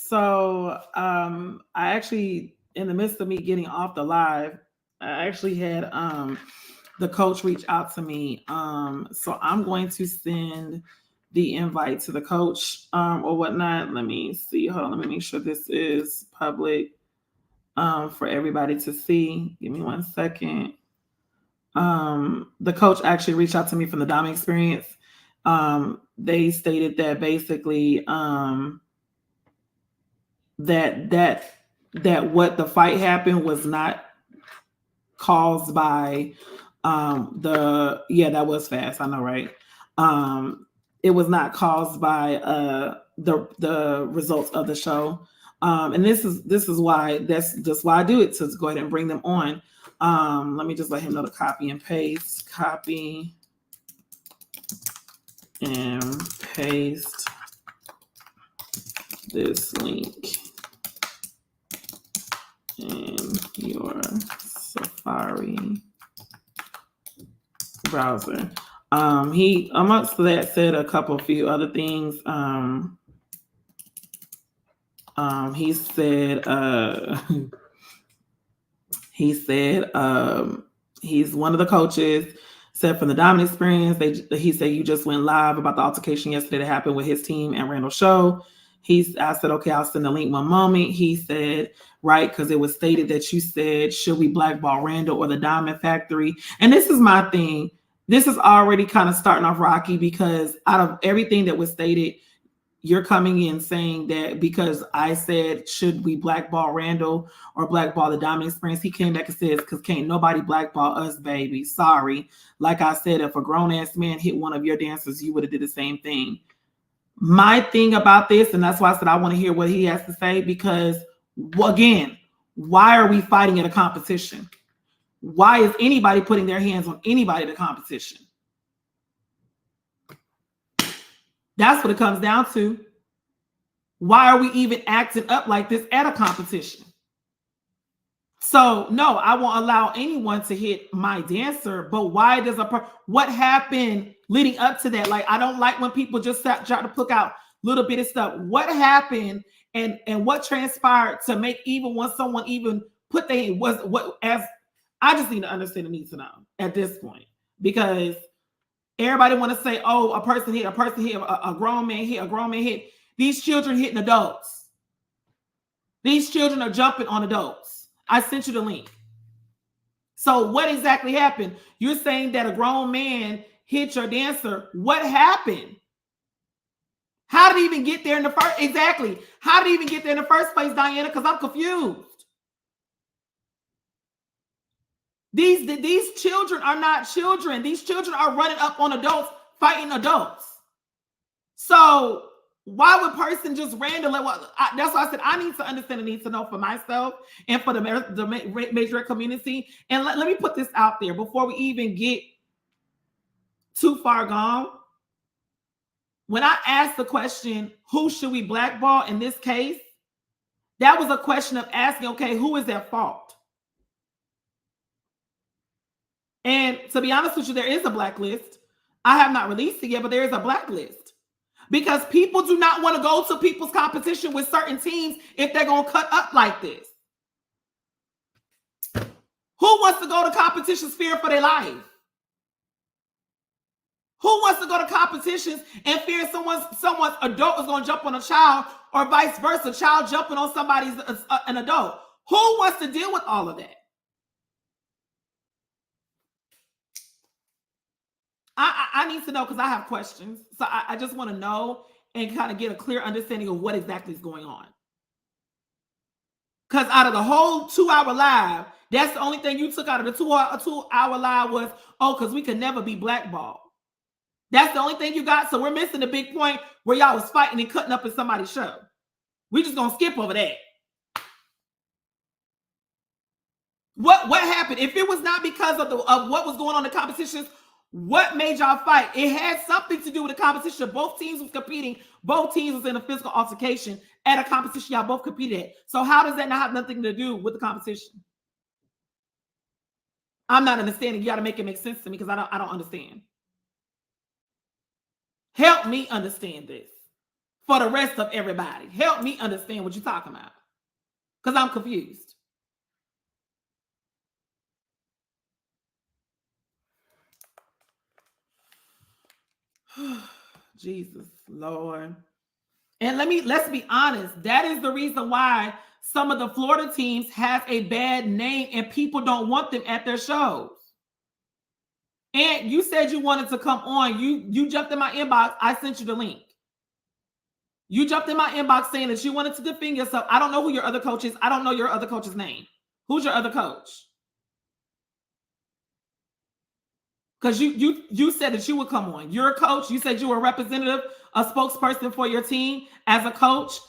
So I actually, in the midst of me getting off the live, I actually had the coach reach out to me. So I'm going to send the invite to the coach or whatnot. Let me see. Hold on, let me make sure this is public for everybody to see. Give me 1 second. The coach actually reached out to me from the Dom experience. They stated that basically that what the fight happened was not caused by that was fast, I know, right? It was not caused by the results of the show. And this is why that's just why I do it, to go ahead and bring them on. Let me just let him know to copy and paste this link in your Safari browser. He amongst that said a few other things. He said he's one of the coaches. Said from the Dominant experience, he said you just went live about the altercation yesterday that happened with his team and Randall Show. I said, okay, I'll send the link one moment. He said, right, because it was stated that you said, should we blackball Randall or the Diamond Factory? And this is my thing. This is already kind of starting off rocky, because out of everything that was stated, you're coming in saying that because I said, should we blackball Randall or blackball the Dominant experience? He came back and says, because can't nobody blackball us, baby. Sorry. Like I said, if a grown-ass man hit one of your dancers, you would have did the same thing. My thing about this, and that's why I said I want to hear what he has to say, because, again, why are we fighting at a competition? Why is anybody putting their hands on anybody at a competition? That's what it comes down to. Why are we even acting up like this at a competition? So, no, I won't allow anyone to hit my dancer, but why does what happened leading up to that? Like, I don't like when people just try to pluck out little bit of stuff. What happened and what transpired to make even when someone even put their I just need to understand and need to know at this point, because everybody want to say, oh, a person hit, a grown man hit. These children hitting adults. These children are jumping on adults. I sent you the link. So what exactly happened? You're saying that a grown man hit your dancer. What happened? How did he even get there in the first? Exactly. How did he even get there in the first place, Diana? Because I'm confused. These children are not children. These children are running up on adults, fighting adults. So why would person just randomly? That's why I said I need to understand and need to know for myself and for the Majorette community. And let me put this out there before we even get too far gone. When I asked the question, who should we blackball in this case? That was a question of asking, okay, who is at fault? And to be honest with you, there is a blacklist. I have not released it yet, but there is a blacklist. Because people do not want to go to people's competition with certain teams if they're going to cut up like this. Who wants to go to competitions fearing for their life? Who wants to go to competitions and fear someone's adult is going to jump on a child, or vice versa, child jumping on somebody's an adult? Who wants to deal with all of that? I need to know, because I have questions. So I just want to know and kind of get a clear understanding of what exactly is going on. Because out of the whole 2-hour live, that's the only thing you took out of the 2-hour live was, oh, because we could never be blackballed. That's the only thing you got. So we're missing the big point where y'all was fighting and cutting up in somebody's show. We just going to skip over that. What happened? If it was not because of what was going on in the competitions, what made y'all fight? It had something to do with the competition. Both teams was competing. Both teams was in a physical altercation at a competition y'all both competed at. So how does that not have nothing to do with the competition? I'm not understanding. You got to make it make sense to me, because I don't understand. Help me understand this. for the rest of everybody. Help me understand what you're talking about, because I'm confused. Jesus, Lord. And let's be honest. That is the reason why some of the Florida teams have a bad name and people don't want them at their shows. And you said you wanted to come on. You jumped in my inbox. I sent you the link. You jumped in my inbox saying that you wanted to defend yourself. I don't know who your other coach is. I don't know your other coach's name. Who's your other coach? Because you said that you would come on. You're a coach. You said you were a representative, a spokesperson for your team as a coach.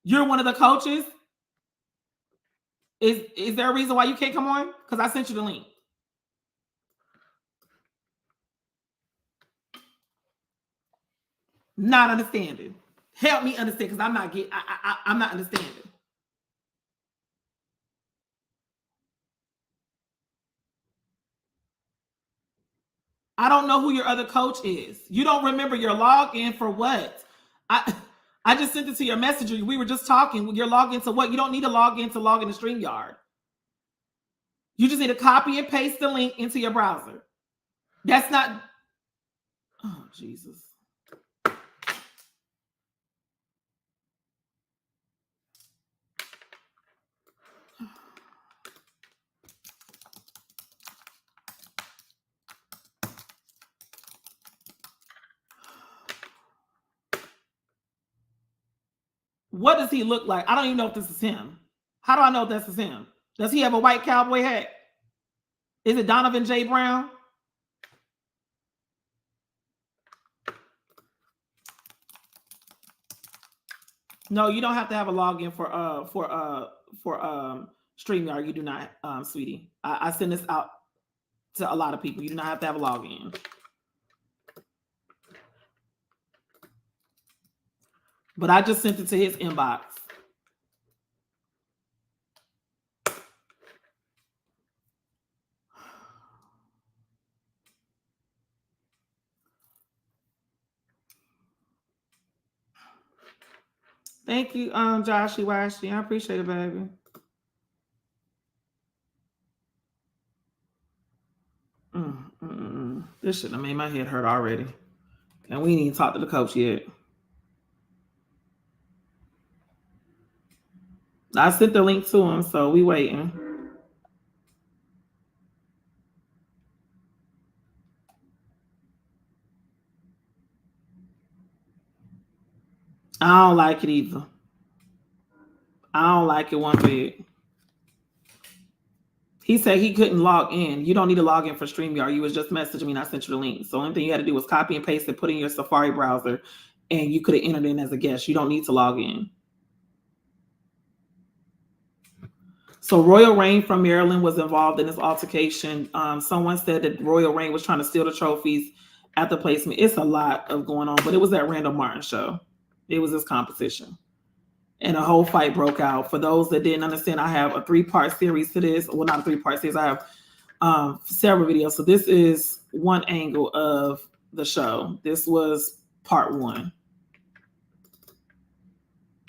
You're one of the coaches. Is there a reason why you can't come on? Because I sent you the link. Not understanding. Help me understand, because I'm not getting. I'm not understanding. I don't know who your other coach is. You don't remember your login for what? I just sent it to your messenger. We were just talking. Your login to what? You don't need to log in to StreamYard. You just need to copy and paste the link into your browser. That's not. Oh, Jesus. What does he look like? I don't even know if this is him. How do I know if this is him? Does he have a white cowboy hat? Is it Donovan J. Brown? No, you don't have to have a login for StreamYard. You do not, sweetie. I send this out to a lot of people. You do not have to have a login. But I just sent it to his inbox. Thank you, Joshy Washy. I appreciate it, baby. This shouldn't have made my head hurt already. And we ain't even talked to the coach yet. I sent the link to him, so we waiting. I don't like it either. I don't like it one bit. He said he couldn't log in. You don't need to log in for StreamYard. You was just messaging me and I sent you the link. So the only thing you had to do was copy and paste it, put it in your Safari browser, and you could have entered in as a guest. You don't need to log in. So Royal Reign from Maryland was involved in this altercation. Someone said that Royal Reign was trying to steal the trophies at the placement. It's a lot of going on, but it was that Randall Martin show. It was this competition. And a whole fight broke out. For those that didn't understand, I have a 3-part series to this. Well, not a 3-part series. I have several videos. So this is one angle of the show. This was part 1.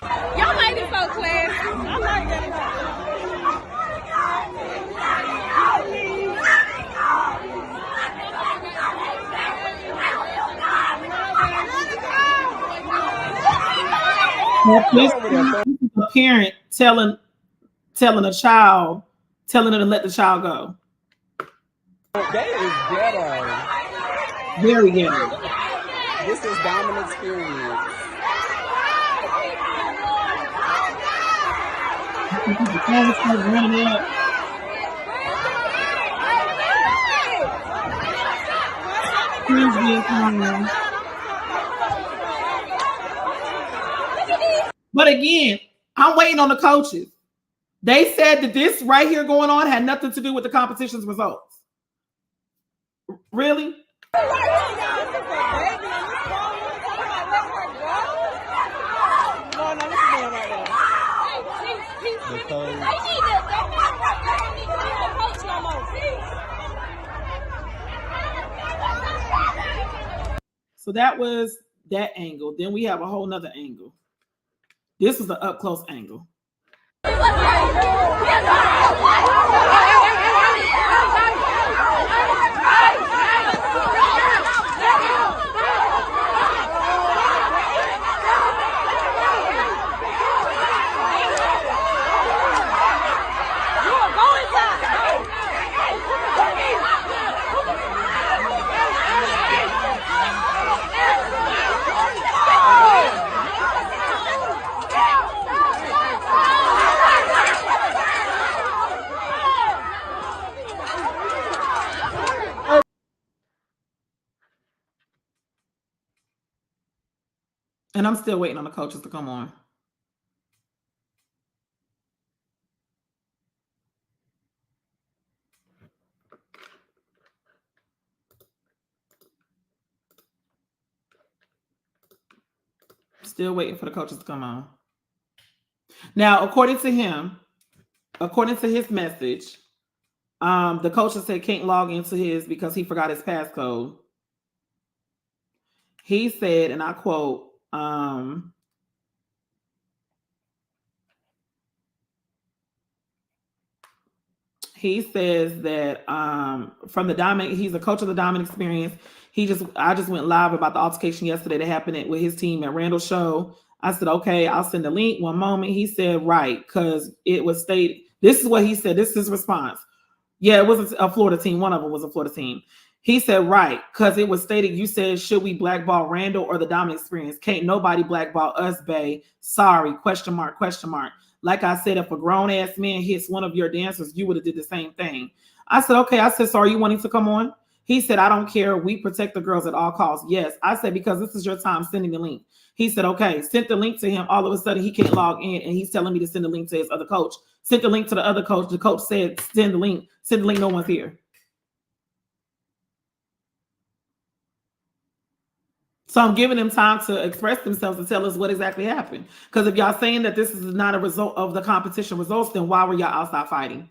Y'all ladies so classy. I like that. This is a parent telling a child, telling her to let the child go. That is ghetto. Very ghetto. This is Dominic's experience. Running up. But again, I'm waiting on the coaches. They said that this right here going on had nothing to do with the competition's results. Really? So that was that angle. Then we have a whole nother angle. This was the up close angle. And I'm still waiting on the coaches to come on. Still waiting for the coaches to come on. Now, according to him, according to his message, the coach said can't log into his because he forgot his passcode. He said, and I quote, he says that from the Diamond, he's a coach of the Diamond Experience. I just went live about the altercation yesterday that happened with his team at Randall Show. I said, okay, I'll send the link. One moment. He said, right, because it was stated. This is what he said. This is his response. Yeah, it was a Florida team. One of them was a Florida team. He said, right, because it was stated, you said, should we blackball Randall or the Diamond Experience? Can't nobody blackball us, bae. Sorry, question mark, question mark. Like I said, if a grown-ass man hits one of your dancers, you would have did the same thing. I said, okay. I said, so are you wanting to come on? He said, I don't care. We protect the girls at all costs. Yes. I said, because this is your time sending the link. He said, okay. Sent the link to him. All of a sudden, he can't log in, and he's telling me to send the link to his other coach. Sent the link to the other coach. The coach said, send the link. Send the link. No one's here. So I'm giving them time to express themselves and tell us what exactly happened. Because if y'all saying that this is not a result of the competition results, then why were y'all outside fighting?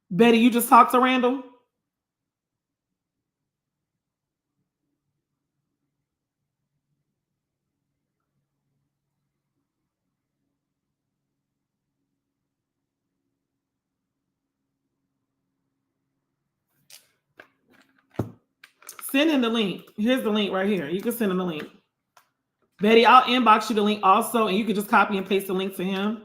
Betty, you just talked to Randall? Send in the link. Here's the link right here. You can send him the link. Betty, I'll inbox you the link also, and you can just copy and paste the link to him.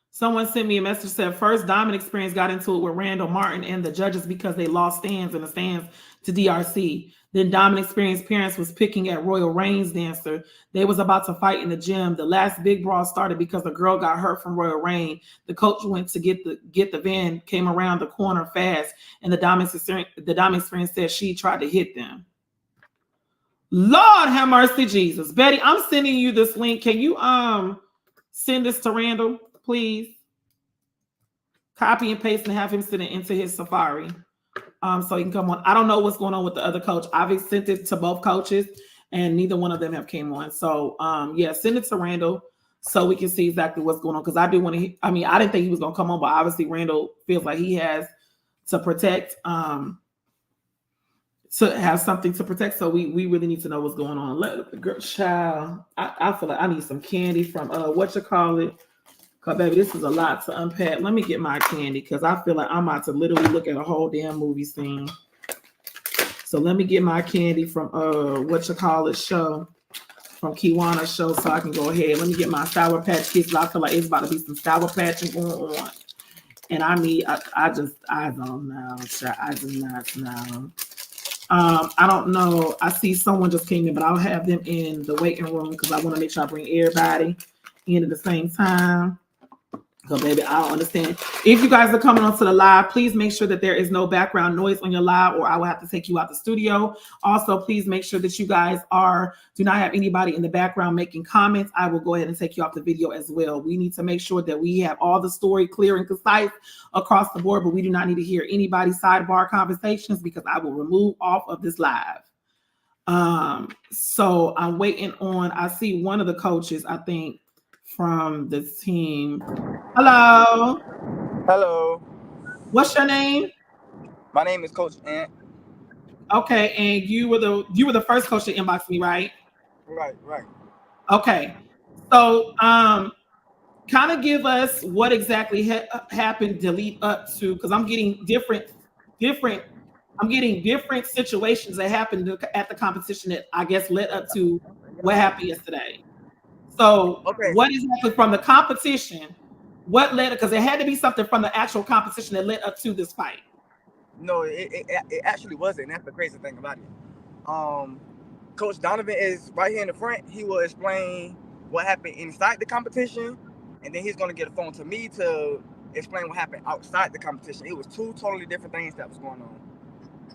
Someone sent me a message said first Diamond Experience got into it with Randall Martin and the judges because they lost stands in the stands to DRC. Then Diamond Experience parents was picking at Royal Reigns dancer. They was about to fight in the gym. The last big brawl started because a girl got hurt from Royal Reign. The coach went to get the van, came around the corner fast, and the Diamond Experience said she tried to hit them. Lord have mercy, Jesus. Betty, I'm sending you this link. Can you send this to Randall, please? Copy and paste and have him send it into his Safari. So he can come on. I don't know what's going on with the other coach. I've sent it to both coaches, and neither one of them have came on. So yeah, send it to Randall so we can see exactly what's going on. Because I do want to. I mean, I didn't think he was going to come on, but obviously Randall feels like he has to protect, to have something to protect. So we really need to know what's going on. Let the girl, child. I feel like I need some candy from what you call it. Cause baby, this is a lot to unpack. Let me get my candy because I feel like I'm about to literally look at a whole damn movie scene. So let me get my candy from what you call it show, from Kiwana's show, so I can go ahead. Let me get my Sour Patch Kids. I feel like it's about to be some Sour Patching going on, and I don't know. I do not know. I don't know. I see someone just came in, but I'll have them in the waiting room because I want to make sure I bring everybody in at the same time. So baby, I don't understand. If you guys are coming onto the live, please make sure that there is no background noise on your live, or I will have to take you out the studio. Also, please make sure that you guys do not have anybody in the background making comments. I will go ahead and take you off the video as well. We need to make sure that we have all the story clear and concise across the board, but we do not need to hear anybody's sidebar conversations because I will remove off of this live. So I'm waiting on, I see one of the coaches, I think, from the team. Hello. Hello. What's your name? My name is Coach Ant. Okay, and you were the first coach to inbox me, right? Right. Okay. So kind of give us what exactly happened to lead up to, because I'm getting different I'm getting different situations that happened at the competition that I guess led up to what happened yesterday. So Okay. what exactly from the competition, what led, because there had to be something from the actual competition that led up to this fight. No, it actually wasn't. That's the crazy thing about it. Coach Donovan is right here in the front. He will explain what happened inside the competition, and then he's gonna get a phone to me to explain what happened outside the competition. It was two totally different things that was going on.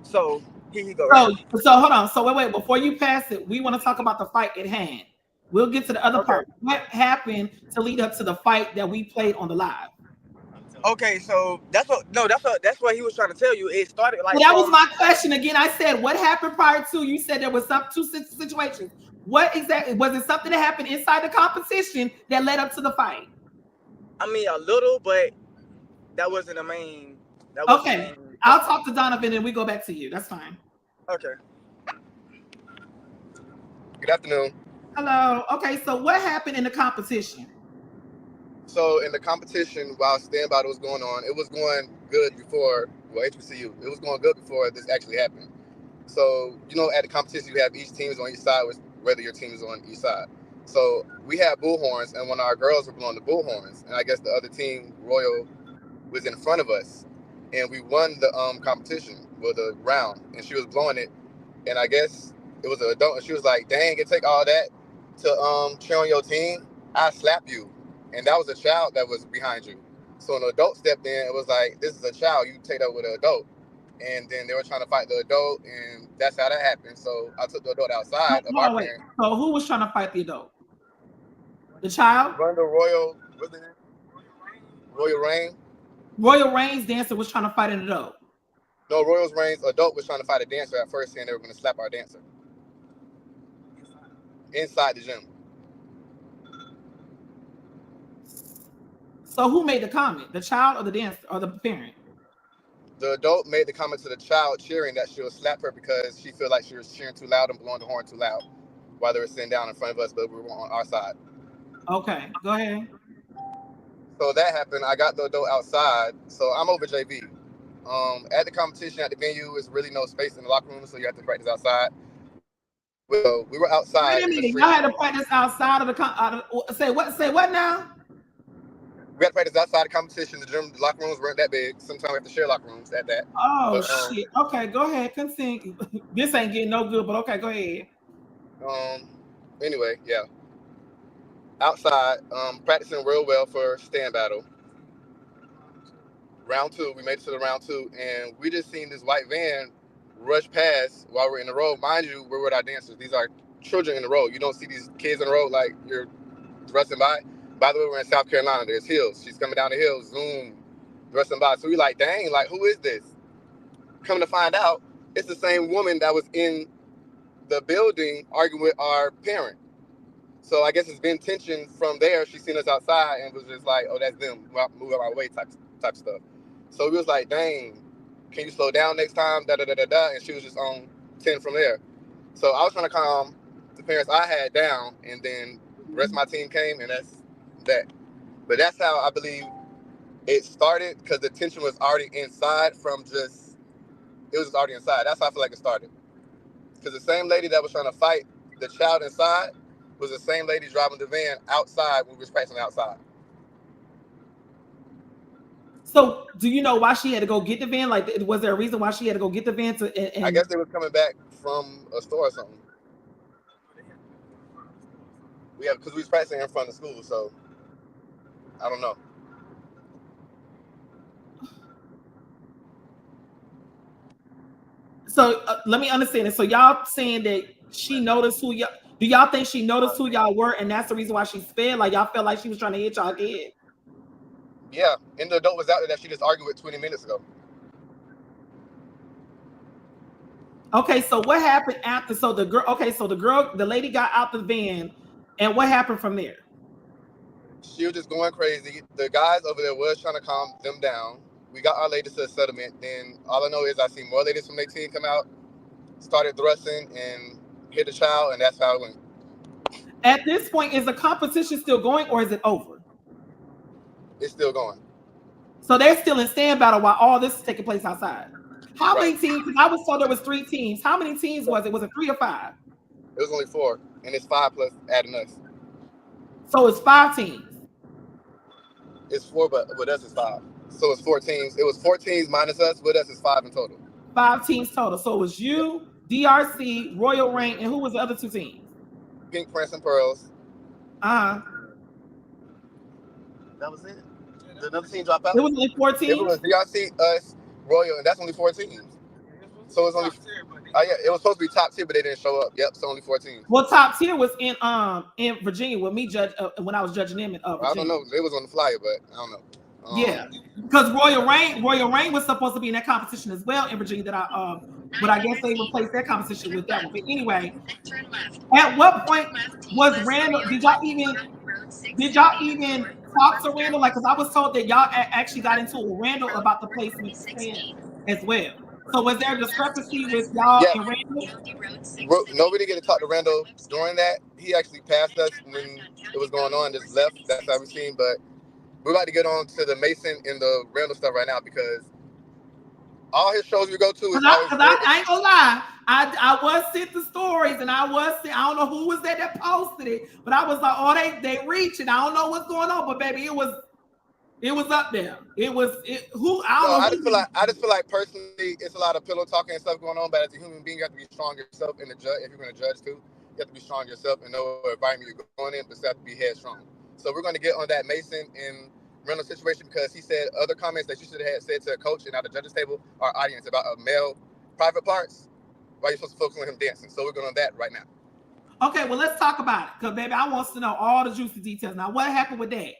So here you go, right? So hold on. So wait, before you pass it, we want to talk about the fight at hand. We'll get to the other Okay. part. What happened to lead up to the fight that we played on the live? Okay, so that's what he was trying to tell you. It started So like that was from my question again. I said, what happened prior to? You said there was some two situations. What exactly was it? Something that happened inside the competition that led up to the fight? I mean a little, but that wasn't the main. That wasn't the Okay, main I'll thing. talk to Donovan and we go back to you. That's fine. Okay. Good afternoon. Hello. Okay, so what happened in the competition? So in the competition, while stand battle was going on, it was going good before, well, HBCU, it was going good before this actually happened. So, at the competition, you have each team is on each side, whether your team is on each side. So we had bullhorns, and when our girls were blowing the bullhorns, and I guess the other team, Royal, was in front of us, and we won the competition, well, the round, and she was blowing it, and I guess it was an adult, and she was like, "Dang, it take all that to cheer on your team? I slap you." And that was a child that was behind you. So an adult stepped in. It was like, "This is a child. You take that with an adult." And then they were trying to fight the adult, and that's how that happened. So I took the adult outside of Hold our on, wait. parent. So who was trying to fight the adult? The child? Run the Royal, what's the name? Royal Reign. Royal Reigns dancer was trying to fight an adult. No, Royal's Reign's adult was trying to fight a dancer at first, saying they were going to slap our dancer inside the gym. So who made the comment? The child or the dancer or the parent? The adult made the comment to the child cheering that she would slap her because she felt like she was cheering too loud and blowing the horn too loud while they were sitting down in front of us, but we were on our side. Okay, go ahead. So that happened. I got the adult outside, so I'm over JV. At the competition at the venue, is really no space in the locker room, so you have to practice outside. So we were Wait outside a in the minute. street. Y'all had to practice outside of say what? Say what now? We had to practice outside the competition. The gym, the locker rooms weren't that big. Sometimes we have to share locker rooms at that. Oh But shit. Okay, go ahead. Continue. This ain't getting no good, but okay, go ahead. Anyway, yeah. Outside, practicing real well for stand battle. Round two, we made it to the round two, and we just seen this white van rush past while we're in the road. Mind you, we're with our dancers. These are children in the road. You don't see these kids in the road like you're rushing by. By the way, we're in South Carolina. There's hills. She's coming down the hill, zoom, rushing by. So we like, dang, like, who is this? Coming to find out, it's the same woman that was in the building arguing with our parent. So I guess it's been tension from there. She seen us outside and was just like, "Oh, that's them. Move out my way," type stuff. So we was like, "Dang, can you slow down next time?" Da da da da da. And she was just on 10 from there. So I was trying to calm the parents I had down, and then the rest of my team came, and that's that. But that's how I believe it started, because the tension was already inside from just, it was already inside. That's how I feel like it started. Because the same lady that was trying to fight the child inside was the same lady driving the van outside when we was practicing outside. So do you know why she had to go get the van? Like, was there a reason why she had to go get the van I guess they was coming back from a store or something. Because we was practicing in front of school, so I don't know. So let me understand it. So y'all saying that she noticed who y'all? Do y'all think she noticed who y'all were, and that's the reason why she sped? Like y'all felt like she was trying to hit y'all head? Yeah, and the adult was out there that she just argued with 20 minutes ago. Okay, so what happened after? So the girl. Okay, so the lady got out the van, and what happened from there? She was just going crazy. The guys over there was trying to calm them down. We got our ladies to a settlement. Then all I know is I seen more ladies from their team come out, started thrusting and hit the child, and that's how it went. At this point, is the competition still going or is it over? It's still going. So they're still in stand battle while all this is taking place outside. How Right. many teams? Because I was told there was 3 teams. How many teams was it? Was it 3 or 5? It was only 4, and it's 5 plus adding us. So it's 5 teams. It's 4, but with us it's 5. So it's 4 teams. It was 4 teams minus us. With us it's 5 in total. 5 teams total. So it was you, DRC, Royal Reign, and who was the other 2 teams? Pink Prince and Pearls. Uh-huh. That was it. Did another team drop out? It was only 4 teams? It was DRC, us, Royal, and that's only 4 teams. So it's only it was supposed to be top tier, but they didn't show up. Yep, so only 4 teams. Well, top tier was in Virginia with me when I was judging them in Virginia. I don't know. It was on the flyer, but I don't know. Yeah, because Royal Reign was supposed to be in that competition as well in Virginia. But I guess they replaced that competition with that one. But anyway, at what point was Randall? Did y'all even talk to Randall? Like, because I was told that y'all actually got into it with Randall about the placement as well. So was there a discrepancy with y'all and Randall? Nobody get to talk to Randall during that. He actually passed us when it was going on, just left. That's how we seen. But we're about to get on to the Mason and the Randall stuff right now because all his shows we go to is I ain't gonna lie. I was sent the stories and I don't know who was that posted it, but I was like, oh, they reaching. I don't know what's going on, but baby, it was up there. I just feel like personally, it's a lot of pillow talking and stuff going on. But as a human being, you have to be strong yourself in the judge. If you're going to judge too, you have to be strong yourself and know what environment you're going in, but you have to be headstrong. So we're going to get on that Mason and Reynolds situation because he said other comments that you should have said to a coach and at the judges table, our audience about a male private parts. Why are you supposed to focus on him dancing? So we're going on that right now. Okay, well let's talk about it because baby, I want to know all the juicy details. Now, what happened with that?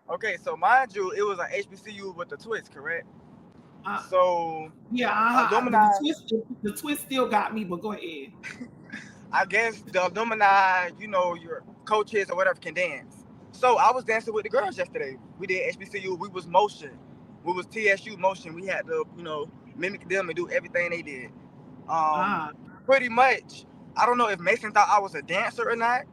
Okay, so mind you, it was an HBCU with the twist, correct? So yeah, the twist still got me, but go ahead. I guess the alumni, your coaches or whatever can dance. So I was dancing with the girls yesterday. We did HBCU. We was motion. We was TSU motion. We had to, mimic them and do everything they did. Pretty much. I don't know if Mason thought I was a dancer or not,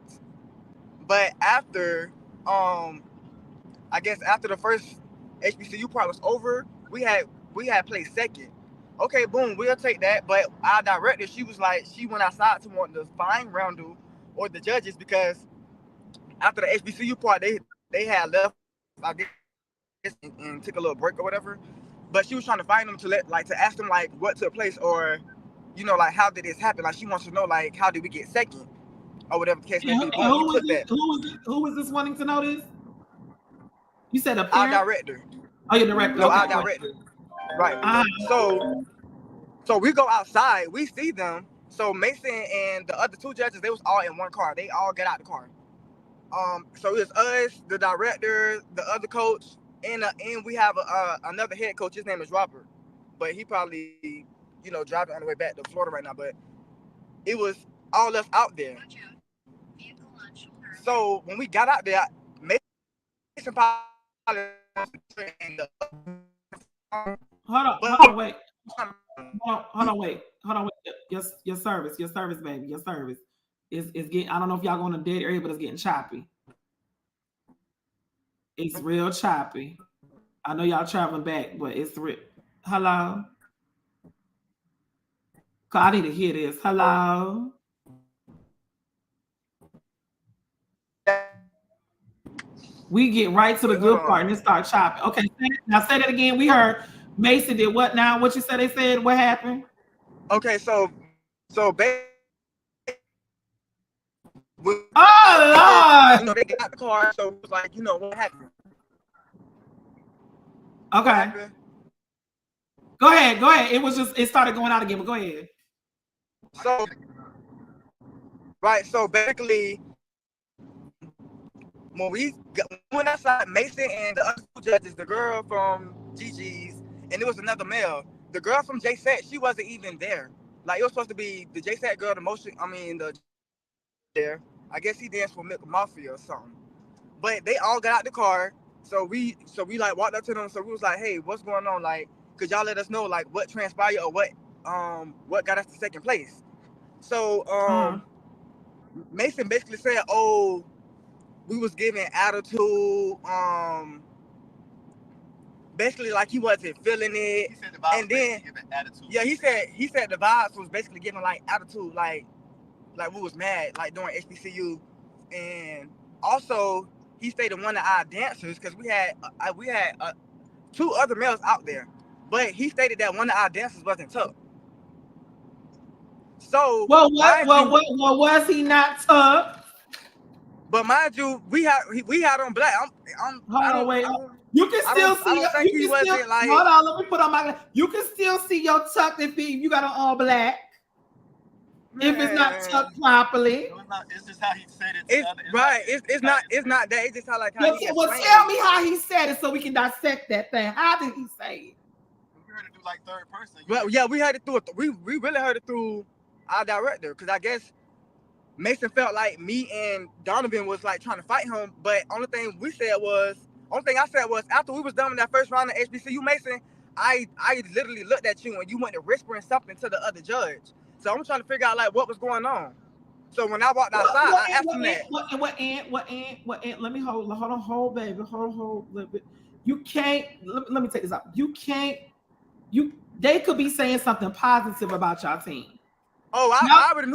but after, I guess after the first HBCU part was over, we had played second. Okay, boom, we'll take that. But our director, she went outside to want to find Randall or the judges because after the HBCU part, they had left, I guess, and took a little break or whatever. But she was trying to find them to ask them what took place or, how did this happen? Like she wants to know how did we get second or whatever the case may be. But who was this wanting to know this? You said a parent? Our director. Oh, your director. No, okay. Our director. Right. So we go outside. We see them. So Mason and the other 2 judges, they was all in one car. They all get out the car. So it was us, the director, the other coach, and we have another head coach. His name is Robert, but he probably driving on the way back to Florida right now. But it was all us out there. So when we got out there, Mason probably. Hold on, wait. Your service, baby, your service is getting. I don't know if y'all going to dead area, but it's getting choppy. It's real choppy. I know y'all traveling back, but it's real. Hello. I need to hear this. Hello. We get right to the good part and it start chopping. Okay, now say that again. We heard Mason did what now? What you said they said? What happened? Okay, so oh Lord! They got the car, so it was what happened? Okay. What happened? Go ahead. It started going out again, but go ahead. So basically, when we went outside, Mason and the other 2 judges, the girl from GG's, and there was another male. The girl from JSET, she wasn't even there. It was supposed to be the JSET girl, there. I guess he danced for Milk Mafia or something. But they all got out the car. So we like walked up to them. So we was like, hey, what's going on? Like, could y'all let us know like what transpired or what got us to second place? So Mason basically said, oh, we was giving attitude, basically like he wasn't feeling it. He said the vibes and then giving attitude. Yeah, he said the vibes was basically giving like attitude, like we was mad, like during HBCU. And also he stated one of our dancers, because we had two other males out there, but he stated that one of our dancers wasn't tough. So was he not tough? But mind you, we had on black. You can still see. Hold on, let me put on my. You can still see your tuck if you got on all black. Man. If it's not tucked properly, it's just how he said it. It's not that. It's just how like how he tell me how he said it so we can dissect that thing. How did he say it? We heard it through like third person. Well, yeah, we heard it through. We really heard it through our director, because I guess Mason felt like me and Donovan was like trying to fight him, but only thing I said was after we was done with that first round of HBCU, Mason, I literally looked at you and you went to whispering something to the other judge. So I'm trying to figure out like what was going on. So when I walked outside, I asked him that. What? Let me hold, baby, hold a little bit. You can't. Let me take this out. You can't. They could be saying something positive about y'all team. Oh, I already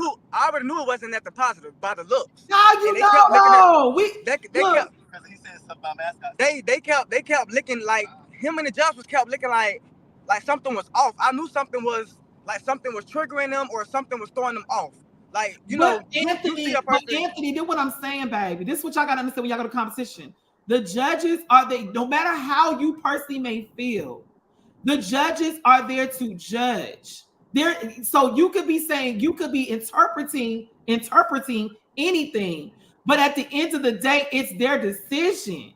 knew it wasn't that the positive by the looks. How you know? They kept because he said something about mascots. They kept looking like him and the judge kept looking like something was off. I knew something was triggering them or something was throwing them off. Like Anthony, Anthony, do what I'm saying, baby. This is what y'all gotta understand when y'all go to competition. The judges no matter how you personally may feel, the judges are there to judge. So you could be interpreting anything, but at the end of the day, it's their decision.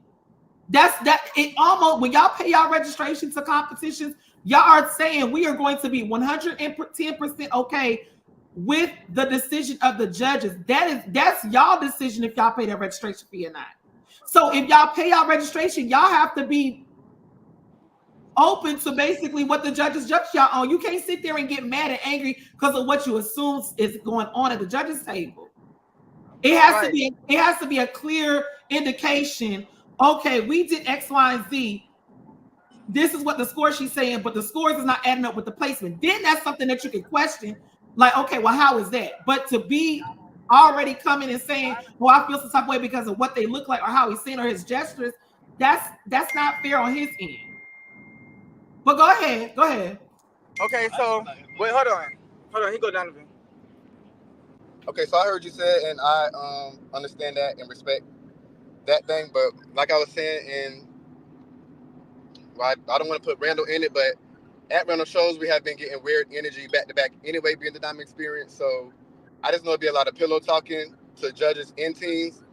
It almost, when y'all pay y'all registration to competitions, y'all are saying we are going to be 110% okay with the decision of the judges. That's y'all decision if y'all pay that registration fee or not. So if y'all pay y'all registration, y'all have to be open to basically what the judges judge y'all on. You can't sit there and get mad and angry because of what you assume is going on at the judges table. It has to be a clear indication. Okay, we did X, Y, and Z. This is what the score she's saying, but the scores is not adding up with the placement. Then that's something that you can question. Like, okay, well, how is that? But to be already coming and saying, well, I feel some type of way because of what they look like or how he's saying or his gestures, that's not fair on his end. But go ahead. Okay, so wait, hold on. He go Donovan. Okay, so I heard you say, and I understand that and respect that thing. But like I was saying, I don't want to put Randall in it, but at Randall shows we have been getting weird energy back to back anyway, being the Diamond experience. So I just know it'd be a lot of pillow talking to judges and teams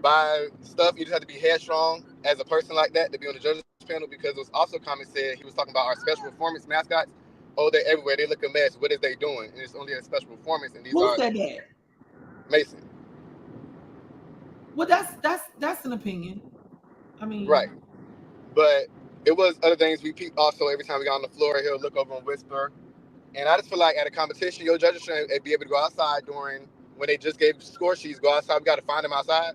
by stuff. You just have to be headstrong as a person like that to be on the judges panel, because it was also comment said he was talking about our special performance mascots. Oh, they're everywhere. They look a mess. What is they doing? And it's only a special performance. And these Who said that? Mason. Well, that's an opinion. I mean, right. But it was other things we peep also every time we got on the floor. He'll look over and whisper. And I just feel like at a competition, your judges shouldn't be able to go outside during when they just gave score sheets. Go outside. We got to find them outside.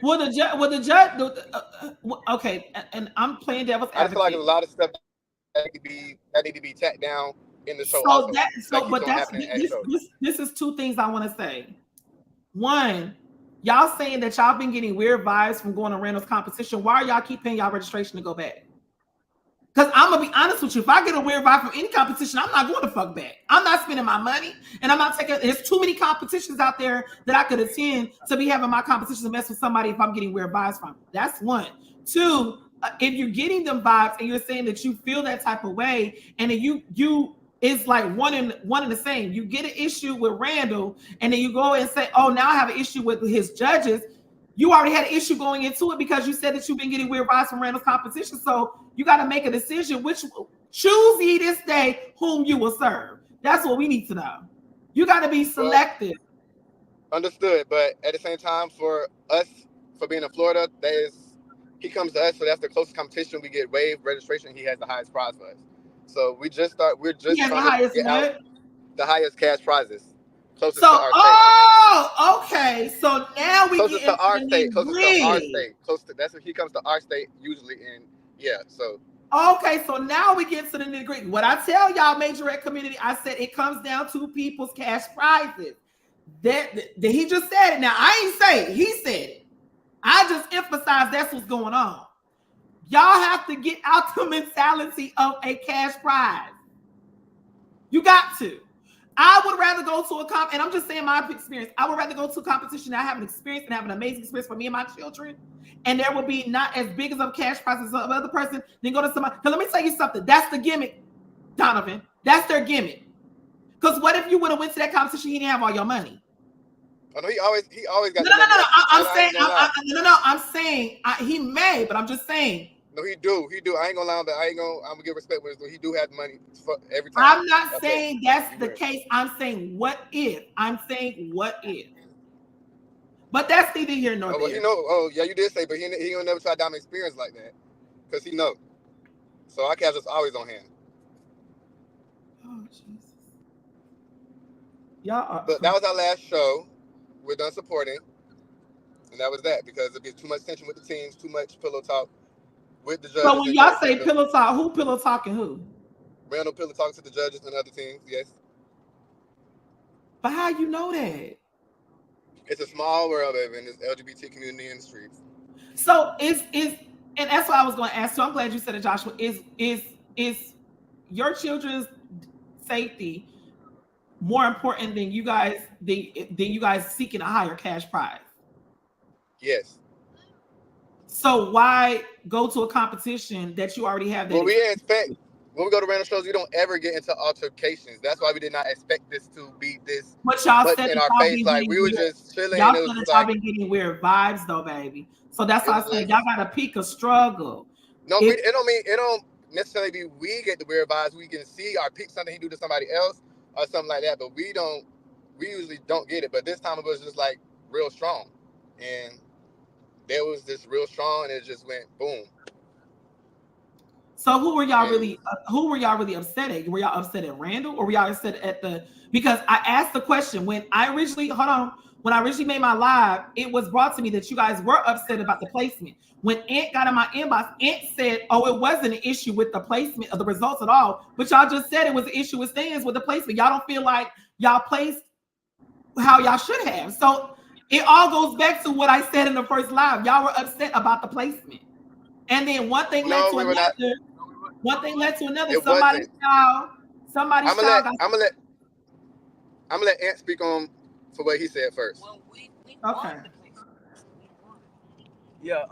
Well, the judge. Okay, and I'm playing devil's advocate. I just feel like there's a lot of stuff that need to be tacked down in the show. This is two things I want to say. One, y'all saying that y'all been getting weird vibes from going to Randall's competition. Why are y'all keep paying y'all registration to go back? Because I'm gonna be honest with you, if I get a weird vibe from any competition, I'm not going to fuck back. I'm not spending my money, and I'm not taking. There's too many competitions out there that I could attend to be having my competition to mess with somebody if I'm getting weird vibes from. That's one. Two, if you're getting them vibes and you're saying that you feel that type of way, and then you is like one and the same. You get an issue with Randall, and then you go and say, "Oh, now I have an issue with his judges." You already had an issue going into it because you said that you've been getting weird vibes from Randall's competition. So you got to make a decision. Choose ye this day whom you will serve. That's what we need to know. You got to be selective. Understood. But at the same time, for us for being in Florida, he comes to us, so that's the closest competition. We get waived registration. He has the highest prize for us. So we're just He has the trying highest to get out what? the highest cash prizes, closest So, to our state. okay. So now we Closest get to our into the state. Closest to our nitty-gritty. state. Close to that's when he comes to our state usually, and yeah. So Okay, so now we get to the nitty-gritty. What I tell y'all, Majorette community, I said it comes down to people's cash prizes. That he just said it. Now I ain't say it. He said it. I just emphasize that's what's going on. Y'all have to get out the mentality of a cash prize. You got to. I would rather go to and I'm just saying my experience. I would rather go to a competition that I have an experience and have an amazing experience for me and my children. And there will be not as big as a cash prize as another person than go to somebody. Because let me tell you something. That's the gimmick, Donovan. That's their gimmick. Because what if you would have went to that competition, he didn't have all your money? I know he always got. No. I'm saying he may, but I'm just saying. No, he do. I ain't gonna lie, but I'm gonna give respect with it. He do have money for every time. I'm not saying that's the case. I'm saying what if. But that's neither here nor there. Well, you did say, but he don't never try diamond experience like that, because he know. So our cash is always on hand. Oh Jesus! Y'all are. But that was our last show. We're done supporting, and that was that, because it'd be too much tension with the teams, too much pillow talk with the judges. So when y'all say pillow talk, who pillow talking who? Random pillow talk to the judges and other teams, yes. But how you know that? It's a small world, baby, in this LGBT community in the streets. So and that's what I was going to ask. So I'm glad you said it, Joshua. Is your children's safety more important than you guys seeking a higher cash prize? Yes. So why go to a competition that you already have? Well, we didn't expect. When we go to random shows, we don't ever get into altercations. That's why we did not expect this to be this. But y'all said in our face, like we were just chilling. Y'all said that y'all been getting weird vibes, though, baby. So that's why I said y'all got to peak a struggle. No, it don't necessarily be we get the weird vibes. We can see or pick something he do to somebody else or something like that, but we usually don't get it. But this time it was just like real strong, and there was this real strong, and it just went boom. So who were y'all really upset at? Were y'all upset at Randall, or were y'all upset at because I asked the question when I originally made my live, it was brought to me that you guys were upset about the placement. When Ant got in my inbox, Ant said, oh, it wasn't an issue with the placement of the results at all, but y'all just said it was an issue with stands with the placement. Y'all don't feel like y'all placed how y'all should have. So it all goes back to what I said in the first live. Y'all were upset about the placement. And then one thing led to another. One thing led to another. Somebody's child. I'm gonna let Ant speak on for what he said first. Well, we okay. Yeah,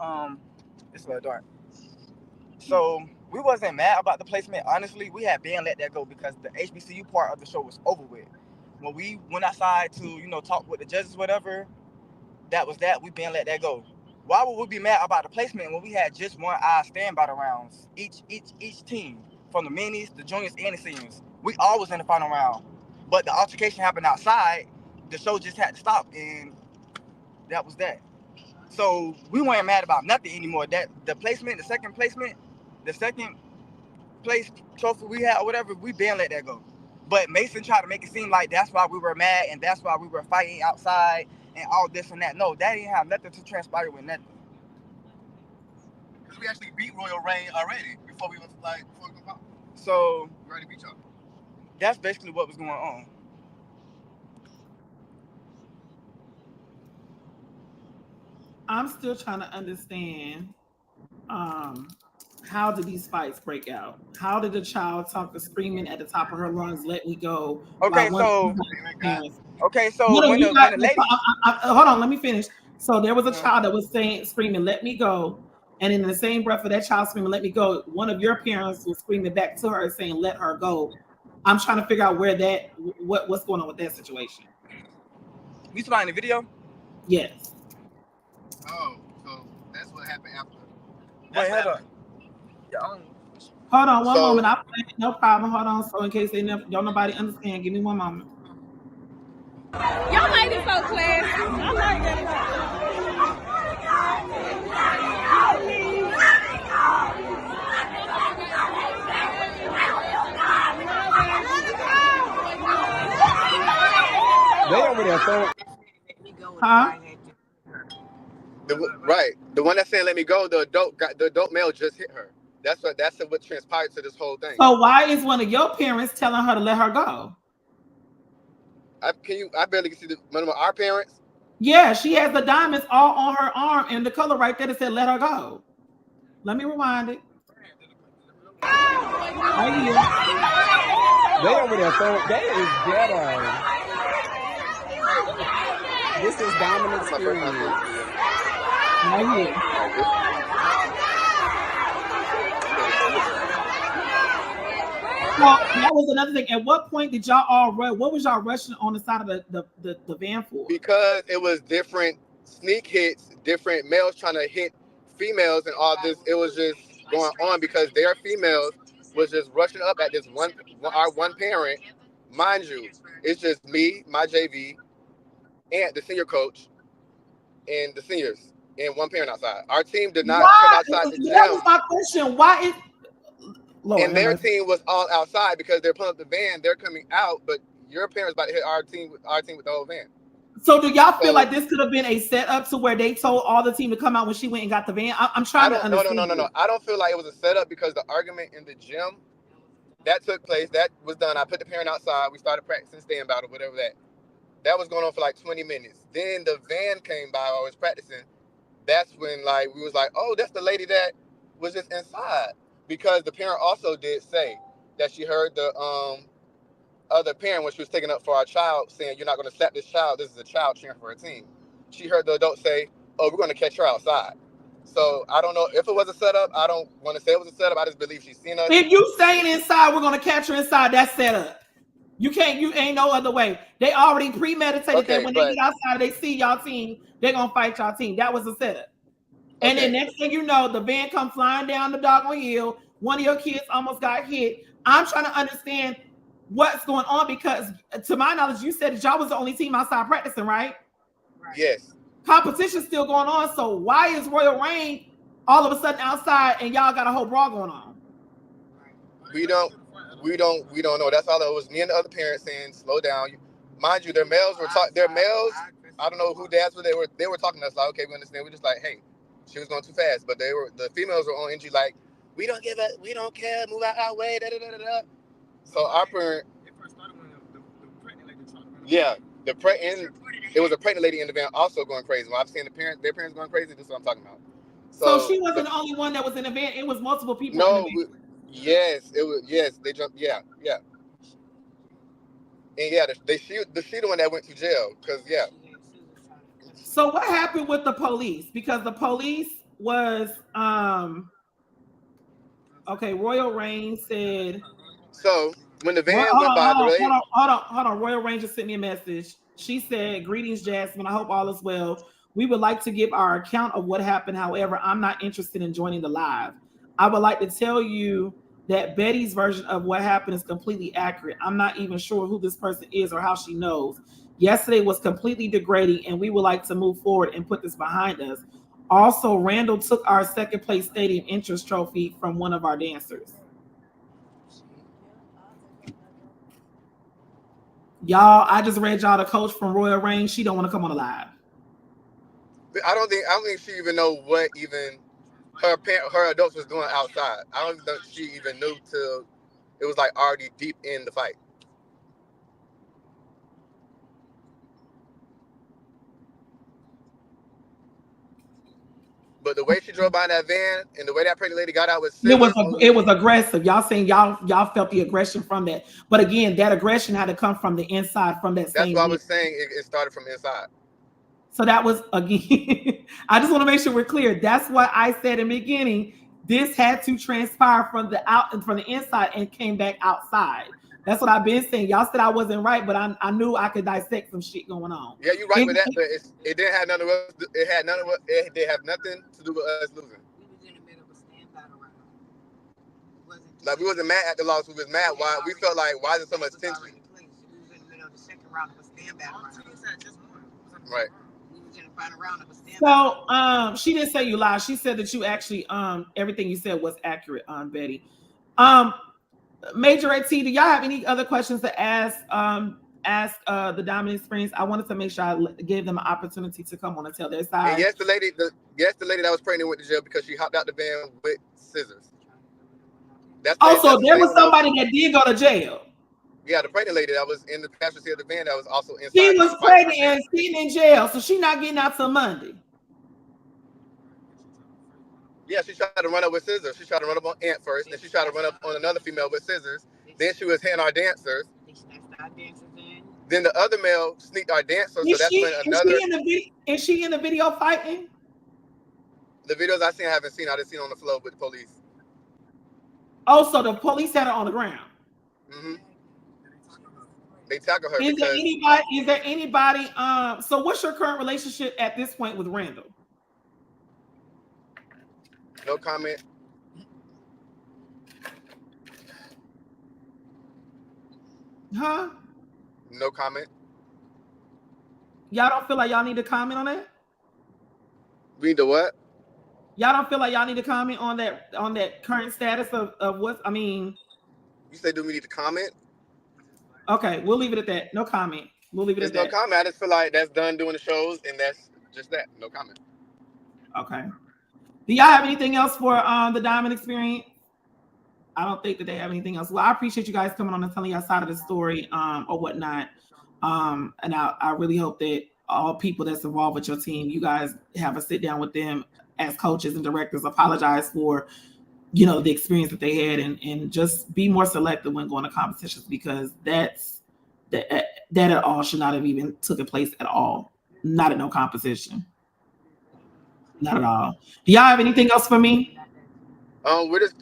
it's a little dark. So we wasn't mad about the placement. Honestly, we had been let that go because the HBCU part of the show was over with. When we went outside to, talk with the judges, whatever, that was that. We been let that go. Why would we be mad about the placement when we had just one stand battle rounds each team, from the minis, the juniors, and the seniors? We all was in the final round, but the altercation happened outside. The show just had to stop, and that was that. So we weren't mad about nothing anymore. That the placement, the second place trophy we had or whatever, we been let that go. But Mason tried to make it seem like that's why we were mad and that's why we were fighting outside and all this and that. No, that didn't have nothing to transpire with nothing. Because we actually beat Royal Reign already before we come out. So we already beat y'all. That's basically what was going on. I'm still trying to understand how did these fights break out? How did the child talk to screaming at the top of her lungs, let me go? Okay, so when the lady... hold on, let me finish. So there was a child that was screaming, let me go. And in the same breath of that child screaming, let me go, one of your parents was screaming back to her saying, let her go. I'm trying to figure out what's going on with that situation. You saw in the video? Yes. Oh, so that's what happened after. Wait, hold on. Yeah, hold on one moment. No problem. Hold on. So in case don't nobody understand, give me one moment. Y'all ladies so classy. I like that. over there, so. Huh? The one that's saying let me go, the adult male just hit her. That's what transpired to this whole thing. So why is one of your parents telling her to let her go? I barely can see one of our parents. Yeah, she has the diamonds all on her arm and the color right there that said let her go. Let me rewind it. Right here. They over there, so that is ghetto. This is dominant experience. Right here. Well, that was another thing. At what point did y'all all rush? What was y'all rushing on the side of the van for? Because it was different sneak hits, different males trying to hit females and all this. It was just going on because their females was just rushing up at this our one parent. Mind you, it's just me, my JV, and the senior coach, and the seniors, and one parent outside. Our team did not come outside the gym. That was my question. Why is Lord, and their team was all outside because they're pulling up the van. They're coming out, but your parents about to hit our team with the whole van. So do y'all feel like this could have been a setup to where they told all the team to come out when she went and got the van? I'm trying to understand. No. I don't feel like it was a setup because the argument in the gym that took place, that was done. I put the parent outside. We started practicing stand battle, whatever that was going on for like 20 minutes. Then the van came by while I was practicing. That's when we was like, oh, that's the lady that was just inside. Because the parent also did say that she heard the other parent when she was taking up for our child saying, you're not going to slap this child. This is a child cheering for her team. She heard the adult say, oh, we're going to catch her outside. So I don't know if it was a setup. I don't want to say it was a setup. I just believe she's seen us. If you saying inside, we're going to catch her inside, that's setup. You ain't no other way. They already premeditated that when they get outside, they see y'all team, they're going to fight y'all team. That was a setup. And then next thing you know, the van comes flying down the doggone hill. One of your kids almost got hit. I'm trying to understand what's going on because, to my knowledge, you said that y'all was the only team outside practicing, right? Yes. Competition's still going on. So why is Royal Reign all of a sudden outside and y'all got a whole brawl going on? We don't know. That's all. It was me and the other parents saying, "Slow down." Mind you, their males were talking. Their males, I don't know who dads were. They were talking to us like, "Okay, we understand." We just like, "Hey, she was going too fast." But the females were on NG like, "We don't give a, we don't care. Move out our way." Da da da da. So our parent. It first started when the pregnant lady talking. Yeah, it was a pregnant lady in the van also going crazy. When I've seen their parents going crazy. This is what I'm talking about. So she wasn't the only one that was in the van. It was multiple people. No. Yes, it was. Yes, they jumped. Yeah. And yeah, she the one that went to jail because So what happened with the police? Because the police was okay. Royal Reign said. So when the van went by, hold on. Royal Reign just sent me a message. She said, "Greetings, Jasmine. I hope all is well. We would like to give our account of what happened. However, I'm not interested in joining the live. I would like to tell you that Betty's version of what happened is completely accurate. I'm not even sure who this person is or how she knows. Yesterday was completely degrading, and we would like to move forward and put this behind us. Also, Randall took our second place stadium entrance trophy from one of our dancers." Y'all, I just read y'all the coach from Royal Reign. She don't want to come on the live. I don't think she even know what even her adults was doing outside. I don't think she even knew till it was like already deep in the fight. But the way she drove by in that van and the way that pregnant lady got out was it was aggressive. Y'all saying y'all felt the aggression from that. But again, that aggression had to come from the inside from that same. That's why I was saying it started from inside. So that was, again, I just want to make sure we're clear. That's what I said in the beginning. This had to transpire from the inside and came back outside. That's what I've been saying. Y'all said I wasn't right, but I knew I could dissect some shit going on. Yeah, you're right with that, but it didn't have nothing. It did have nothing to do with us losing. We was in the middle of a stand battle round. Like we wasn't mad at the loss. We was mad why we felt like why is there so much tension? We was in the middle of the second round of a stand battle round. Right. So she didn't say you lied. She said that you actually everything you said was accurate, Betty. Majorette T, do y'all have any other questions to ask ask the Diamond Experience, I wanted to make sure I gave them an opportunity to come on and tell their side. And yes, the lady that was pregnant went to jail because she hopped out the van with scissors. Also, there was somebody that did go to jail. Yeah, the pregnant lady that was in the passenger seat of the van that was also inside. She was pregnant and sitting in jail, so she not getting out till Monday. Yeah, she tried to run up with scissors. She tried to run up on Ant first, then she tried to run up on another female with scissors. Then she was hitting our dancers. Then the other male sneaked our dancer, so that's when another. Is she in the video fighting? The videos I seen, I haven't seen. I just seen on the floor with the police. Oh, so the police had her on the ground. Mm-hmm. They tackled her. Is there anybody? So what's your current relationship at this point with Randall? No comment. Huh? No comment. Y'all don't feel like y'all need to comment on that? We need to what? Y'all don't feel like y'all need to comment on that current status of what? I mean, you say, do we need to comment? Okay, we'll leave it at that. No comment. We'll leave it at that. No comment. I just feel like that's done doing the shows, and that's just that. No comment. Okay. Do y'all have anything else for the Diamond Experience? I don't think that they have anything else. Well, I appreciate you guys coming on and telling your side of the story or whatnot. And I really hope that all people that's involved with your team, you guys have a sit down with them as coaches and directors, apologize for, the experience that they had, and just be more selective when going to competitions, because that at all should not have even taken place at all. Not at no competition. Not at all. Do y'all have anything else for me? We're just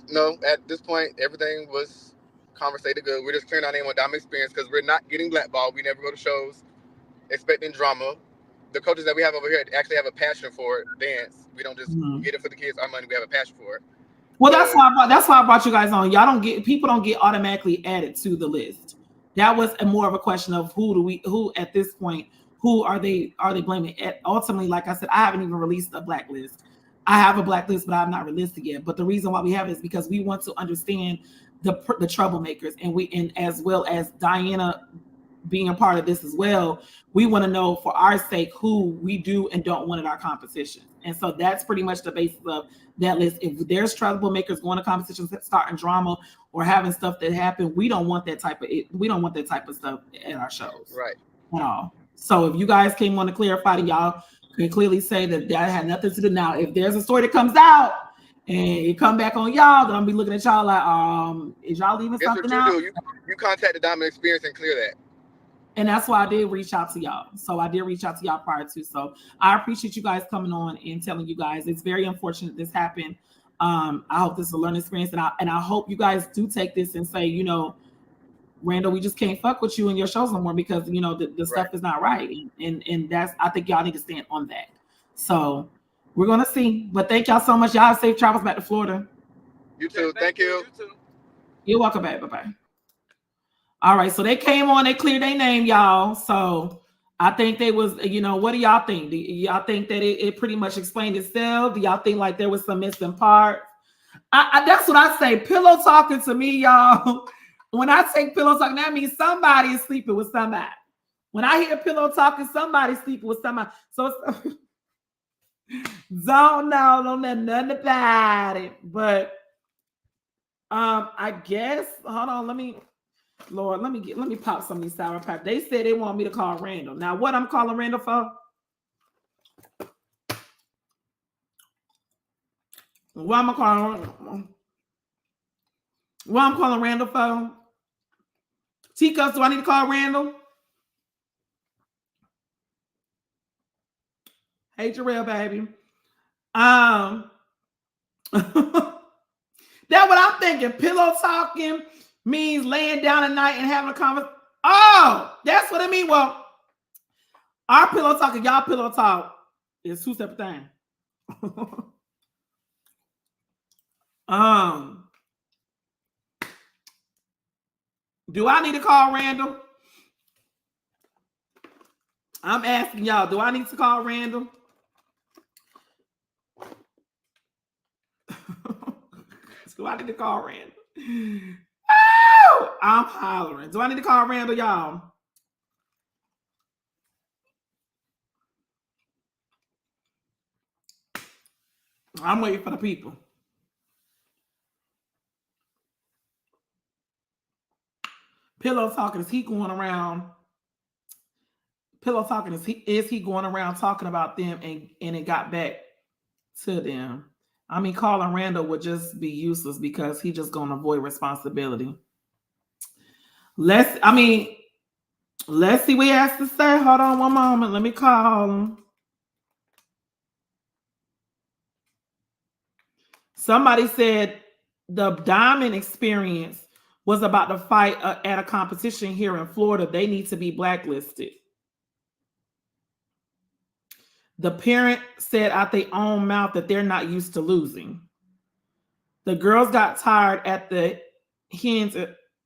at this point, everything was conversated good. We're just clearing our name on Diamond Experience because we're not getting blackballed. We never go to shows expecting drama. The coaches that we have over here actually have a passion for dance. We don't just get it for the kids, our money. We have a passion for it. Well, that's why I brought you guys on. People don't get automatically added to the list. That was more of a question of who at this point, who are they blaming? Ultimately, like I said, I haven't even released a blacklist. I have a blacklist, but I have not released it yet. But the reason why we have it is because we want to understand the troublemakers, and as well as Diana being a part of this as well, we want to know for our sake who we do and don't want at our competitions. And so that's pretty much the basis of that list. If there's troublemakers going to competitions, starting drama or having stuff that happen, we don't want that type of stuff at our shows. Right. At all. So if you guys came on to clarify, y'all can clearly say that had nothing to do. Now, if there's a story that comes out and it come back on y'all, then I'll be looking at y'all like, is y'all leaving something out? You contact the Diamond Experience and clear that. And that's why I did reach out to y'all. So I did reach out to y'all prior to. So I appreciate you guys coming on and telling you guys. It's very unfortunate this happened. I hope this is a learning experience, and I hope you guys do take this and say, Randall, we just can't fuck with you in your shows no more because the stuff is not right. And that's, I think y'all need to stand on that. So we're gonna see. But thank y'all so much. Y'all have safe travels back to Florida. You too. Thank you. You're welcome back. Bye-bye. All right, so they came on, they cleared their name, y'all. So I think they was, what do y'all think? Do y'all think that it pretty much explained itself? Do y'all think like there was some missing parts? That's what I say. Pillow talking to me, y'all. When I say pillow talking, that means somebody is sleeping with somebody. When I hear pillow talking, somebody's sleeping with somebody. So don't know nothing about it. But I guess, hold on, let me pop some of these sour pop. They said they want me to call Randall. Now, what I'm calling Randall for? What I'm calling Randall for? T-Cups, do I need to call Randall? Hey, Jarrell, baby. That's what I'm thinking. Pillow talking means laying down at night and having a conversation. Oh, that's what I mean. Well, our pillow talk and y'all pillow talk is two separate things. Do I need to call Randall? I'm asking y'all, do I need to call Randall? Do I need to call Randall? Oh, I'm hollering. Do I need to call Randall, y'all? I'm waiting for the people. Pillow talking, is he going around? Pillow talking, is he going around talking about them and it got back to them? I mean, calling Randall would just be useless because he just going to avoid responsibility. Let's see what he has to say. Hold on one moment. Let me call him. Somebody said the Diamond Experience was about to fight at a competition here in Florida. They need to be blacklisted. The parent said out their own mouth that they're not used to losing. The girls got tired at the hands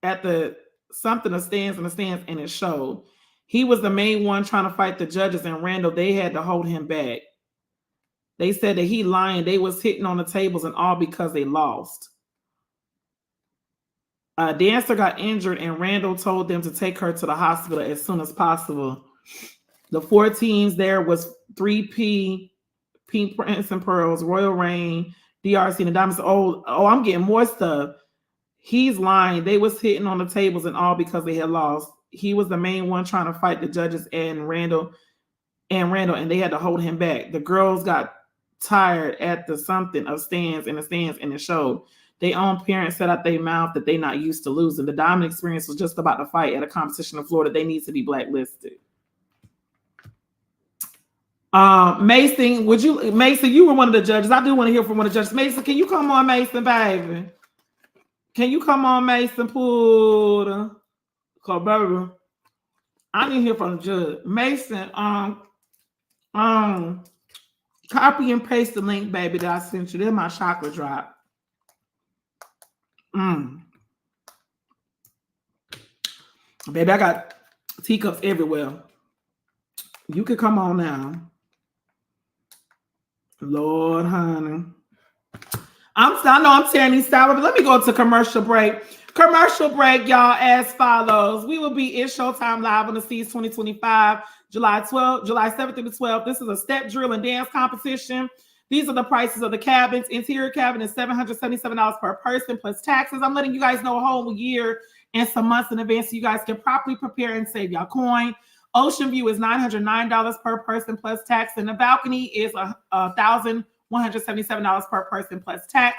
at the something of stands and it showed. He was the main one trying to fight the judges, and Randall, they had to hold him back. They said that he lying. They was hitting on the tables and all because they lost. A dancer got injured, and Randall told them to take her to the hospital as soon as possible. The 4 teams there was 3P, Pink Prince and Pearls, Royal Reign, DRC, and the Diamonds. Oh, I'm getting more stuff. He's lying. They was hitting on the tables and all because they had lost. He was the main one trying to fight the judges and Randall, and they had to hold him back. The girls got tired at the something of stands and it showed. Their own parents said out their mouth that they're not used to losing. The Diamond Experience was just about to fight at a competition in Florida. They need to be blacklisted. Mason, you were one of the judges. I do want to hear from one of the judges. Mason, can you come on, Mason, baby? Can you come on, Mason, Poole? Baby, I didn't hear from the judge. Mason, copy and paste the link, baby, that I sent you. They're my chocolate drop. Baby, I got teacups everywhere. You can come on now. Lord, honey. I know I'm tearing these down, but let me go to commercial break. Commercial break, y'all, as follows. We will be in Showtime Live on the Seas 2025, July 7th through the 12th. This is a step drill and dance competition. These are the prices of the cabins. Interior cabin is $777 per person plus taxes. I'm letting you guys know a whole year and some months in advance so you guys can properly prepare and save y'all coin. Ocean View is $909 per person plus tax, and the balcony is $1,177 per person plus tax.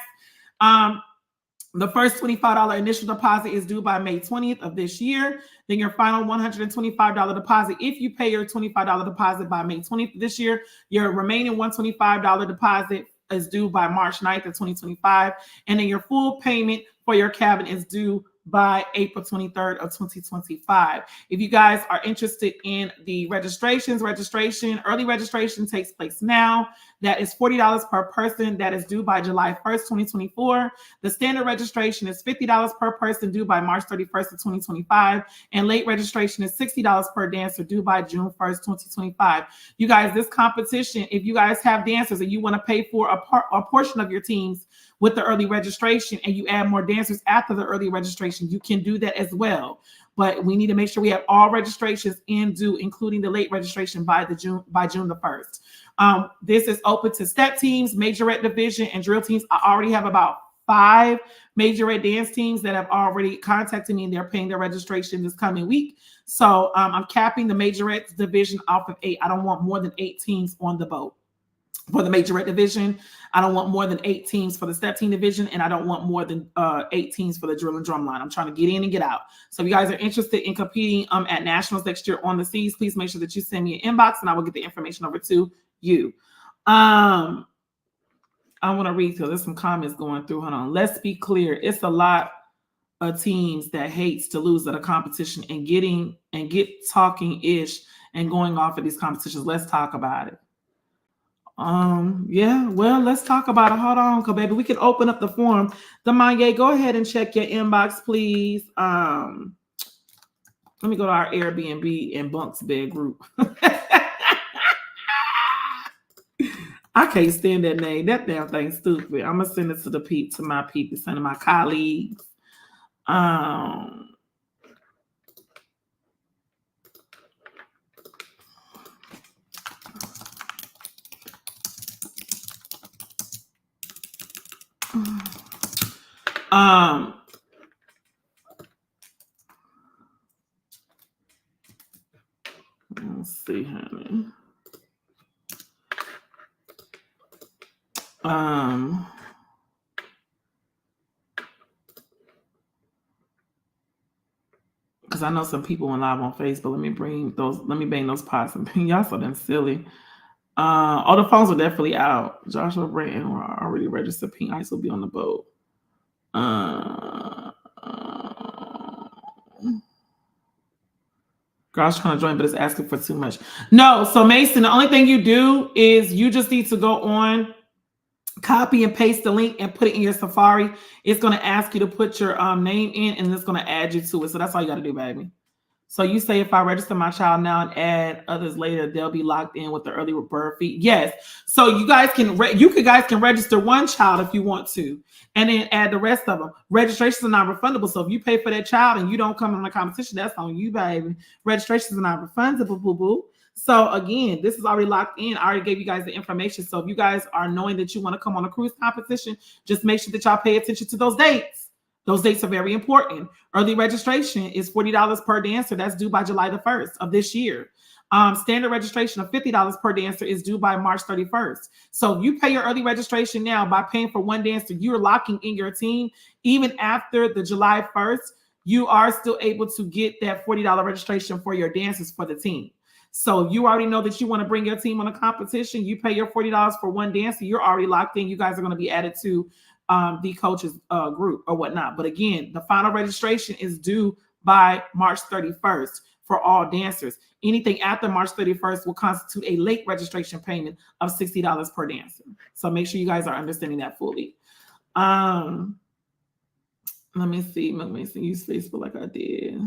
The first $25 initial deposit is due by May 20th of this year. Then your final $125 deposit, if you pay your $25 deposit by May 20th of this year, your remaining $125 deposit is due by March 9th of 2025. And then your full payment for your cabin is due by April 23rd of 2025. If you guys are interested in the early registration takes place now. That is $40 per person. That is due by July 1st, 2024. The standard registration is $50 per person due by March 31st of 2025. And late registration is $60 per dancer due by June 1st, 2025. You guys, this competition, if you guys have dancers and you want to pay for a portion of your teams with the early registration and you add more dancers after the early registration, you can do that as well. But we need to make sure we have all registrations in due, including the late registration by June the 1st. This is open to step teams, majorette division, and drill teams. I already have about 5 majorette dance teams that have already contacted me and they're paying their registration this coming week. So I'm capping the majorette division off of 8. I don't want more than 8 teams on the boat. For the majorette division, I don't want more than 8 teams for the step team division, and I don't want more than 8 teams for the drill and drum line. I'm trying to get in and get out. So if you guys are interested in competing at nationals next year on the Seas, please make sure that you send me an inbox, and I will get the information over to you. I want to read through. There's some comments going through. Hold on. Let's be clear. It's a lot of teams that hates to lose at a competition and get talking ish and going off at these competitions. Let's talk about it. Yeah, well, let's talk about it. Hold on, cause baby, we can open up the forum. Demanye, go ahead and check your inbox, please. Let me go to our Airbnb and Bunks bed group. I can't stand that name. That damn thing's stupid. I'm gonna send it to my people, send it to my colleagues. Let's see, honey. Because I know some people went live on Facebook. Let me bang those pots and ping. Y'all so damn silly. Oh, the phones are definitely out. Joshua Branton are already registered. Pink Ice will be on the boat. Girl's trying to join, but it's asking for too much. No, so Mason, the only thing you do is you just need to go on, copy and paste the link and put it in your Safari. It's going to ask you to put your name in, and it's going to add you to it. So that's all you got to do, baby. So you say, if I register my child now and add others later, they'll be locked in with the early bird fee. Yes. So you guys can register one child if you want to, and then add the rest of them. Registrations are not refundable. So if you pay for that child and you don't come in the competition, that's on you, baby. Registrations are not refundable, boo boo. So again, this is already locked in. I already gave you guys the information. So if you guys are knowing that you want to come on a cruise competition, just make sure that y'all pay attention to those dates. Those dates are very important. Early registration is $40 per dancer. That's due by July the 1st of this year. Standard registration of $50 per dancer is due by March 31st. So you pay your early registration now by paying for one dancer. You're locking in your team. Even after the July 1st, you are still able to get that $40 registration for your dancers for the team. So you already know that you want to bring your team on a competition. You pay your $40 for one dancer. You're already locked in. You guys are going to be added to the coaches group or whatnot. But again, the final registration is due by March 31st for all dancers. Anything after March 31st will constitute a late registration payment of $60 per dancer. So make sure you guys are understanding that fully. Let me see. Let me see. Use Facebook like I did.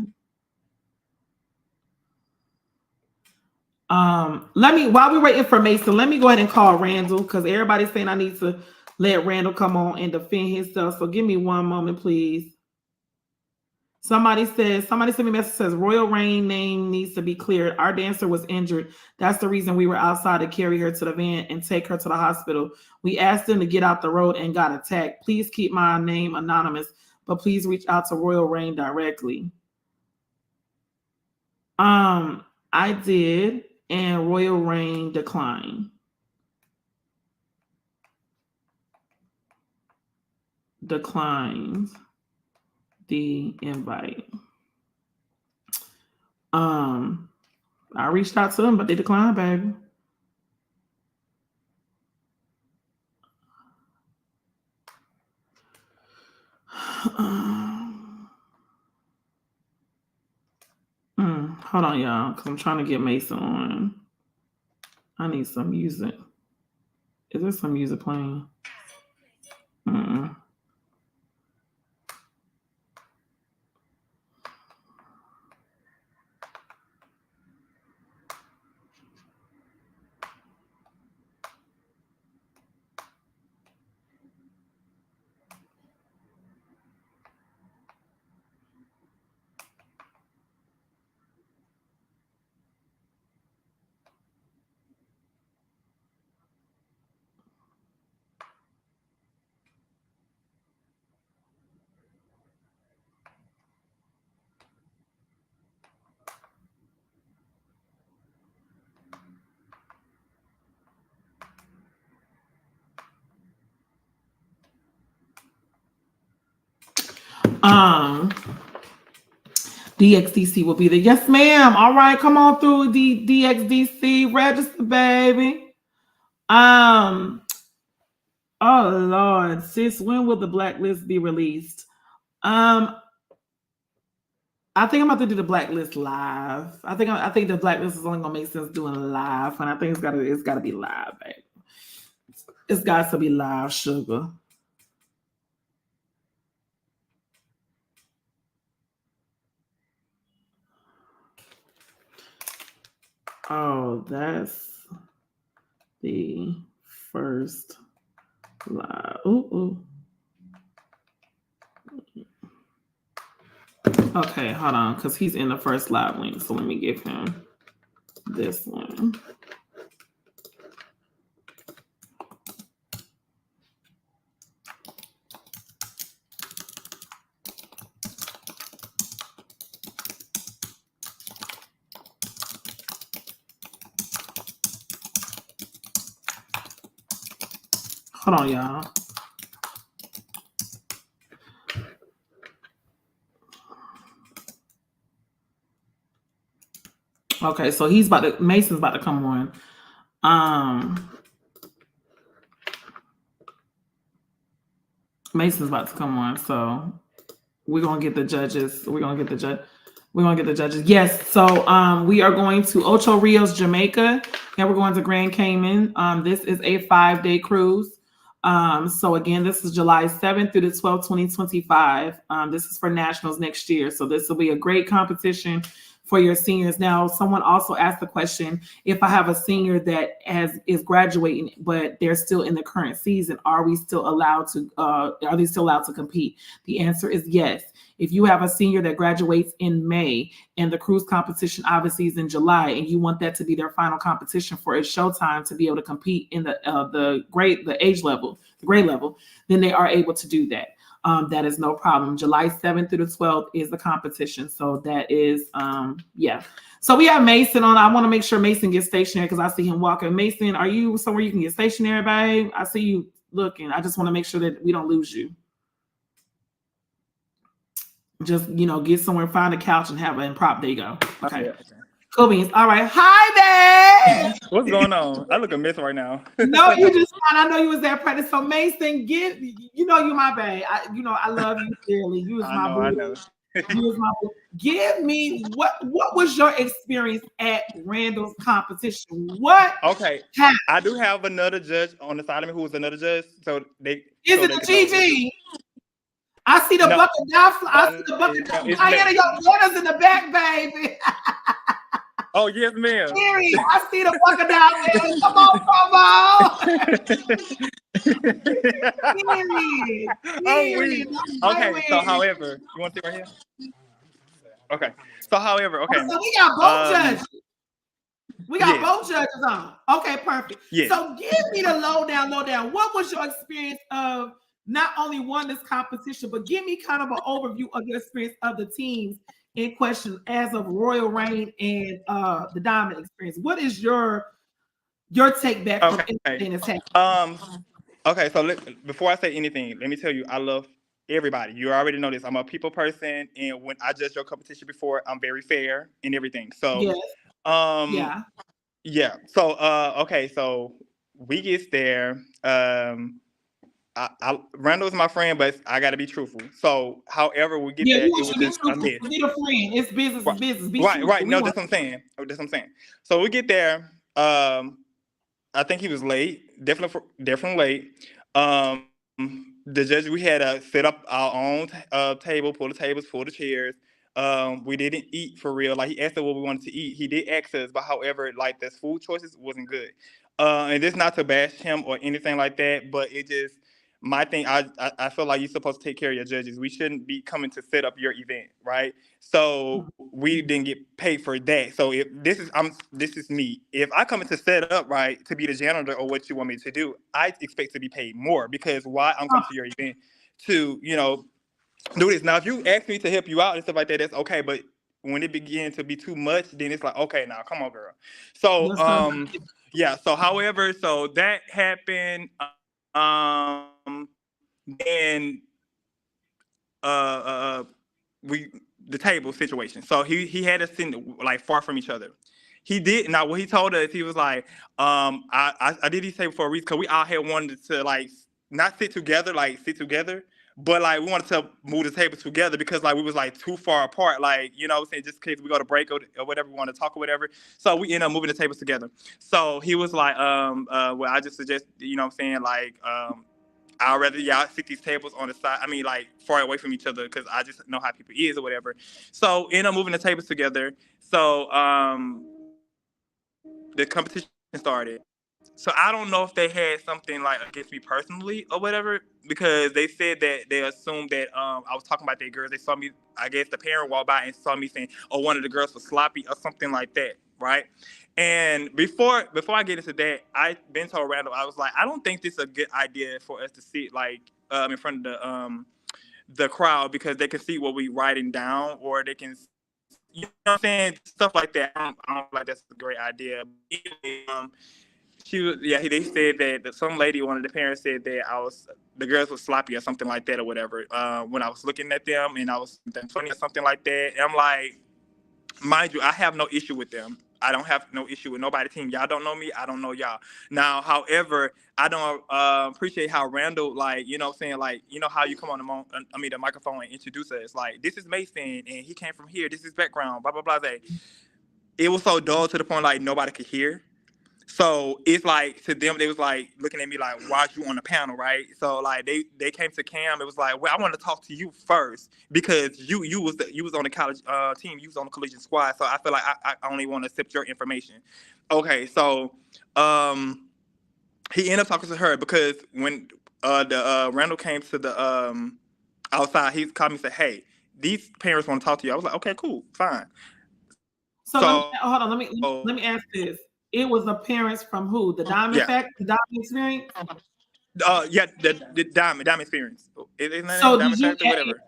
While we're waiting for Mason, let me go ahead and call Randall, because everybody's saying I need to let Randall come on and defend himself. So give me one moment, please. Somebody sent me a message that says Royal Rain name needs to be cleared. Our dancer was injured. That's the reason we were outside to carry her to the van and take her to the hospital. We asked them to get out the road and got attacked. Please keep my name anonymous, but please reach out to Royal Rain directly. I did, and Royal Rain declined. Declines the invite. I reached out to them, but they declined, baby. Hold on, y'all, because I'm trying to get Mason on. I need some music. Is there some music playing? DXDC will be there. Yes, ma'am. All right, come on through the DXDC. Register, baby. Oh Lord, sis, when will the blacklist be released? I think I'm about to do the blacklist live. I think the blacklist is only gonna make sense doing live, and I think it's gotta be live, baby. It's got to be live, sugar. Oh, that's the first live. Ooh. Okay, hold on, because he's in the first live link. So let me give him this one. Hold on, y'all. Okay, so Mason's about to come on. Mason's about to come on, so we're gonna get the judges. We're gonna get the judges. Yes, so we are going to Ocho Rios, Jamaica, and we're going to Grand Cayman. This is a 5-day cruise. So again, this is July 7th through the 12th, 2025. This is for nationals next year. So this will be a great competition for your seniors. Now, someone also asked the question, if I have a senior that is graduating, but they're still in the current season, are they still allowed to compete? The answer is yes. If you have a senior that graduates in May and the cruise competition obviously is in July, and you want that to be their final competition for its showtime to be able to compete in the grade level, then they are able to do that. That is no problem. July 7th through the 12th is the competition. So that is, yeah. So we have Mason on. I want to make sure Mason gets stationary because I see him walking. Mason, are you somewhere you can get stationary, babe? I see you looking. I just want to make sure that we don't lose you. Just, get somewhere, find a couch and have an improv. There you go. Okay. Yeah. Cool beans. All right. Hi, babe. What's going on? I look a mess right now. No, you just fine. I know you was there practice. So Mason, you my babe. I love you dearly. You was my boo. I know. You was my boo. Give me what was your experience at Randall's competition? What? Okay. happened? I do have another judge on the side of me who was another judge. So Is it the GG? I see the bucket down. I see the bucket down. Diana, your daughter's in the back, baby. Oh, yes, ma'am. Period. I see the bucket down there. Come on, Period. Okay, so however, you want to sit right here? Okay. So however, okay. So we got both judges. We got both judges on. Okay, perfect. Yes. So give me the lowdown. What was your experience of not only won this competition, but give me kind of an overview of your experience of the teams in question as of Royal Reign and the Diamond experience. What is your take back from everything that's happened? Okay, so before I say anything, let me tell you, I love everybody. You already know this. I'm a people person, and when I judged your competition before, I'm very fair and everything. So yes. yeah. So okay, so we get there. Randall is my friend, but I got to be truthful. So, however, we get there, it was just a mess. Be a friend. It's business. Right. Business. Right. No, that's what I'm saying. So we get there. I think he was late. Definitely late. The judge, we had to set up our own table, pull the tables, pull the chairs. We didn't eat for real. Like, he asked us what we wanted to eat. He did ask us, but however, like, the food choices wasn't good. And this not to bash him or anything like that, but it just, my thing, I feel like you're supposed to take care of your judges. We shouldn't be coming to set up your event, right? So we didn't get paid for that. So if this is me. If I come in to set up, right, to be the janitor or what you want me to do, I expect to be paid more, because why I'm coming to your event to, do this. Now, if you ask me to help you out and stuff like that, that's okay. But when it begins to be too much, then it's like, okay, now come on, girl. So yeah. So however, so that happened. And the table situation. So he had us sitting like far from each other. He did. Now, what he told us, he was like, I did these tables for a reason, because we all had wanted to, like, not sit together, but like we wanted to move the tables together, because like we was like too far apart, like, what I'm saying, just in case we go to break or whatever, we want to talk or whatever. So we ended up moving the tables together. So he was like, well, I just suggest, what I'm saying, like, I'd rather y'all sit these tables on the side. I mean, like, far away from each other, because I just know how people is or whatever. So end up moving the tables together. So the competition started. So I don't know if they had something like against me personally or whatever, because they said that they assumed that I was talking about their girls. They saw me, I guess the parent walked by and saw me saying, oh, one of the girls was sloppy or something like that, right? And before I get into that, I been told Randall, I was like, I don't think this is a good idea for us to sit like in front of the crowd, because they can see what we writing down, or they can, what I'm saying, stuff like that. I don't feel like that's a great idea. They said that some lady, one of the parents said that the girls were sloppy or something like that or whatever. When I was looking at them and I was funny or something like that. And I'm like, mind you, I have no issue with them. I don't have no issue with nobody team. Y'all don't know me. I don't know y'all. Now, however, I don't appreciate how Randall, like, you know what I'm saying? Like, you know how you come on the microphone and introduce us. Like, this is Mason and he came from here. This is background, blah, blah, blah. It was so dull to the point like nobody could hear. So it's like to them, they was like looking at me like, why are you on the panel, right? So like they came to Cam. It was like, well, I want to talk to you first because you was on the college team, you was on the collegiate squad. So I feel like I only want to accept your information. Okay, so he ended up talking to her because when the Randall came to the outside, he called me and said, hey, these parents want to talk to you. I was like, okay, cool, fine. So hold on, let me ask this. It was the parents from who? The Diamond Fact, the Diamond Experience? Yeah, the Diamond Experience. Isn't that so Diamond Fact or whatever?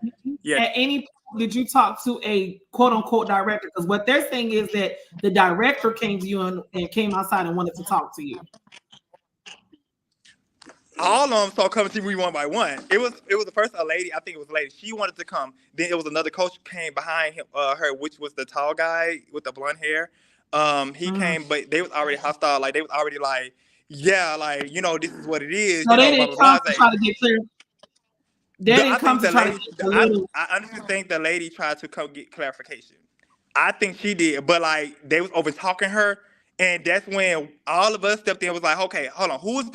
At any point did you talk to a quote unquote director? Because what they're saying is that the director came to you and came outside and wanted to talk to you. All of them started coming to me one by one. It was the first lady. I think it was a lady. She wanted to come. Then it was another coach came behind him, her, which was the tall guy with the blonde hair. He came, but they was already hostile. Like they was already like, yeah, like you know, this is what it is. So you they know, didn't come to try to get clear. They didn't come to try to get a little. I honestly think the lady tried to come get clarification. I think she did, but like they was over talking her, and that's when all of us stepped in. Was like, okay, hold on, who is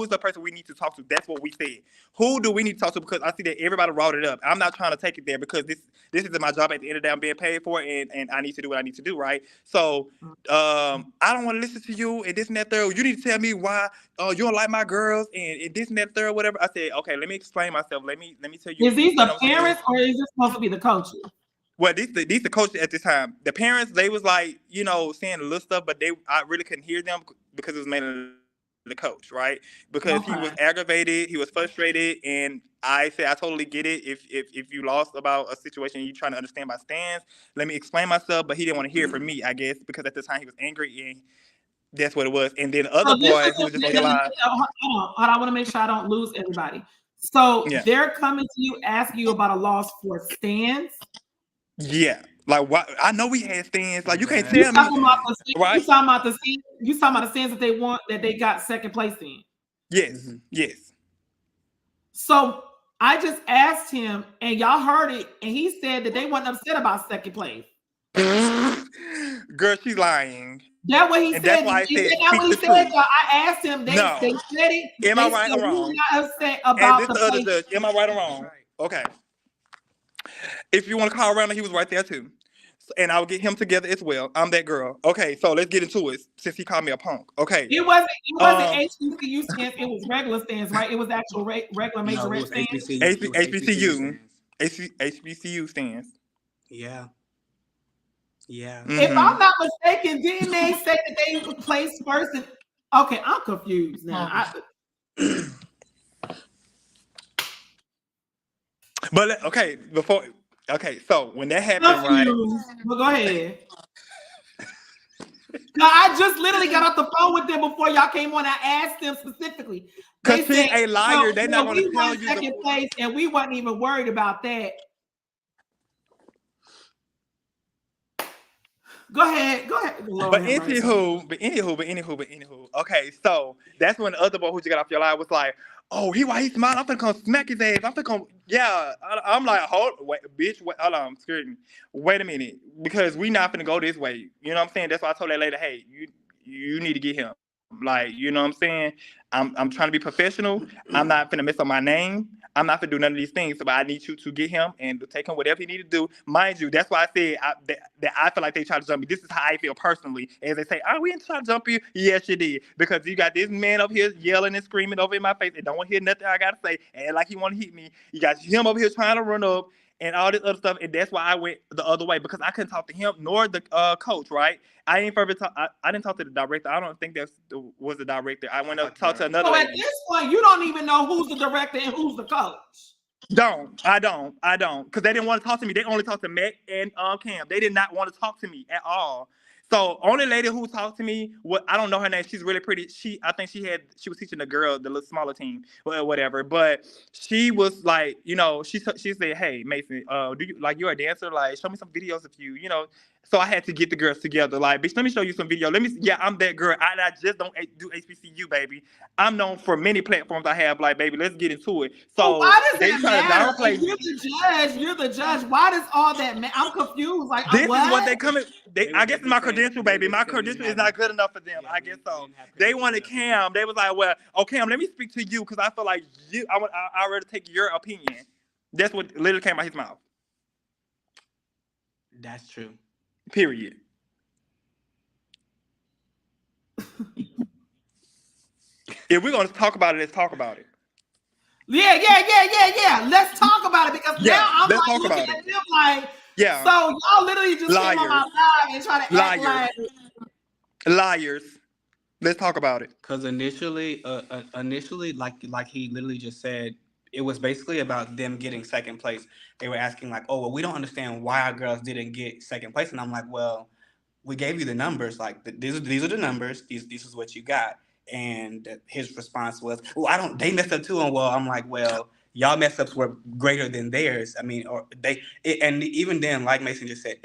the person we need to talk to? That's what we said. Who do we need to talk to? Because I see that everybody brought it up. I'm not trying to take it there because this is my job at the end of the day. I'm being paid for it, and I need to do what I need to do, right? So I don't want to listen to you and this and that third. You need to tell me why you don't like my girls and this and that third, whatever. I said, okay, let me explain myself. Let me tell you. Is these the parents or is this supposed to be the coaches? Well, these the coaches at this time. The parents, they was like, you know, saying a little stuff, but I really couldn't hear them because it was mainly the coach, right? Because he was aggravated, he was frustrated, and I said I totally get it. If you lost about a situation, you trying to understand my stance. Let me explain myself, but he didn't want to hear it from me, I guess, because at the time he was angry, and that's what it was. And then the other boy who was just on the line. Hold on, I want to make sure I don't lose everybody. So they're coming to you asking you about a loss for stands. Yeah, like what? I know we had stands. Like you can't tell me. Right? You talking about the stands that they want that they got second place in. Yes, yes. So I just asked him, and y'all heard it, and he said that they weren't upset about second place. Girl, she's lying. That's what he said. That's why I said. That's what he said. I asked him. They said it. Am I right or wrong? Not upset about and this the other judge. Am I right or wrong? Okay. If you want to call Randall, he was right there too. And I'll get him together as well. I'm that girl. Okay, so let's get into it since he called me a punk. Okay. It wasn't HBCU stands, it was regular stands, right? It was actual regular Majorette stands. HBCU stands. Yeah. Yeah. Mm-hmm. If I'm not mistaken, didn't they say that they placed first? Okay, I'm confused now. But so when that happened, right? Well, go ahead. No, I just literally got off the phone with them before y'all came on. I asked them specifically. Because she's a liar. They're not going to tell you second place, and we wasn't even worried about that. Go ahead. Lord, but anywho. Okay, so that's when the other boy who just got off your line was like, "Oh, why he smiling? I'm finna come smack his ass. I'm finna come." Yeah, I'm like, hold on, excuse me. Wait a minute, because we not finna go this way. You know what I'm saying? That's why I told that lady, hey, you need to get him. Like, you know what I'm saying? I'm trying to be professional. I'm not finna mess up my name. I'm not finna do none of these things. But I need you to get him and to take him whatever he need to do. Mind you, that's why I said that I feel like they try to jump me. This is how I feel personally. As they say, oh, we didn't try to jump you. Yes, you did. Because you got this man up here yelling and screaming over in my face and don't want to hear nothing I gotta say. And like he want to hit me. You got him over here trying to run up and all this other stuff. And that's why I went the other way, because I couldn't talk to him nor the coach, right? I didn't talk to the director. I don't think that was the director. I went up to talk to another lady. At this point, you don't even know who's the director and who's the coach. I don't. Because they didn't want to talk to me. They only talked to Mac and Cam. They did not want to talk to me at all. So only lady who talked to me, I don't know her name. She's really pretty. I think she was teaching the girl, the little smaller team, whatever. But she was like, she said, "Hey, Mason, do you like you're a dancer? Like, show me some videos of you, So I had to get the girls together. Like, bitch, let me show you some video. Yeah, I'm that girl. I just don't do HBCU, baby. I'm known for many platforms I have. Like, baby, let's get into it. So So why does they that try to matter? downplay me. You're the judge. Why does all that matter? I'm confused. Like, This what? is what they coming. I guess They it's my saying- credential, they baby. were My saying credential we is not haven't- good enough for them. Yeah, I guess so. didn't have They credentials wanted enough. Cam. They was like, well, Cam, let me speak to you because I feel like you. I rather take your opinion. That's what literally came out his mouth. That's true. Period. If we're gonna talk about it, let's talk about it. Yeah. Let's talk about it because now I'm let's like talk looking about at it. them like, Yeah. so y'all literally just came on my live and try to act like Liars. Let's talk about it. Because initially, like he literally just said, it was basically about them getting second place. They were asking like, "Oh, well, we don't understand why our girls didn't get second place," and I'm like, "Well, we gave you the numbers. Like these are the numbers. These is what you got." And his response was, "Well, I don't. They messed up too." And well, I'm like, "Well, y'all mess ups were greater than theirs. I mean, and even then, like Mason just said,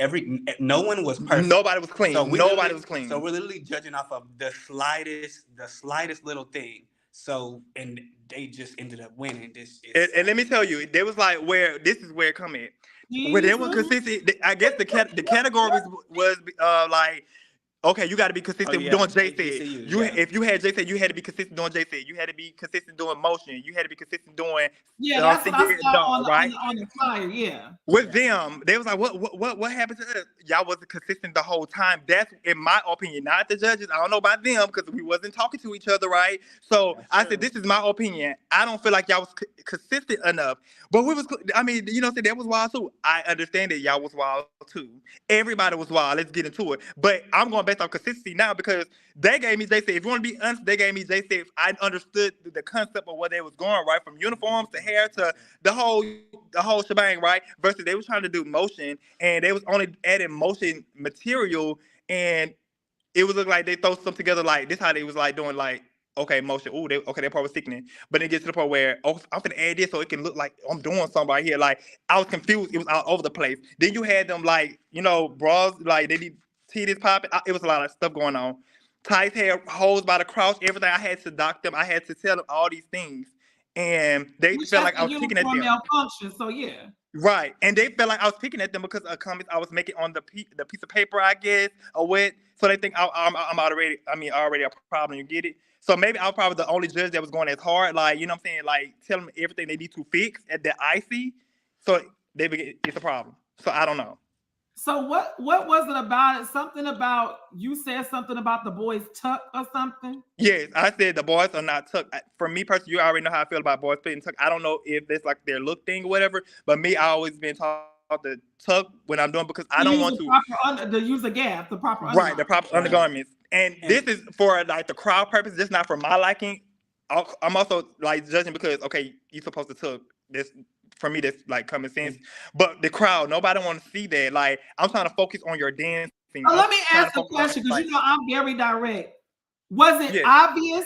no one was perfect. Nobody was clean. So Nobody was clean. So we're literally judging off of the slightest little thing. So and they just ended up winning. And let me tell you, there was like this is where it come in. Where they were consistent. I guess the categories was like, okay, you got to be consistent doing JC. If you had JC, you had to be consistent doing JC. You had to be consistent doing motion. You had to be consistent doing that's what I saw on the flyer. Yeah. With them, they was like, what happened to us? Y'all wasn't consistent the whole time. That's in my opinion, not the judges. I don't know about them because we wasn't talking to each other, right? So I said, this is my opinion. I don't feel like y'all was consistent enough. But we was, I mean, that was wild too. I understand that y'all was wild too. Everybody was wild. Let's get into it. But I'm going based on consistency now because they gave me JC. If you want to be honest, they gave me JC. I understood the concept of where they was going, right? From uniforms to hair to the whole shebang, right? Versus they was trying to do motion and they was only adding motion material and it was looking like they throw something together like this how they was like doing like okay motion. Ooh, that part was sickening. But it gets to the point where I'm gonna add this so it can look like I'm doing something right here. Like I was confused. It was all over the place. Then you had them like bras like they need titties popping. It was a lot of stuff going on. Tights hair, holes by the crotch, everything. I had to dock them. I had to tell them all these things. And they felt like I was picking at them. Malfunction, so yeah. Right. And they felt like I was picking at them because of comments I was making on the piece of paper, I guess, or what. So they think I'm already a problem. You get it? So maybe I was probably the only judge that was going as hard. Like, you know what I'm saying? Like, tell them everything they need to fix at that I see. So it's a problem. So I don't know. So what was it about it? Something about you said something about the boys tuck or something? Yes, I said the boys are not tucked. For me personally, you already know how I feel about boys fitting tuck. I don't know if it's like their look thing or whatever, but me, I always been taught to tuck when I'm doing because I don't want to use a gap, the proper right, the proper undergarments. And this is for like the crowd purpose, just not for my liking. I'm also like judging because okay, you're supposed to tuck this. For me, that's like common sense. But the crowd, nobody want to see that. Like, I'm trying to focus on your dancing. Let me ask a question because I'm very direct. Was it obvious?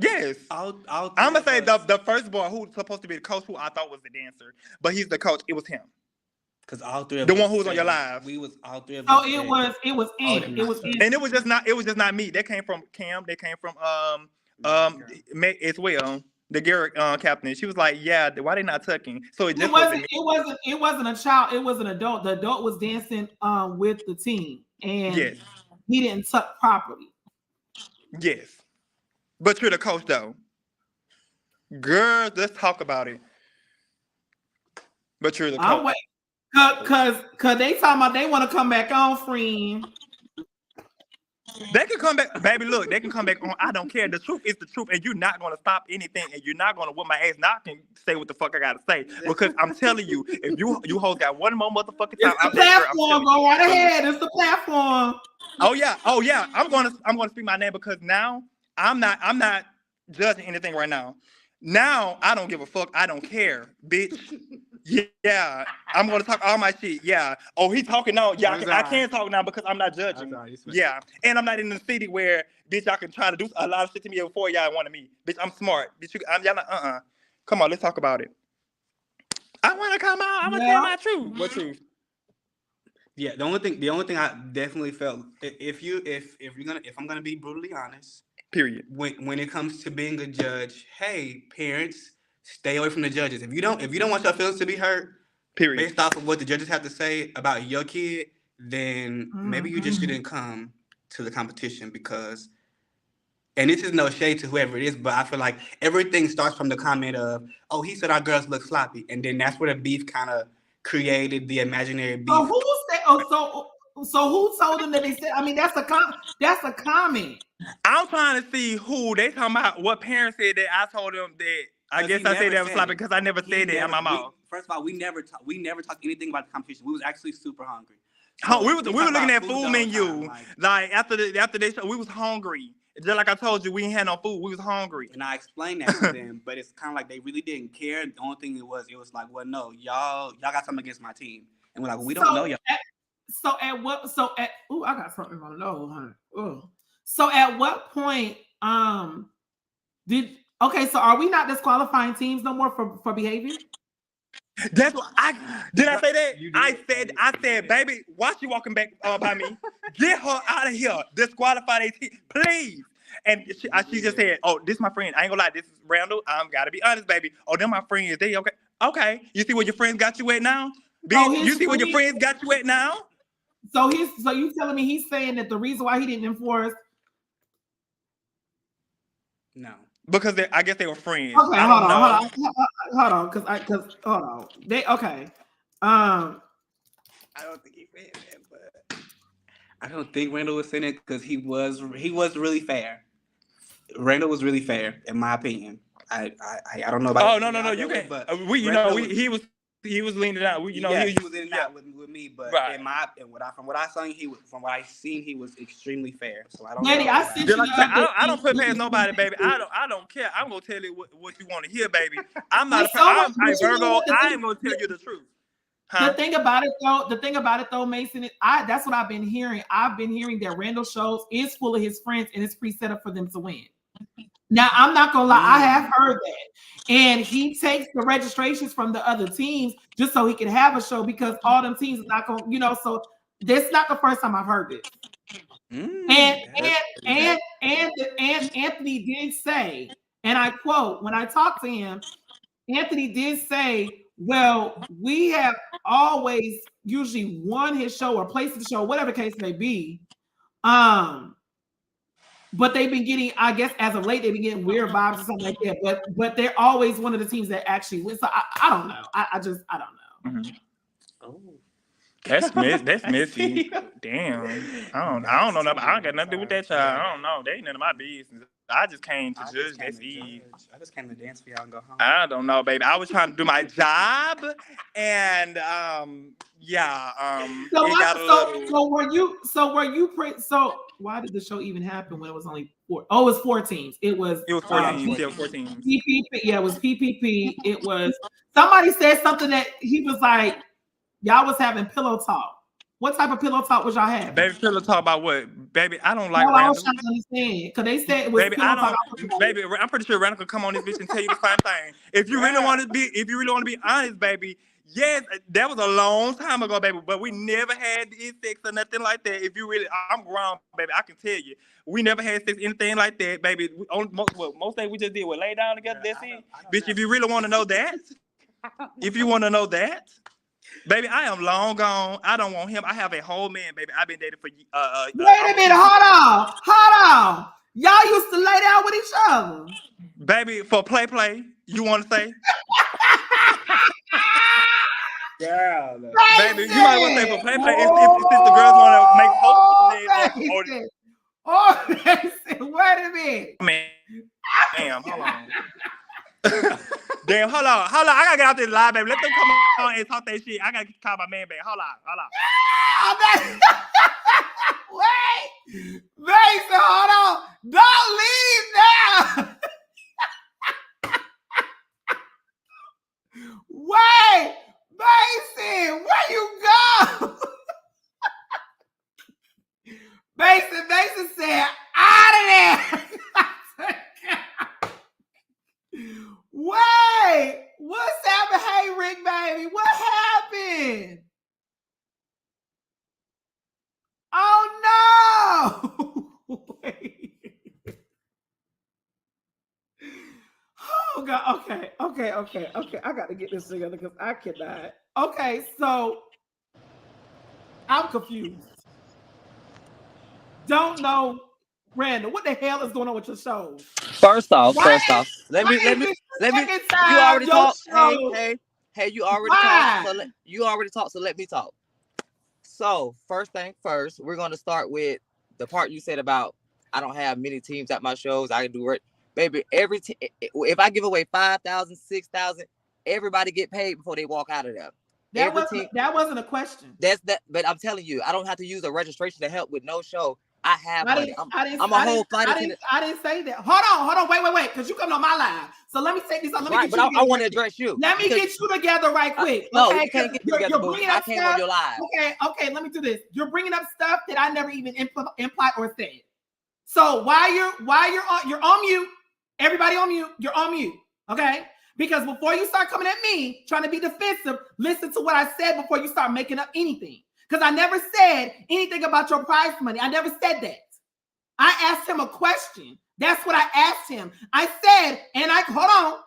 Yes. I'm gonna say the first boy who's supposed to be the coach, who I thought was the dancer, but he's the coach. It was him. Because all three of the one who was on your live. We was all three of us. Oh, it was in. And it was just not me. That came from Cam. That came from as well. The Garrett captain. She was like, "Yeah, why they not tucking?" So it wasn't a child. It was an adult. The adult was dancing with the team, and he didn't tuck properly. Yes, but you're the coach, though. Girl, let's talk about it. But you're the coach. Cause they talking about they want to come back on, friend. They can come back, baby. Look, they can come back on. I don't care. The truth is the truth, and you're not gonna stop anything, and you're not gonna whip my ass. Now I can say what the fuck I gotta say because I'm telling you, if you hoes got one more motherfucking time, it's the platform. Go right ahead. It's the platform. Oh yeah. I'm gonna speak my name because now I'm not judging anything right now. Now I don't give a fuck. I don't care, bitch. Yeah, I'm gonna talk all my shit. Yeah. Oh, he talking now. Yeah, I'm I sorry. can't talk now because I'm not judging. I'm sorry, Yeah, and I'm not in the city where bitch y'all can try to do a lot of shit to me before y'all wanted me. Bitch, I'm smart. Bitch, y'all not. Come on, let's talk about it. I want to come out. I want to tell Yeah. my truth. What truth? Yeah, the only thing I definitely felt if I'm gonna be brutally honest, Period. when it comes to being a judge, hey parents, stay away from the judges. If you don't want your feelings to be hurt Period. based off of what the judges have to say about your kid, then maybe you just shouldn't come to the competition because. And this is no shade to whoever it is, but I feel like everything starts from the comment of, "Oh, he said our girls look sloppy," and then that's where the beef kind of created the imaginary beef. So who said? Oh, so who told them that they said? I mean, that's a comment. I'm trying to see who they talking about. What parents said that I told them that. I guess I said that was sloppy because I never said that in my mouth. First of all, we never talked anything about the competition. We was actually super hungry. We were looking at food menu. Like after they show, we was hungry. Just like I told you, we ain't had no food. We was hungry. And I explained that to them, but it's kind of like they really didn't care. The only thing it was like, well, no, y'all got something against my team, and we're like, well, we don't know y'all. I got something on the nose, honey. Oh. So at what point so are we not disqualifying teams no more for behavior? That's what I say that. I said, baby, why she walking back by me? Get her out of here. Disqualify that team, please. And she just said, "Oh, this is my friend. I ain't gonna lie. This is Randall. I'm gotta be honest, baby. Oh, them my friends. They okay? Okay. You see where your friends got you at now? You see where your friends got you at now? So you telling me he's saying that the reason why he didn't enforce? No. Because I guess they were friends. Okay, hold on. Hold on. They okay. I don't think he said that, but I don't think Randall was saying it because he was really fair. Randall was really fair, in my opinion. I don't know about. Oh no, you can't. But he was leaning out. He was in and out with me, but right. From what I seen, he was extremely fair. So I don't. Daddy, I don't put past nobody, baby. I don't care. I'm gonna tell you what you want to hear, baby. I'm not I'm Virgo. I am gonna tell you the truth. Huh? The thing about it though, Mason, that's what I've been hearing. I've been hearing that Randall Shows is full of his friends and it's pre-set up for them to win. Now, I'm not gonna lie, I have heard that. And he takes the registrations from the other teams just so he can have a show because all them teams are not gonna, so this not the first time I've heard this. And Anthony did say, and I quote, when I talked to him, Anthony did say, well, we have always usually won his show or placed the show, whatever the case may be. But they've been getting, I guess, as of late, they've been getting weird vibes or something like that. But they're always one of the teams that actually win. So I don't know. I don't know. Mm-hmm. Oh, that's messy. Damn. I don't know. I don't got nothing to do with that child. I don't know. They ain't none of my business. I just came to judge. That's Eve. I just came to dance for y'all and go home. I don't know, baby. I was trying to do my job, and So why did the show even happen when it was only 4? Oh, it was 4 teams. It was 4 teams. Yeah, 4 teams. PPP. Yeah, it was PPP. It was somebody said something that he was like, y'all was having pillow talk. What type of pillow talk was y'all having? Baby, pillow talk about what? Baby, I don't like Randall. I was trying to understand because they said it was baby, pillow talk. Baby, I'm pretty sure Randall could come on this bitch and tell you the same thing. If you really want to be honest, baby, yes, that was a long time ago, baby. But we never had sex or nothing like that. If you really, I'm grown, baby. I can tell you, we never had sex, anything like that, baby. Most days we just did lay down together. That's it, bitch. If you really want to know that, baby, I am long gone. I don't want him. I have a whole man, baby. I've been dating for Wait a minute, hold on. Y'all used to lay down with each other. Baby, for play, you want to say? Girl, baby, you might want to say for play. If the girls want to make posts. Wait a minute. Man, damn, hold on. Damn, hold on. I gotta get out this live, baby. Let them come on and talk that shit. I gotta call my man back. Hold on. Wait, Mason, hold on. Don't leave now. break, baby. What happened? Oh no! Wait. Oh God. Okay. I got to get this together because I cannot. Okay, so I'm confused. Don't know, Randall. What the hell is going on with your shows? First off, Why let why me is this the let me. second You time already your talked. show? Hey. You already talked. Why? You already talked. So let me talk. So first thing first, we're gonna start with the part you said about I don't have many teams at my shows. I can do it, baby. If I give away 5,000, 6,000, everybody get paid before they walk out of there. Every team. That wasn't a question. That's that. But I'm telling you, I don't have to use a registration to help with no show. I have money. I'm a whole flight attendant. I didn't say that. Hold on, wait, because you coming on my live. So let me take this. Let me Right, get but you I want to address you. Let me get you together right quick. No, okay? you can't get me together, boo. I came on your live. Okay, let me do this. You're bringing up stuff that I never even implied or said. So while you're on mute, everybody on mute, you're on mute, okay? Because before you start coming at me, trying to be defensive, listen to what I said before you start making up anything. Because I never said anything about your prize money. I never said that. I asked him a question. That's what I asked him. I said, and I, hold on.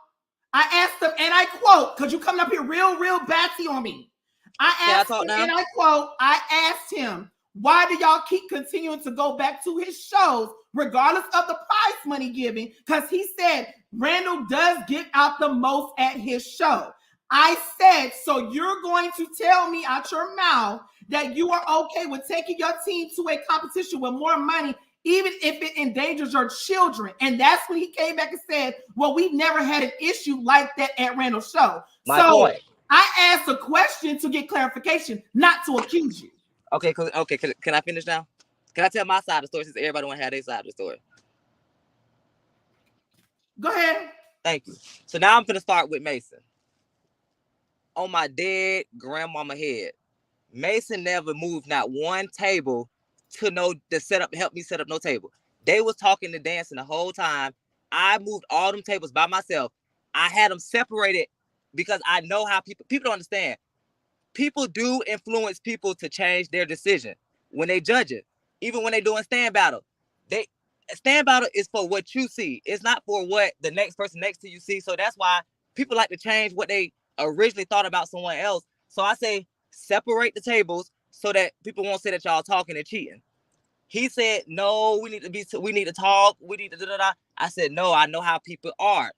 I asked him, and I quote, because you coming up here real batty on me. I asked him, and I quote, I asked him, why do y'all keep continuing to go back to his shows, regardless of the prize money giving? Because he said Randall does give out the most at his show. I said, so you're going to tell me out your mouth that you are okay with taking your team to a competition with more money, even if it endangers your children. And that's when he came back and said, well, we've never had an issue like that at Randall's show. My point. I asked a question to get clarification, not to accuse you. Okay, can I finish now? Can I tell my side of the story since everybody want to have their side of the story? Go ahead. Thank you. So now I'm going to start with Mason. On my dead grandmama head, Mason never moved not one table to help me set up no table. They was talking and dancing the whole time. I moved all them tables by myself. I had them separated because I know how people don't understand. People do influence people to change their decision when they judge it. Even when they doing stand battle, stand battle is for what you see. It's not for what the next person next to you see. So that's why people like to change what they originally thought about someone else. So I say separate the tables so that people won't say that y'all talking and cheating. He said, no, we need to talk. We need to da-da-da. I said, no, I know how people are.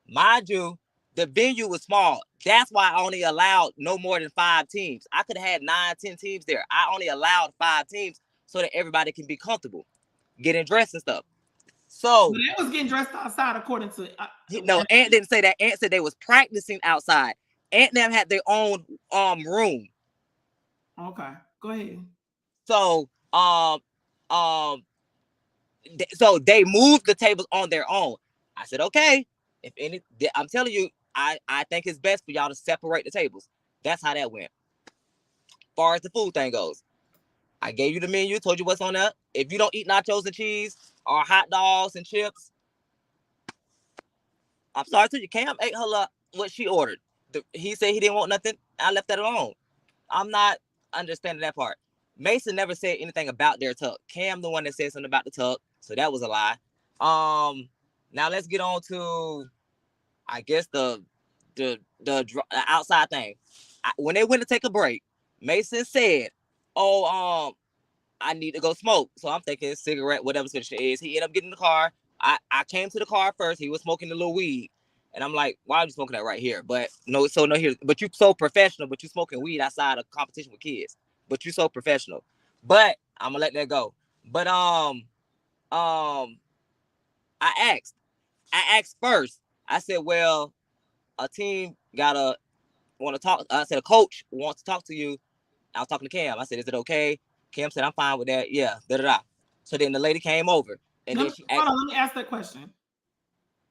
Mind you, the venue was small. That's why I only allowed no more than 5 teams. I could have had 9, 10 teams there. I only allowed 5 teams so that everybody can be comfortable, getting dressed and stuff. So but it was getting dressed outside, according to no. Ant didn't say that. Ant said they was practicing outside. Ant and them had their own room. Okay, go ahead. So so they moved the tables on their own. I said, okay. If any, I'm telling you, I think it's best for y'all to separate the tables. That's how that went. As far as the food thing goes, I gave you the menu, told you what's on there. If you don't eat nachos and cheese or hot dogs and chips, I'm sorry to you. Cam ate her what she ordered. He said he didn't want nothing. I left that alone. I'm not understanding that part. Mason never said anything about their tuck. Cam the one that said something about the tuck, so that was a lie. Now let's get on to, I guess, the outside thing. When they went to take a break, Mason said, "Oh, I need to go smoke." So I'm thinking cigarette, whatever it is. He ended up getting in the car. I came to the car first. He was smoking a little weed. And I'm like, why are you smoking that right here? But no, here. But you so professional, but you smoking weed outside of competition with kids. But you so professional. But I'm gonna let that go. But I asked first. I said, well, a team want to talk. I said a coach wants to talk to you. I was talking to Cam. I said, is it okay? Cam said, I'm fine with that. Yeah, da-da-da. So then the lady came over. And then she asked, hold on, let me ask that question.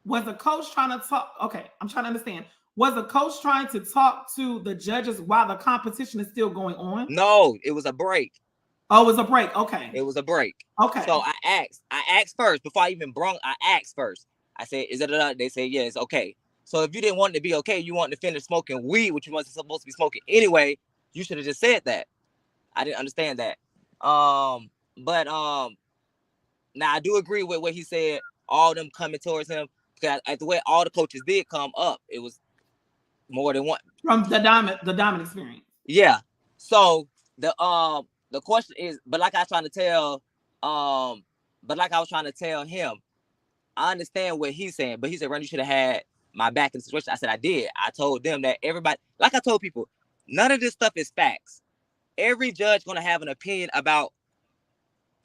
Was the coach trying to talk? Okay, I'm trying to understand. Was the coach trying to talk to the judges while the competition is still going on? No, it was a break. Oh, it was a break. Okay. It was a break. Okay. So I asked first before I even brung. I asked first. I said, is it? They said, yes. Okay. So if you didn't want it to be okay, you wanted to finish smoking weed, which you wasn't supposed to be smoking anyway, you should have just said that. I didn't understand that. But now I do agree with what he said. All them coming towards him, because at the way all the coaches did come up, it was more than one from the diamond experience. Yeah. So the question is, but like I was trying to tell him, I understand what he's saying, but he said, Ron, you should have had my back in the situation. I said, I did. I told them that everybody, like I told people, none of this stuff is facts. Every judge gonna have an opinion about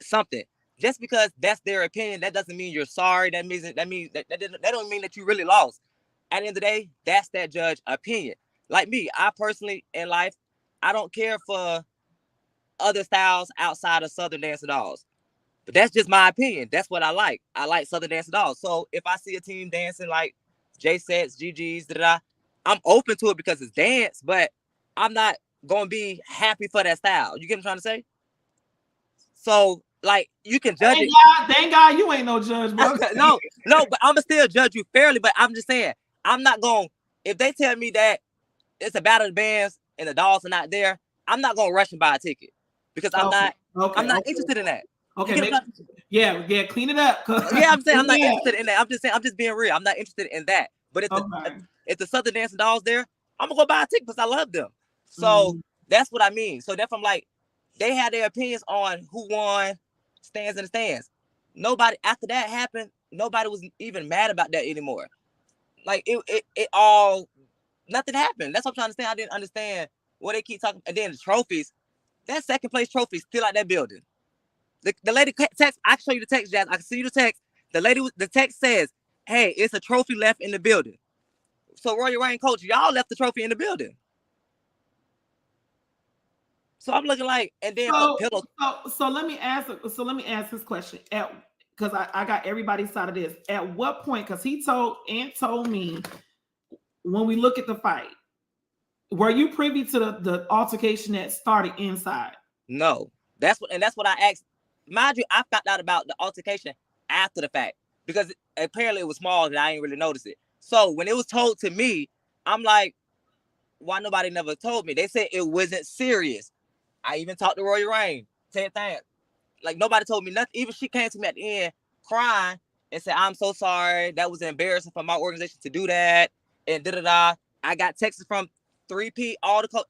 something. Just because that's their opinion, that doesn't mean you're sorry. That don't mean that you really lost. At the end of the day, that's that judge opinion. Like me, I personally in life, I don't care for other styles outside of Southern dancing dolls. But that's just my opinion. That's what I like. I like Southern dancing dolls. So if I see a team dancing like J-Sets, GGs, I'm open to it because it's dance, but I'm not gonna be happy for that style. You get what I'm trying to say? So like you can judge it. Thank God you ain't no judge, bro. no, but I'ma still judge you fairly. But I'm just saying, I'm not gonna, if they tell me that it's a battle of the bands and the dolls are not there, I'm not gonna rush and buy a ticket because I'm not interested in that. Okay, clean it up. Yeah, I'm saying I'm not interested in that. I'm just being real. I'm not interested in that. But if the Southern dancing dolls there, I'm gonna go buy a ticket because I love them. So that's what I mean. So that's I'm like, they had their opinions on who won, stands in the stands. Nobody after that happened, nobody was even mad about that anymore. Like it all, nothing happened. That's what I'm trying to say. I didn't understand what they keep talking. And then the trophies, that second place trophy is still out that building. The lady text, I can show you the text, Jazz. I can see you the text. The text says, hey, it's a trophy left in the building. So Royal Reign coach, y'all left the trophy in the building. So I'm looking like, and then so let me ask this question because I got everybody's side of this. At what point, because he told me when we look at the fight, were you privy to the altercation that started inside? No. That's what I asked. Mind you, I found out about the altercation after the fact because apparently it was small and I didn't really notice it. So when it was told to me, I'm like, why nobody never told me? They said it wasn't serious. I even talked to Royal Reign. Same thing. Like nobody told me nothing. Even she came to me at the end crying and said, I'm so sorry. That was embarrassing for my organization to do that. And da-da-da. I got texts from 3P,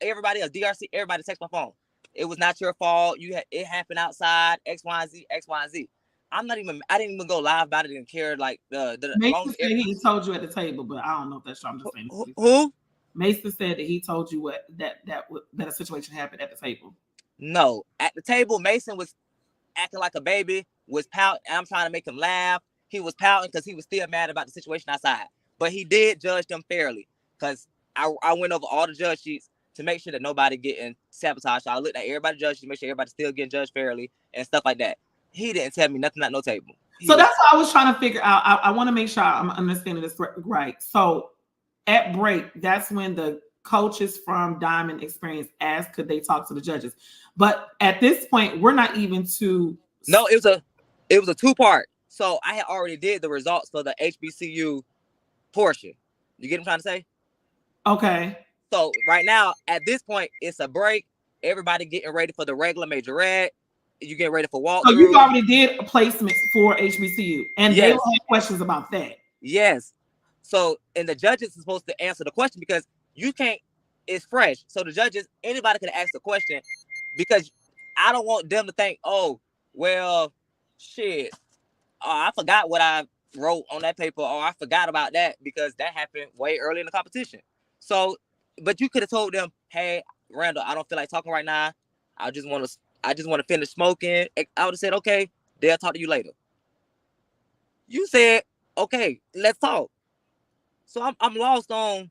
everybody else, DRC, everybody text my phone. It was not your fault. It happened outside, X, Y, and Z, X, Y, and Z. I didn't even go live about it and care like Mason said he told you at the table, but I don't know if that's true. I'm just saying. Who? Mason said that he told you that a situation happened at the table. No, at the table, Mason was acting like a baby, was pouting. I'm trying to make him laugh. He was pouting because he was still mad about the situation outside. But he did judge them fairly because I went over all the judge sheets to make sure that nobody getting sabotaged. So I looked at everybody's judge to make sure everybody's still getting judged fairly and stuff like that. He didn't tell me nothing at no table. So that's what I was trying to figure out. I want to make sure I'm understanding this right. So at break, that's when the coaches from Diamond Experience asked, could they talk to the judges? But at this point, we're not even to. No, it was a 2-part. So I had already did the results for the HBCU portion. You get what I'm trying to say? Okay. So right now, at this point, it's a break. Everybody getting ready for the regular majorette. You getting ready for walkthrough. So you already did placements for HBCU, and they had questions about that. Yes. So, and the judges are supposed to answer the question because you can't. It's fresh. So the judges, anybody can ask the question because I don't want them to think, oh, well, shit, I forgot what I wrote on that paper, or I forgot about that because that happened way early in the competition. So, but you could have told them, hey, Randall, I don't feel like talking right now. I just want to finish smoking. I would have said, okay, they'll talk to you later. You said, okay, let's talk. So I'm lost on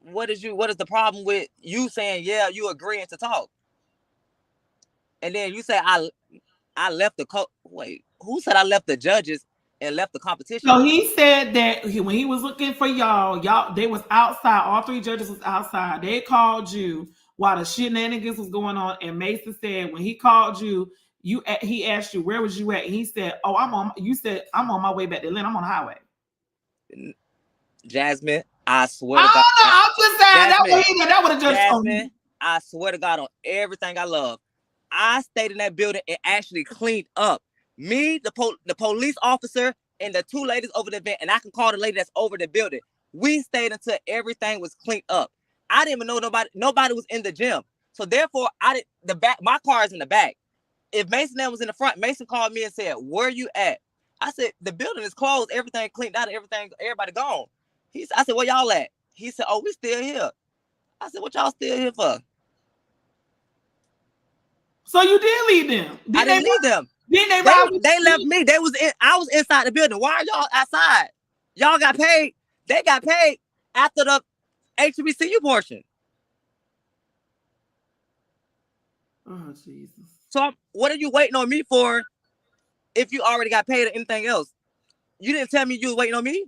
what is the problem with you saying, yeah, you agreeing to talk. And then you say I left the wait, who said I left the judges and left the competition? So he said that when he was looking for y'all, they was outside. All 3 judges was outside. They called you while the shenanigans was going on. And Mason said when he called you, he asked you, where was you at? And he said, oh, you said I'm on my way back to Atlanta. I'm on the highway. Jasmine, I swear I to God. don't know. I'm just saying Jasmine, that would have just told me. Jasmine, I swear to God on everything I love. I stayed in that building and actually cleaned up. Me, the police officer, and the two ladies over the vent, and I can call the lady that's over the building. We stayed until everything was cleaned up. I didn't even know nobody was in the gym. So therefore, my car is in the back. If Mason was in the front, Mason called me and said, "Where you at?" I said, "The building is closed, everything cleaned out, everybody gone." I said, "Where y'all at?" He said, "Oh, we still here." I said, "What y'all still here for?" So you did leave them. I didn't leave them. Didn't they ride with They you? left me. I was inside the building. Why are y'all outside? Y'all got paid. They got paid after the HBCU portion. Oh, Jesus. So what are you waiting on me for if you already got paid or anything else? You didn't tell me you was waiting on me?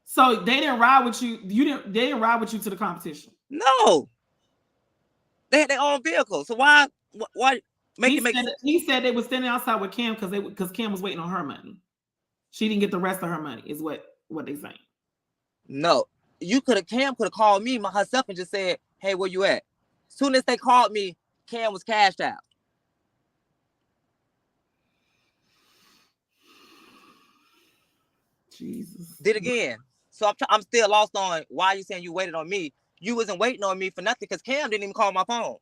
So they didn't ride with you. They didn't ride with you to the competition. No. They had their own vehicle. So why make it make sense? He said they were standing outside with Cam because Cam was waiting on her money. She didn't get the rest of her money, is what they saying. No. Cam could have called me herself and just said, "Hey, where you at?" As soon as they called me, Cam was cashed out. Jesus. Did again. So I'm still lost on why you saying you waited on me. You wasn't waiting on me for nothing because Cam didn't even call my phone.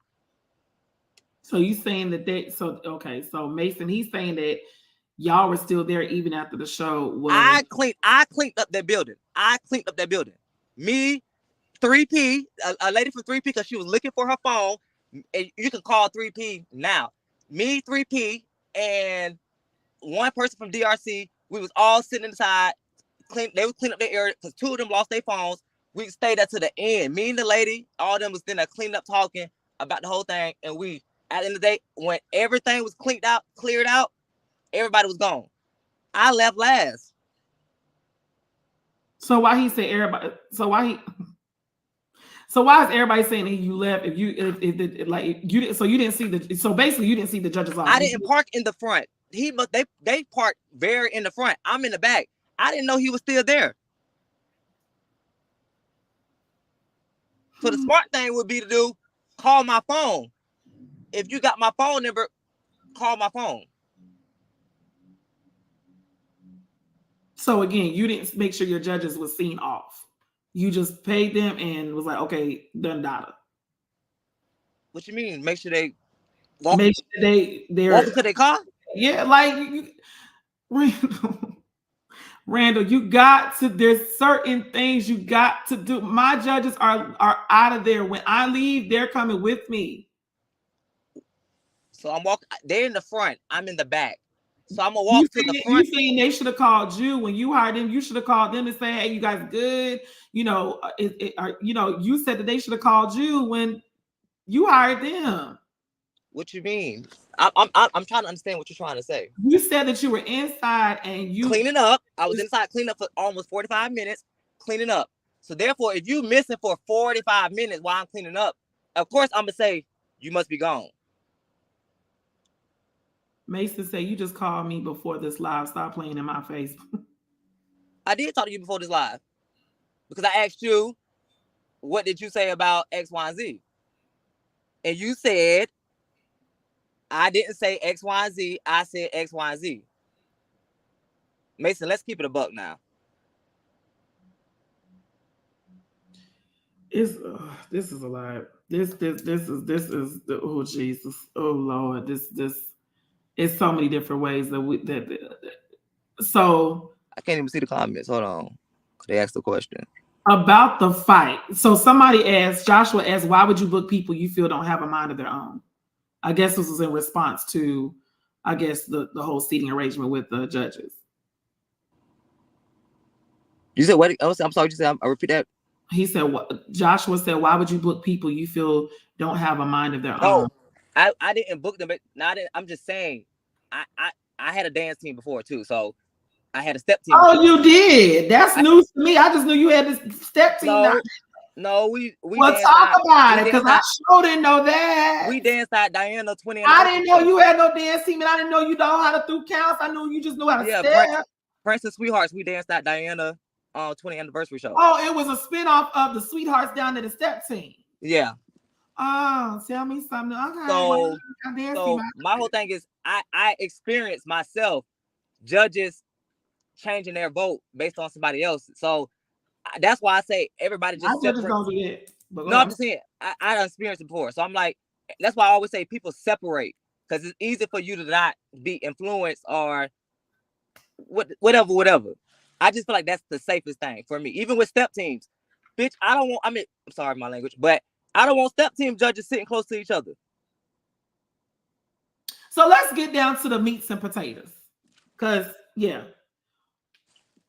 So you saying that so Mason, he's saying that y'all were still there even after the show was. I cleaned up that building. I cleaned up that building. Me, 3P, a lady from 3P, because she was looking for her phone. And you can call 3P now. Me, 3P, and one person from DRC. We was all sitting inside. They would clean up their area because two of them lost their phones. We stayed there to the end. Me and the lady, all of them was then cleaning up, talking about the whole thing. And we, at the end of the day, when everything was cleared out, everybody was gone. I left last. So why he said everybody? So why is everybody saying that you left? If you didn't see the, so basically you didn't see the judge's office. I didn't park in the front. They parked very in the front. I'm in the back. I didn't know he was still there. So the smart thing would be to call my phone. If you got my phone number, call my phone. So again, you didn't make sure your judges was seen off. You just paid them and was like, okay, done data. What you mean? Make sure they walk. Make sure they're walk to their car. Yeah, like Randall, you got to. There's certain things you got to do. My judges are out of there. When I leave, they're coming with me. So I'm walking. They're in the front. I'm in the back. So I'm gonna walk to the front. You saying they should have called you when you hired them? You should have called them and say, "Hey, you guys good?" You know, you said that they should have called you when you hired them. What you mean? I'm trying to understand what you're trying to say. You said that you were inside and you cleaning up. I was inside cleaning up for almost 45 minutes, cleaning up. So therefore, if you missing for 45 minutes while I'm cleaning up, of course I'm gonna say you must be gone. Mason said, "You just called me before this live. Stop playing in my face." I did talk to you before this live because I asked you, what did you say about X, Y, and Z? And you said, I didn't say X, Y, and Z. I said X, Y, and Z. Mason, let's keep it a buck now. This is a lot. This is oh Jesus, oh Lord, this it's so many different ways so I can't even see the comments. Hold on, they asked the question about the fight. So Joshua asked, why would you book people you feel don't have a mind of their own? I guess this was in response to, I guess, the whole seating arrangement with the judges. You said what? I'm sorry. You said. I repeat that. He said, Joshua said, why would you book people you feel don't have a mind of their own? I didn't book them. But I'm just saying, I had a dance team before too, so I had a step team. Oh, you did? That's news to me. I just knew you had this step team. No, we well, talk about it, because I sure didn't know that. We danced at Diana 20. I didn't know you had no dance team, and I didn't know you know how to do counts. I knew you just knew how to step. Prince and Sweethearts, we danced at Diana 20th anniversary show. Oh, it was a spinoff of the Sweethearts Down to the Step Team. Yeah. Oh, tell me something. Okay. So my whole thing is I experienced myself judges changing their vote based on somebody else. So that's why I say everybody just separate. Don't do that. No, I'm just saying I experienced it before. So I'm like, that's why I always say people separate, because it's easy for you to not be influenced or whatever. I just feel like that's the safest thing for me. Even with step teams, bitch, I'm sorry my language, but I don't want step team judges sitting close to each other. So let's get down to the meats and potatoes. Because, yeah.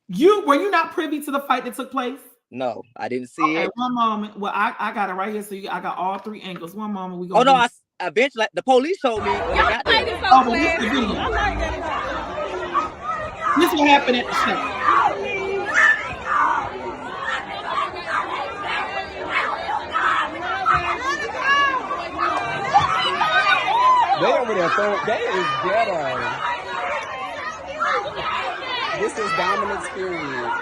Were you not privy to the fight that took place? No, I didn't see it. One moment. Well, I got it right here. So I got all three angles. One moment. We go. Oh, no, I eventually, the police showed me when they got there. But this is the video. This will happen at the show. They over there throwing, they is ghetto. This is Dominic's experience.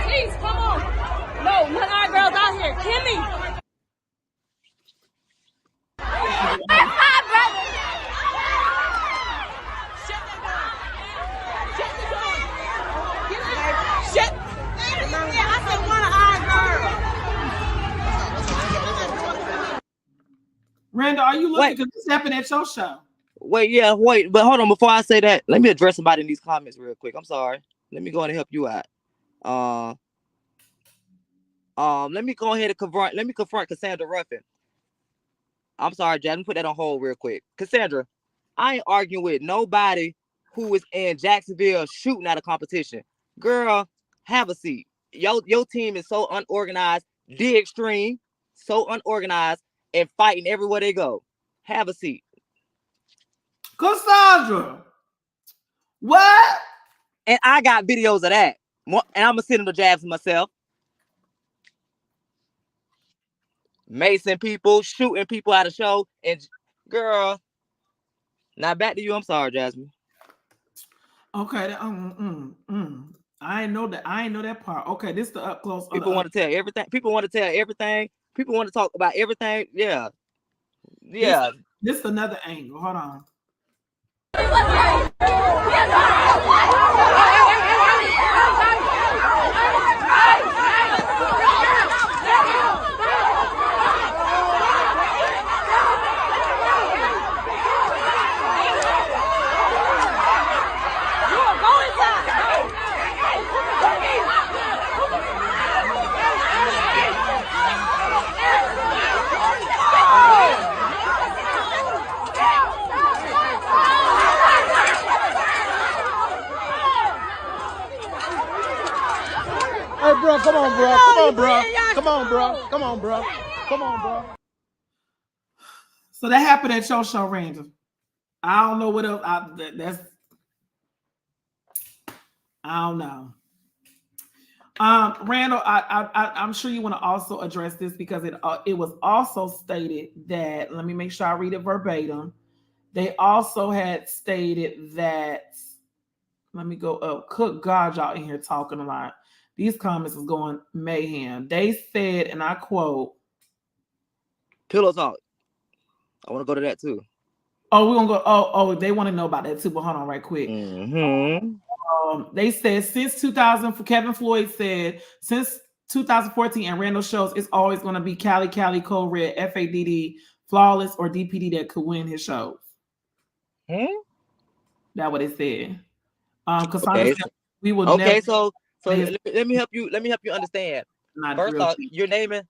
Please, come on. No, none of our girls out here. Kimmy. Randall, are you looking? Because this happened at your show. Wait, but hold on. Before I say that, let me address somebody in these comments real quick. I'm sorry. Let me go ahead and help you out. Let me go ahead and confront Cassandra Ruffin. I'm sorry, Jack. Let me put that on hold real quick. Cassandra, I ain't arguing with nobody who was in Jacksonville shooting at a competition. Girl, have a seat. Your team is so unorganized, the extreme, so unorganized, and fighting everywhere they go. Have a seat. Cassandra, what? And I got videos of that. And I'm gonna send them the jabs myself. Macing people, shooting people at a show, and girl. Now back to you. I'm sorry, Jasmine. Okay. I ain't know that. I ain't know that part. Okay, this is the up close. People want to tell everything. People want to tell everything. People want to talk about everything. Yeah. This is another angle. Hold on. Hey, bro, come on, bro. So that happened at your show, Randall. I don't know what else. I don't know. Randall, I'm sure you want to also address this because it was also stated that, let me make sure I read it verbatim. They also had stated that, let me go up. Good God, y'all in here talking a lot. These comments is going mayhem. They said, and I quote, Pillow talk. I want to go to that too. Oh, we're gonna go. Oh, they want to know about that too. But hold on, right quick. They said since 2000, Kevin Floyd said since 2014 and Randall shows, it's always going to be Cali, Code Red, FADD, Flawless, or DPD that could win his shows. That's what it said. Okay. We will. Okay, so let me help you. Let me help you understand. First off, you're naming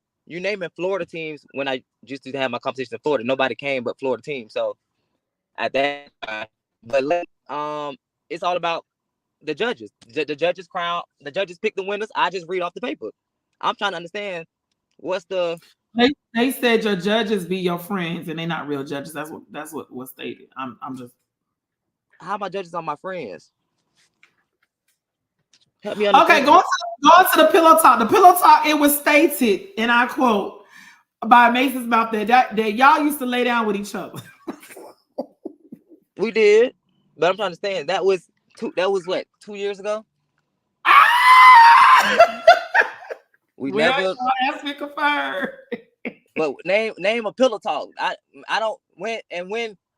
Florida teams. When I used to have my competition in Florida, nobody came but Florida teams. So at that time, But it's all about the judges. The judges crown. The judges pick the winners. I just read off the paper. I'm trying to understand what's the. They said your judges be your friends, and they're not real judges. That's what was stated. I'm just. How my judges are my friends? Help me Okay, understand. going to the pillow talk. The pillow talk. It was stated, and I quote by Mason's mouth that y'all used to lay down with each other. We did, but I'm trying to understand. That was what 2 years ago. We never ask me confirmed. But name a pillow talk. I don't when.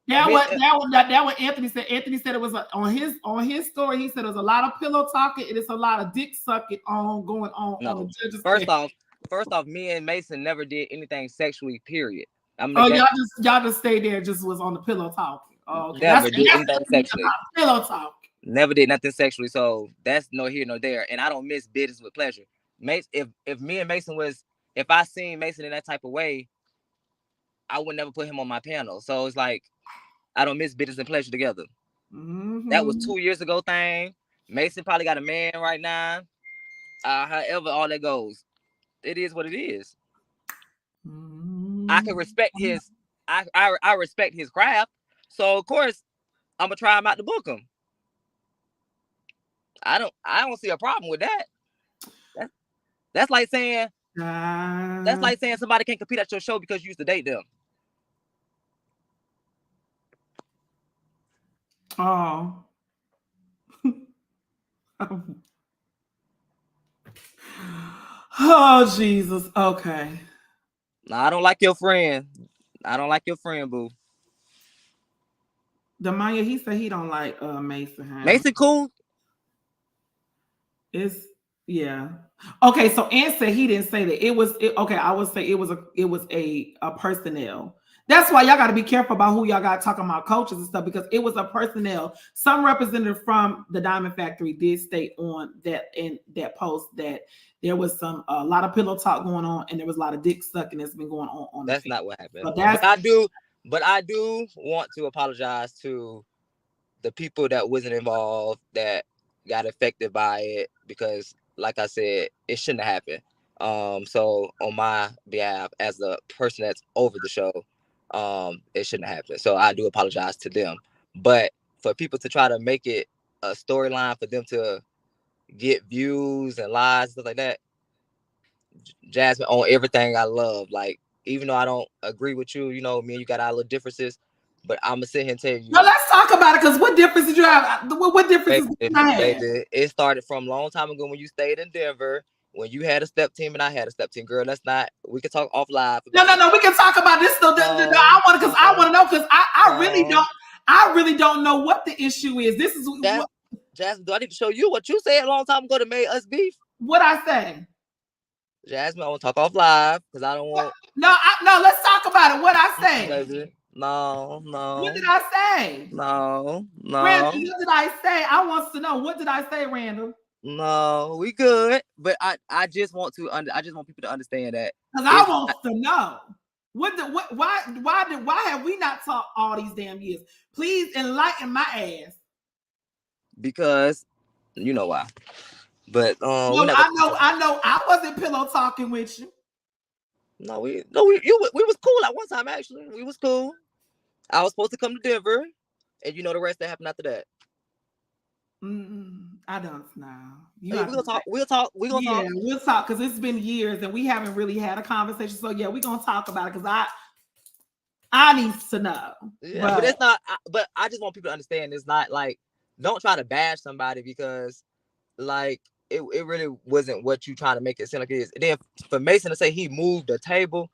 That what Anthony said. Anthony said it was on his story. He said there's a lot of pillow talking and it's a lot of dick sucking going on. No. On the judges. First off, me and Mason never did anything sexually. Period. Y'all just stayed there. Just was on the pillow talking. Oh, okay. Never did anything sexually. Pillow talk. Never did nothing sexually. So that's no here nor there. And I don't miss business with pleasure. If me and Mason if I seen Mason in that type of way, I would never put him on my panel. So it's like I don't miss business and pleasure together. Mm-hmm. That was 2 years ago thing. Mason probably got a man right now. However, all that goes, it is what it is. Mm-hmm. I can respect I respect his craft. So of course, I'm gonna try him out to book him. I don't see a problem with that. That's like saying somebody can't compete at your show because you used to date them. Oh. Oh, Jesus. Okay. No, I don't like your friend. I don't like your friend, boo. Demaya, he said he don't like Mason. Huh? Mason cool. Yeah. Okay, so Ann said he didn't say that. Okay, I would say it was a personnel. That's why y'all got to be careful about who y'all got talking about coaches and stuff, because it was a personnel. Some representative from the Diamond Factory did state on that in that post that there was a lot of pillow talk going on and there was a lot of dick sucking that's been going on. That's not what happened. So but I do want to apologize to the people that wasn't involved that got affected by it, because like I said, it shouldn't have happened. So on my behalf, as the person that's over the show, it shouldn't have happened. So I do apologize to them. But for people to try to make it a storyline for them to get views and lies and stuff like that, Jasmine, on everything I love, like even though I don't agree with you, me and you got our little differences, but I'm gonna sit here and tell you. No, let's talk about it, because what difference did you have? What difference did you have? Baby, it started from a long time ago when you stayed in Denver, when you had a step team and I had a step team. Girl, we can talk off live. No, we can talk about this though. I want to know, because I really don't know what the issue is. This is Jasmine, do I need to show you what you said a long time ago that made us beef? What I say? Jasmine, I want to talk off live because I don't want. No, let's talk about it. What I say? Baby. No. What did I say? No. Randall, what did I say? I want to know, what did I say, Randall? No, we good, but I just want people to understand that. Because I want to know. Why have we not talked all these damn years? Please enlighten my ass. Because you know why. But I know I wasn't pillow talking with you. No, we was cool at one time. Actually, we was cool. I was supposed to come to Denver, and the rest that happened after that. I don't know. We're gonna talk. We'll talk. We'll talk, because it's been years and we haven't really had a conversation. So yeah, we're gonna talk about it, because I need to know. Yeah, but it's not. But I just want people to understand. It's not like, don't try to bash somebody, because like it really wasn't what you trying to make it seem like it is. And then for Mason to say he moved a table.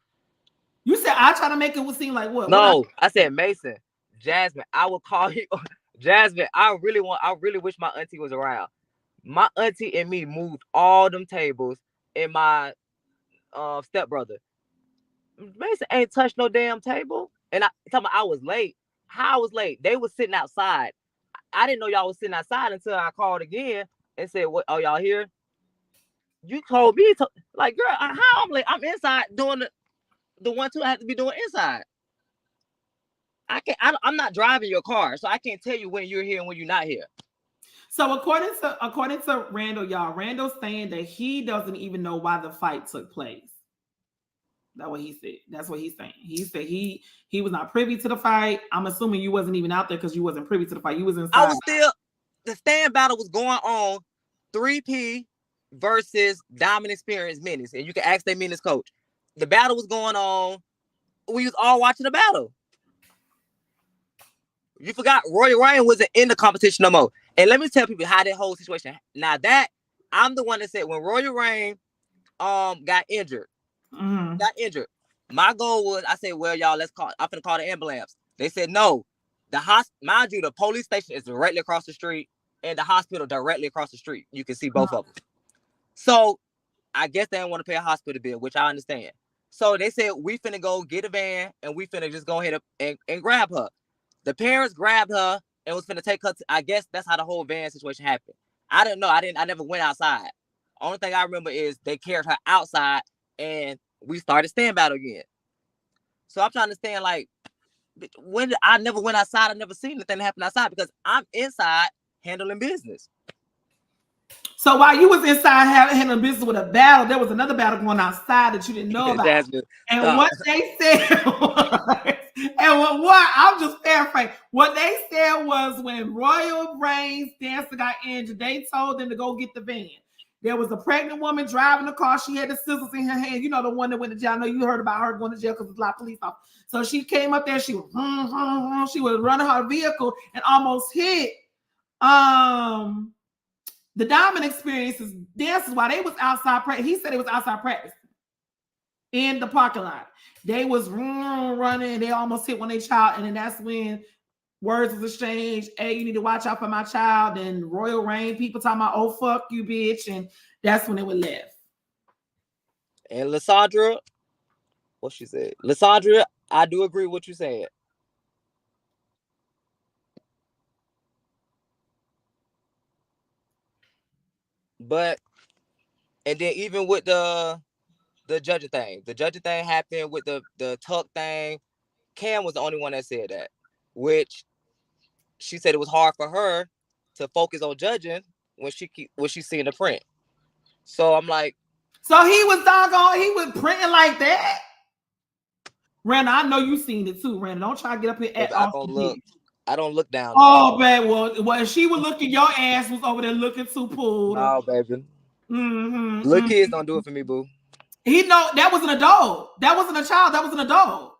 You said I try to make it seem like what? No, I said Mason. Jasmine, I will call you. Jasmine, I really wish my auntie was around. My auntie and me moved all them tables, and my stepbrother. Mason ain't touched no damn table. And I was late. How I was late? They was sitting outside. I didn't know y'all was sitting outside until I called again and said, "What? Oh, y'all here?" You told me like, girl, how I'm late? I'm inside doing the 1-2 I have to be doing inside. I'm not driving your car, so I can't tell you when you're here and when you're not here. So according to Randall, y'all, Randall's saying that he doesn't even know why the fight took place. That's what he said. That's what he's saying. He said he was not privy to the fight. I'm assuming you wasn't even out there because you wasn't privy to the fight. You was inside. I was still. The stand battle was going on. 3P versus Diamond Experience Menace, and you can ask their Menace coach. The battle was going on. We was all watching the battle. You forgot Royal Reign wasn't in the competition no more. And let me tell people how that whole situation. Now that I'm the one that said when Royal Reign got injured, my goal was I said, well, y'all, I'm finna call the ambulance. They said no. Mind you, the police station is directly across the street and the hospital directly across the street. You can see both of them. So I guess they didn't want to pay a hospital bill, which I understand. So they said we finna go get a van and we finna just go ahead and grab her. The parents grabbed her and was finna take her I guess that's how the whole van situation happened. I didn't know. I never went outside. Only thing I remember is they carried her outside and we started stand battle again. So I'm trying to understand, like, when I never went outside, I never seen anything happen outside because I'm inside handling business. So while you was inside handling business with a battle, there was another battle going outside that you didn't know about. Jasmine, and stop. What they said was, and what I'm just paraphrasing, what they said was when Royal Reigns dancer got injured, they told them to go get the van. There was a pregnant woman driving the car. She had the scissors in her hand. You know, the one that went to jail. I know you heard about her going to jail because there's a lot of police officers. So she came up there. She was running her vehicle and almost hit the Diamond Experience's dancers while they was outside practice. He said it was outside practice in the parking lot. They was running and they almost hit one of their child. And then that's when words was exchanged. Hey, you need to watch out for my child. And Royal Reign people talking about, oh, fuck you, bitch. And that's when they were left. And Lysandra, what she said? Lysandra, I do agree with what you said. But, and then even with the judging thing happened with the tuck thing. Cam was the only one that said that, which she said it was hard for her to focus on judging when she seen the print. So I'm like, so he was printing like that. Randall, I know you seen it too, Randall. Don't try to get up here at I don't look down. Oh, baby. Well, if she was looking, your ass was over there looking too pulled. No, baby. Little kids don't do it for me, boo. He know that was an adult. That wasn't a child. That was an adult.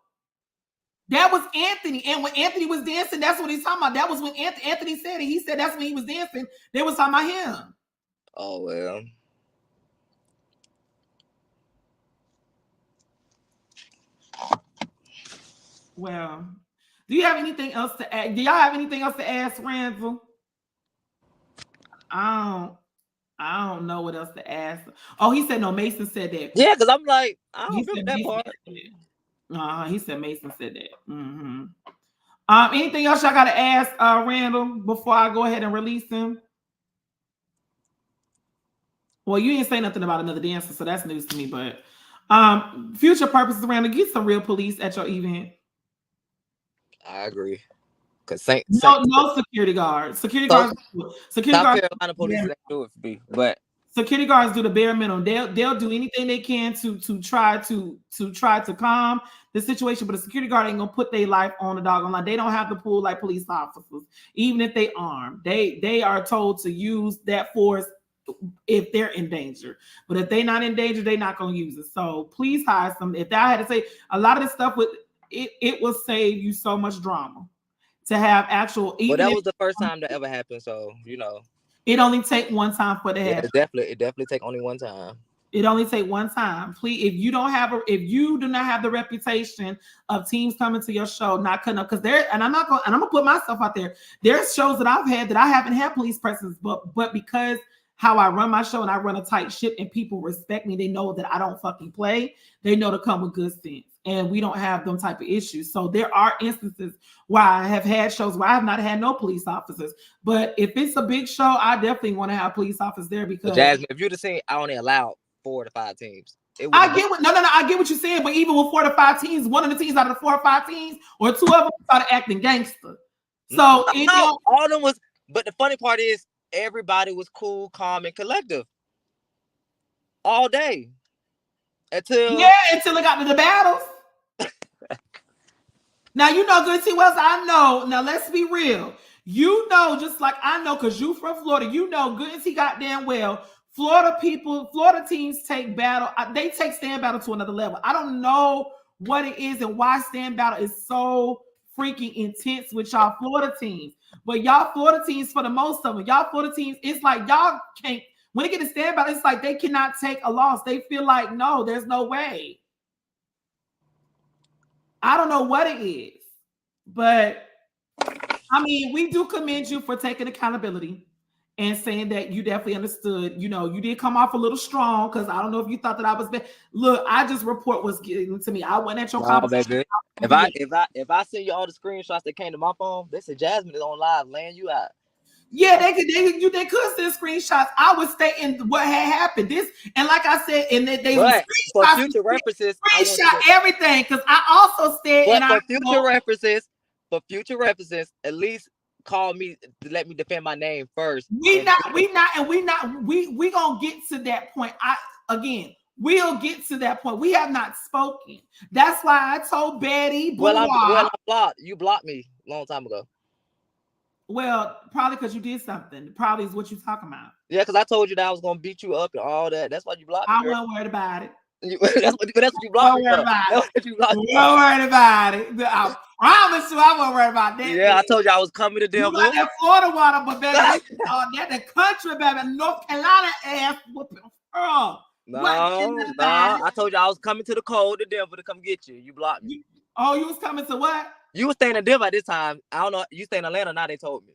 That was Anthony. And when Anthony was dancing, that's what he's talking about. That was when Anthony said it. He said that's when he was dancing. They was talking about him. Oh, well. Well, do you have anything else to add? Do y'all have anything else to ask, Randall? I don't know what else to ask. Oh, he said no. Mason said that. Yeah, because I'm like, I don't remember that part. He said Mason said that. Anything else y'all got to ask, Randall, before I go ahead and release him? Well, you didn't say nothing about another dancer, so that's news to me. But future purposes, Randall, get some real police at your event. I agree. Cause no security guards. Security guards. South Carolina police do it for me, but security guards do the bare minimum. They'll do anything they can to try to calm the situation, but a security guard ain't gonna put their life on the doggone line. They don't have to pull like police officers, even if they armed. They are told to use that force if they're in danger. But if they're not in danger, they're not gonna use it. So please hire some. If I had to say, a lot of this stuff with it will save you so much drama to have actual. Well, that was the first time that ever happened, so you know. It only take one time for that. Yeah, it definitely take only one time. It only take one time. Please, if you do not have the reputation of teams coming to your show, not cutting up, because I'm gonna put myself out there. There's shows that I've had that I haven't had police presence, but because how I run my show and I run a tight ship and people respect me, they know that I don't fucking play. They know to come with good sense. And we don't have them type of issues. So there are instances where I have had shows where I have not had no police officers. But if it's a big show, I definitely want to have police officers there because Jasmine, if you'd have seen, I only allowed 4 to 5 teams. I get what I get what you're saying, but even with 4 to 5 teams, one of the teams out of the 4 or 5 teams, or 2 of them started acting gangster. So no, all of them was. But the funny part is, everybody was cool, calm, and collective all day until it got to the battles. Now you know good T Wells. I know. Now let's be real. You know, just like I know, because you from Florida, you know good and T goddamn well. Florida teams take battle. They take stand battle to another level. I don't know what it is and why stand battle is so freaking intense with y'all Florida teams. But y'all Florida teams, for the most of them, y'all Florida teams, it's like y'all can't. When they get to stand battle, it's like they cannot take a loss. They feel like, no, there's no way. I don't know what it is, but I mean, we do commend you for taking accountability and saying that you definitely understood. You know, you did come off a little strong because I don't know if you thought that I was bad. Look, I just report what's getting to me. I went at your conversation. Baby. If I send you all the screenshots that came to my phone, they said Jasmine is on live laying you out. Yeah, they could send screenshots. I was stating what had happened. This, and like I said, and they for future references, screenshot everything because I also said, for future references, at least call me to let me defend my name first. We gonna get to that point. We'll get to that point. We have not spoken. That's why I told Betty. I'm blocked. You blocked me a long time ago. Well, probably because you did something. Probably is what you're talking about. Yeah, because I told you that I was gonna beat you up and all that. That's why you blocked me. I wasn't worried about it. That's what you blocked me for. Wasn't worried about it. I promise you, I wasn't worried about that. Yeah, I told you I was coming to Denver. You got that Florida water, but baby, that the country, baby, North Carolina ass whooping. No, I told you I was coming to the cold to Denver to come get you. You blocked me. You was coming to what? You was staying in Denver at this time. I don't know. You stay in Atlanta now, they told me.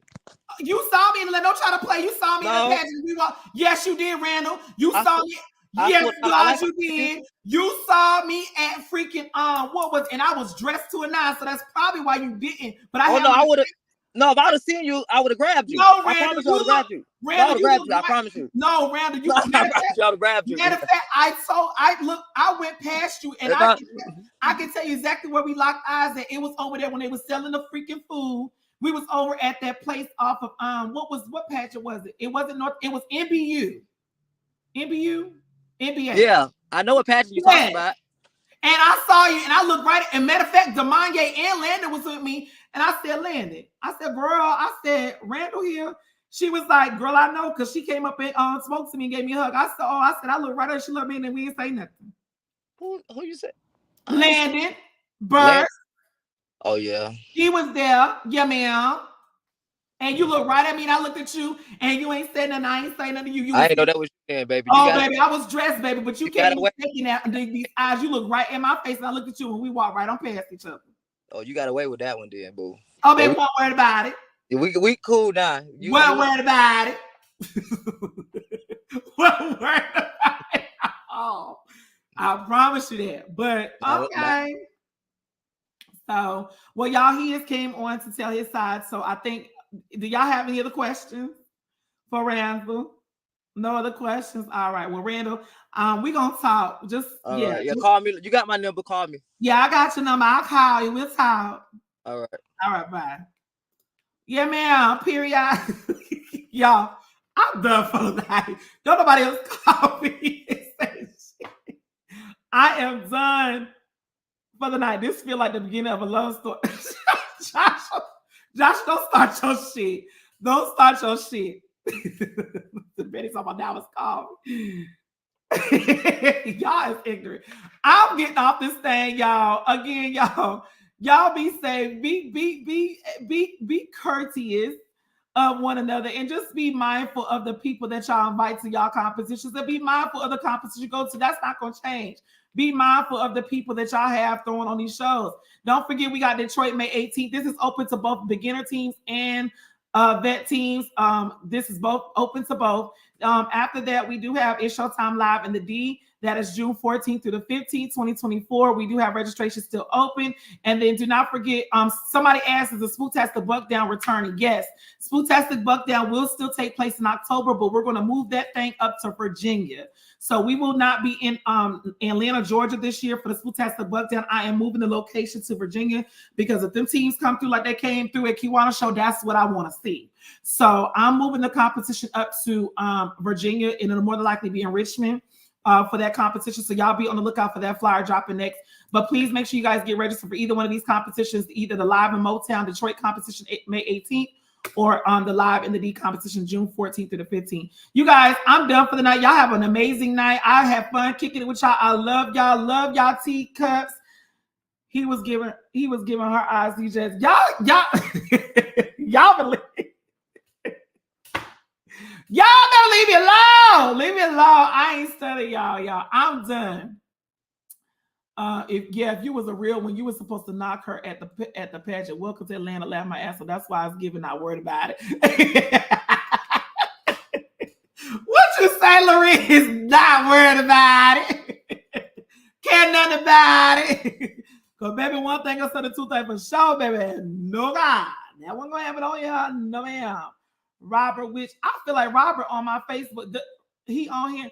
You saw me in Atlanta. Don't try to play. You saw me in the pageant. Yes, you did, Randall. You saw me. Yes, God, you did. You saw me at freaking and I was dressed to a nine, so that's probably why you didn't. But I would have. No, if I would have seen you, I would have grabbed you. No, Randall, I promise you, I would have grabbed you. I promise you. No, Randall, I would have grabbed you. Matter of fact, I went past you, and I can tell you exactly where we locked eyes at. It was over there when they was selling the freaking food. We was over at that place off of what pageant was it? It wasn't North. It was NBU. NBA. Yeah, I know what pageant you're talking about. And I saw you, and I looked right. And matter of fact, Demanye and Landon was with me, and I said, Landon. I said, girl. I said, Randall here. She was like, girl, I know, because she came up and spoke to me and gave me a hug. I said, I looked right at her. She looked at me, and we didn't say nothing. Who you said? Landon, Bird. Oh yeah. He was there. Yeah, ma'am. And you look right at me, and I looked at you, and you ain't saying nothing. I ain't saying nothing to you. I ain't know that was you saying, baby. Baby, I was dressed, baby, but you can't be taking that these eyes. You look right in my face, and I looked at you, and we walked right on past each other. Oh, you got away with that one, then, boo. Oh, baby, wasn't worried about it. We cool now. Wasn't worried about it. Wasn't worried about it. Oh, I promise you that. But okay. So, well, y'all, he just came on to tell his side. So I think. Do y'all have any other questions for Randall? No other questions? All right. Well, Randall, we're gonna talk. Right. Yeah, call me. You got my number, call me. Yeah, I got your number. I'll call you. We'll talk. All right. All right, bye. Yeah, man. Period. Y'all, I'm done for the night. Don't nobody else call me and say shit. I am done for the night. This feels like the beginning of a love story. Josh, don't start your shit. Don't start your shit. Betty's on my Dallas call. Y'all is ignorant. I'm getting off this thing, y'all. Again, y'all be safe. Be courteous of one another, and just be mindful of the people that y'all invite to y'all competitions, and be mindful of the competitions you go to. That's not gonna change. Be mindful of the people that y'all have throwing on these shows. Don't forget, we got Detroit May 18th. This is open to both beginner teams and vet teams. This is both open to both. After that, we do have It's Showtime Live in the D. That is June 14th through the 15th, 2024. We do have registration still open. And then do not forget, somebody asked, is the Spooktastic Buck Down returning? Yes, Spooktastic Buck Down will still take place in October, but we're going to move that thing up to Virginia. So we will not be in Atlanta, Georgia this year for the Spooktastic Buck Down. I am moving the location to Virginia because if them teams come through like they came through at Kiwanis Show, that's what I want to see. So I'm moving the competition up to Virginia, and it'll more than likely be in Richmond for that competition. So y'all be on the lookout for that flyer dropping next. But please make sure you guys get registered for either one of these competitions, either the Live in Motown Detroit competition May 18th or the Live in the D competition June 14th through the 15th. You guys, I'm done for the night. Y'all have an amazing night. I have fun kicking it with y'all. I love y'all teacups. He was giving her eyes. He just y'all believe. Y'all better leave me alone. Leave me alone. I ain't studying y'all. I'm done. If you was a real one, you were supposed to knock her at the pageant. Welcome to Atlanta, laugh my ass. So that's why I was giving, not worried about it. What you say, Lorraine? Not worried about it. Care nothing about it. Cause baby, one thing I said, the two things for sure, baby. No God, that one gonna have it on y'all. No ma'am. Robert, which I feel like Robert on my Facebook, he on here.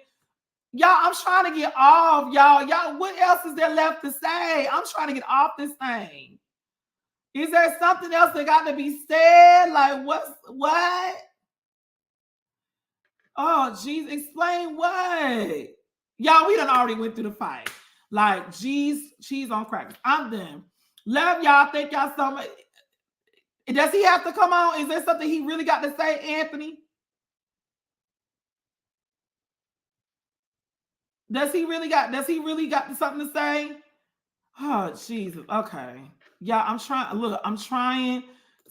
Y'all, I'm trying to get off, y'all. Y'all, what else is there left to say? I'm trying to get off this thing. Is there something else that got to be said? Like, what? Oh, geez, explain what? Y'all, we done already went through the fight. Like, geez, cheese on crackers. I'm done. Love y'all. Thank y'all so much. Does he have to come on? Is there something he really got to say, Anthony? Does he really got something to say? Oh, Jesus. Okay. Yeah, I'm trying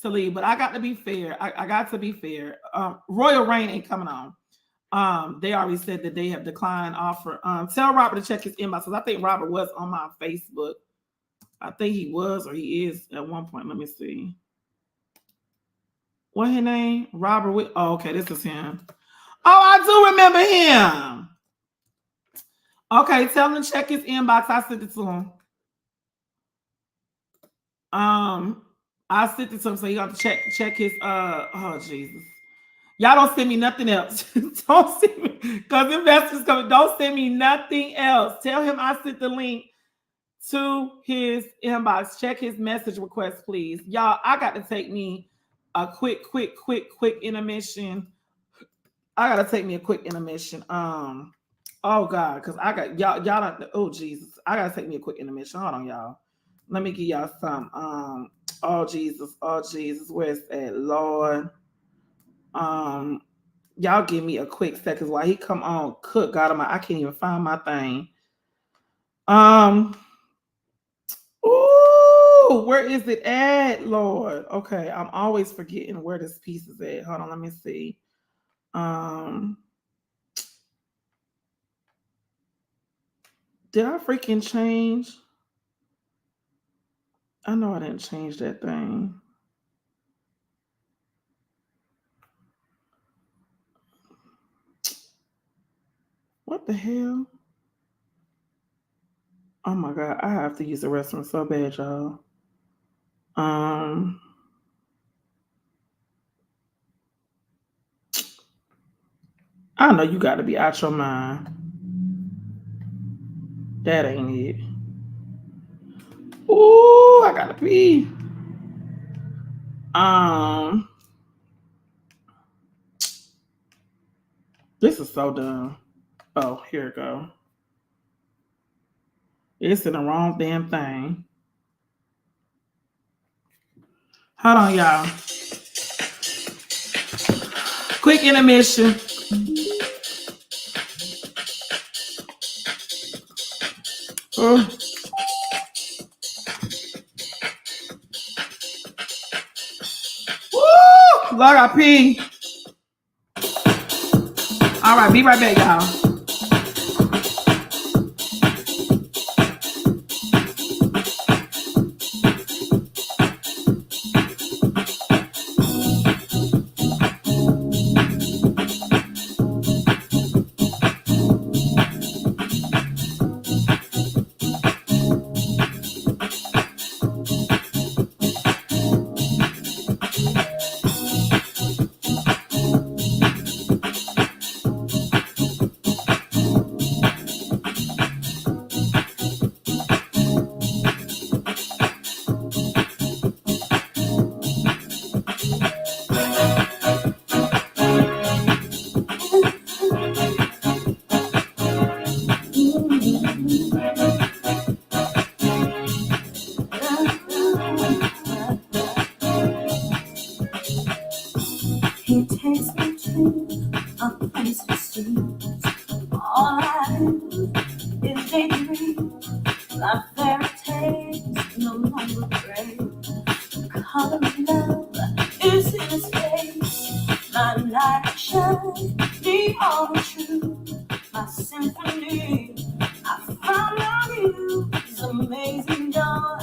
to leave, but I got to be fair. I got to be fair. Royal Reign ain't coming on. They already said that they have declined offer. Tell Robert to check his inbox, because I think Robert was on my Facebook. I think he was, or he is at one point. Let me see. What his name? Robert. Oh, okay, this is him. Oh, I do remember him. Okay, tell him to check his inbox. I sent it to him. I sent it to him, so he got to check his oh Jesus. Y'all don't send me nothing else. Don't send me, because investors coming. Don't send me nothing else. Tell him I sent the link to his inbox. Check his message request, please. Y'all, I got to take me a quick intermission. I gotta take me a quick intermission. Oh God, because I got y'all don't, oh Jesus. I gotta take me a quick intermission. Hold on, y'all. Let me give y'all some. Oh Jesus, where's that, Lord? Y'all give me a quick second while he come on. Cook God, I can't even find my thing. Ooh, where is it at, Lord? Okay, I'm always forgetting where this piece is at. Hold on, let me see. Did I freaking change? I know I didn't change that thing. What the hell? Oh my God, I have to use the restroom so bad, y'all. I know you got to be out your mind. That ain't it. Ooh, I gotta pee. This is so dumb. Oh, here it go. It's in the wrong damn thing. Hold on, y'all. Quick intermission. Woo, Lord, I pee. All right, be right back, y'all. is a dream. Like fairy tales, no longer gray. Color of love is in his face. My light shine, the all true. My symphony, I found on you. It's amazing, doll.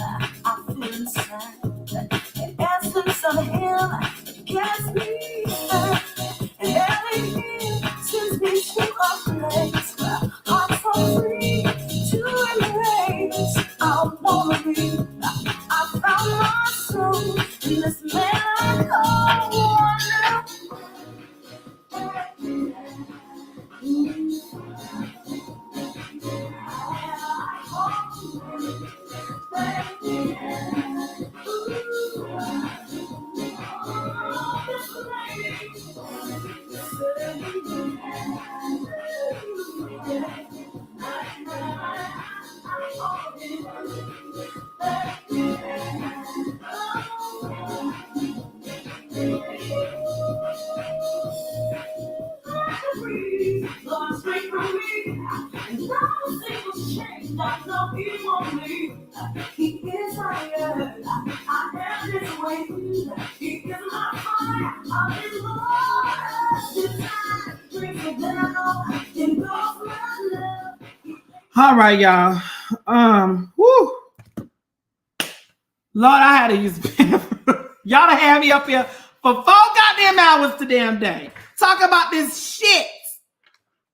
I feel inside. The essence of him, it gets me hurt. And every year sends me to a place where I'm so free to embrace. I wanna be. I found my soul in this miracle Lord, straight from me, and nothing was changed. I know He won't leave. He is higher. I am His way. He is my fire. I'm His Lord. Desire brings me down. In God's my love. All right, y'all. Whoo. Lord, I had to use y'all to have me up here for 4 goddamn hours to damn day. Talk about this shit.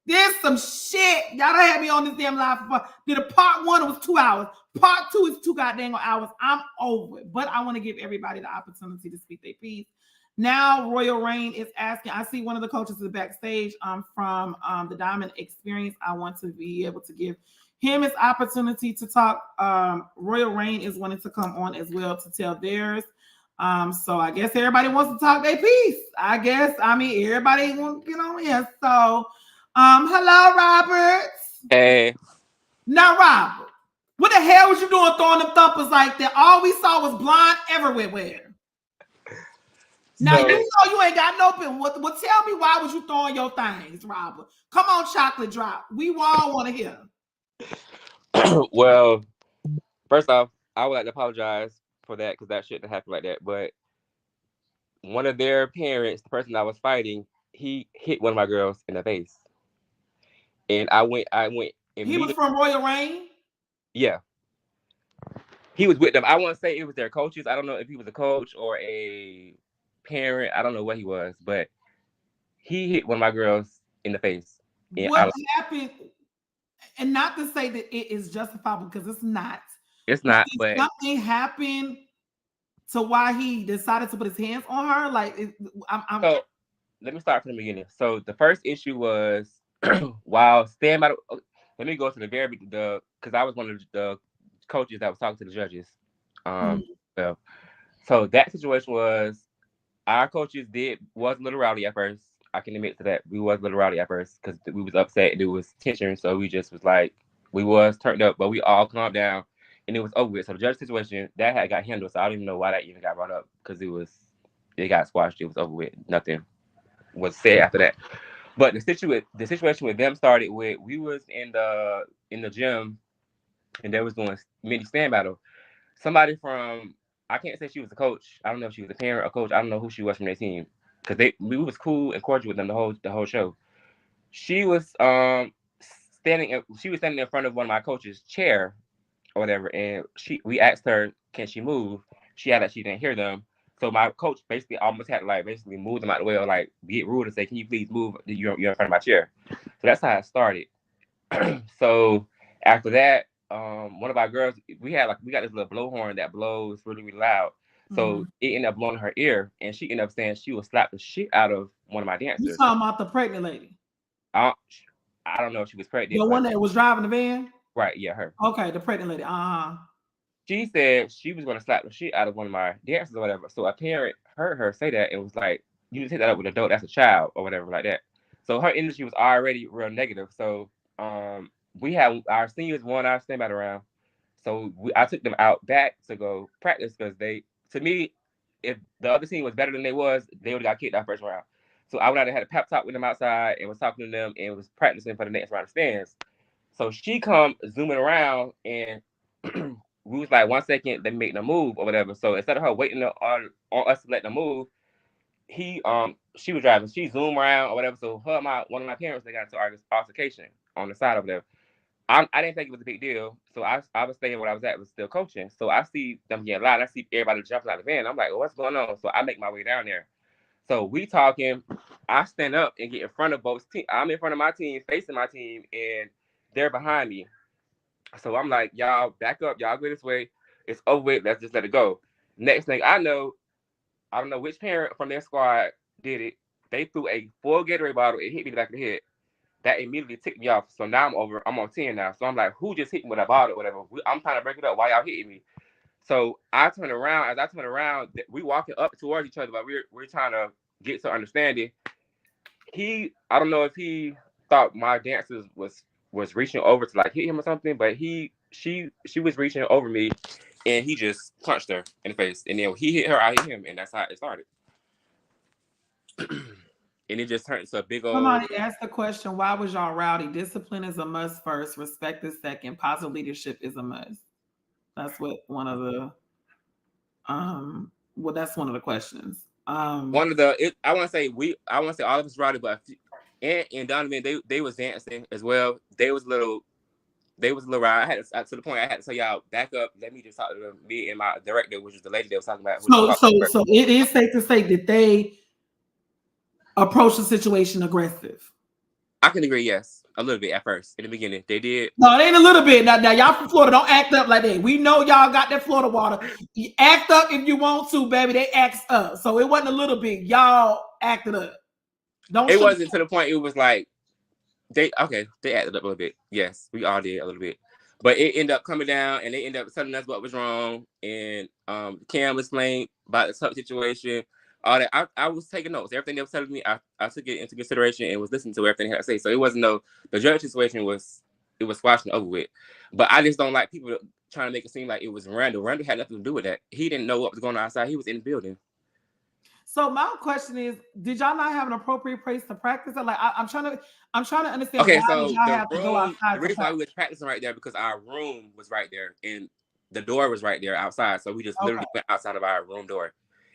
There's some shit. Y'all done had me on this damn live for did a part 1, it was 2 hours. Part 2 is 2 goddamn hours. I'm over it. But I want to give everybody the opportunity to speak their piece. Now, Royal Reign is asking. I see one of the coaches is backstage from the Diamond Experience. I want to be able to give him his opportunity to talk. Royal Reign is wanting to come on as well to tell theirs. So I guess everybody wants to talk their piece. Everybody wants to get on here. So hello, Robert. Hey. Now, Robert, what the hell was you doing throwing them thumpers like that? All we saw was blonde everywhere. Now, you know you ain't got no pin. Well, tell me why was you throwing your things, Robert? Come on, chocolate drop. We all want to hear. Well, first off, I would like to apologize for that because that shouldn't have happened like that. But one of their parents, the person I was fighting, he hit one of my girls in the face. And I went He was from Royal Reign? Yeah. He was with them. I want to say it was their coaches. I don't know if he was a coach or a parent. I don't know what he was, but he hit one of my girls in the face. What happened? And not to say that it is justifiable because it's not. It's not, but something happened to why he decided to put his hands on her. So let me start from the beginning. So the first issue was while staying by the. Let me go to the because I was one of the coaches that was talking to the judges. Well, so that situation was our coaches was a little rowdy at first. I can admit to that. We was a little rowdy at first because we was upset and it was tension. So we just was like, we was turned up, but we all calmed down and it was over with. So the judge situation, that had got handled. So I don't even know why that even got brought up because it got squashed. It was over with. Nothing was said after that. But the situation with them started with, we was in the gym and they was doing mini stand battle. Somebody from, I can't say she was a coach. I don't know if she was a parent or coach. I don't know who she was from their team because we was cool and cordial with them the whole show. She was standing in front of one of my coach's chair or whatever, and we asked her, can she move? She had that she didn't hear them. So my coach basically almost had to basically move them out of the way or get rude and say, can you please move? You're in front of my chair. So that's how it started. So after that, one of our girls, we got this little blowhorn that blows really, really loud. So it ended up blowing her ear, and she ended up saying she would slap the shit out of one of my dancers. You talking about the pregnant lady? I don't know if she was pregnant. The one that was driving the van? Right, yeah, her. Okay, the pregnant lady. She said she was going to slap the shit out of one of my dancers or whatever. So a parent heard her say that and was like, you need to take that up with an adult. That's a child or whatever like that. So her energy was already real negative. So we had our seniors won our stand battle round. So I took them out back to go practice because to me, if the other team was better than they would have got kicked out first round. So I went out and had a pep talk with them outside and was talking to them and was practicing for the next round of stands. So she come zooming around, and we was like, 1 second, they make the move or whatever. So instead of her waiting on us to let them move, she was driving. She zoomed around or whatever. So one of my parents, they got into altercation on the side over there. I didn't think it was a big deal. So I was staying where I was at, was still coaching. So I see them getting loud. I see everybody jumping out of the van. I'm like, oh, what's going on? So I make my way down there. So we talking. I stand up and get in front of both teams. I'm in front of my team, facing my team, and they're behind me. So I'm like, y'all back up. Y'all go this way. It's over with. Let's just let it go. Next thing I know, I don't know which parent from their squad did it. They threw a full Gatorade bottle. It hit me in the back of the head. That immediately ticked me off. So now I'm on 10 now. So I'm like, who just hit me with a bottle or whatever? I'm trying to break it up. Why y'all hitting me? So I turn around. As I turn around, we walking up towards each other, but we're trying to get to understanding. I don't know if he thought my dancers was reaching over to like hit him or something, but she was reaching over me, and he just punched her in the face. And then he hit her, I hit him, and that's how it started. And it just turned into a big old. Somebody asked the question, why was y'all rowdy? Discipline is a must first, respect is second, positive leadership is a must. That's what one of the that's one of the questions. One of the I want to say all of us rowdy, but and Donovan, they was dancing as well. They was a little rowdy. I had to the point I had to tell y'all, back up, let me just talk to them, me and my director, which is the lady that was talking about. So it is safe to say that they approach the situation aggressive. I can agree, yes. A little bit at first. In the beginning, they did. No, it ain't a little bit. Now y'all from Florida, don't act up like that. We know y'all got that Florida water. You act up if you want to, baby. They act up. So it wasn't a little bit. Y'all acted up. It wasn't to the point. It was like they acted up a little bit. Yes, we all did a little bit. But it ended up coming down, and they ended up telling us what was wrong. And Cam explained about the tough situation. All that. I was taking notes. Everything they were telling me, I took it into consideration and was listening to everything they had to say. So it wasn't the judge situation was squashed and over with. But I just don't like people trying to make it seem like it was Randall. Randall had nothing to do with that. He didn't know what was going on outside. He was in the building. So my question is, did y'all not have an appropriate place to practice? Like I'm trying to understand. Okay, why so did y'all have to go outside? The reason why we was practicing right there because our room was right there and the door was right there outside. So we just literally went outside of our room door.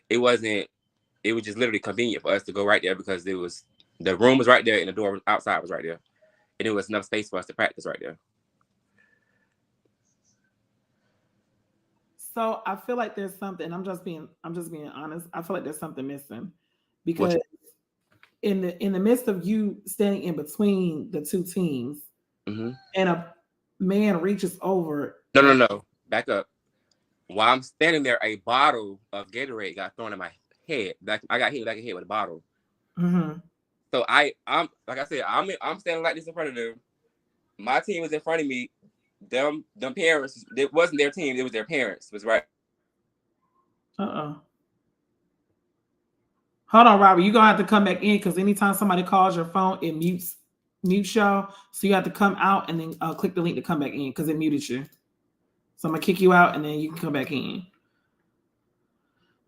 It was just literally convenient for us to go right there because the room was right there and the door outside was right there. And it was enough space for us to practice right there. So I feel like there's something, I'm just being honest. I feel like there's something missing because in the midst of you standing in between the two teams and a man reaches over. No. Back up. While I'm standing there, a bottle of Gatorade got thrown in my head. I got hit back in the head with a bottle. Mm-hmm. So I'm like I said, I'm standing like this in front of them. My team was in front of me. Them parents, it wasn't their team, it was their parents. Was right. Hold on, Robert. You're gonna have to come back in because anytime somebody calls your phone, it mutes y'all. So you have to come out and then click the link to come back in because it muted you. So I'm gonna kick you out and then you can come back in.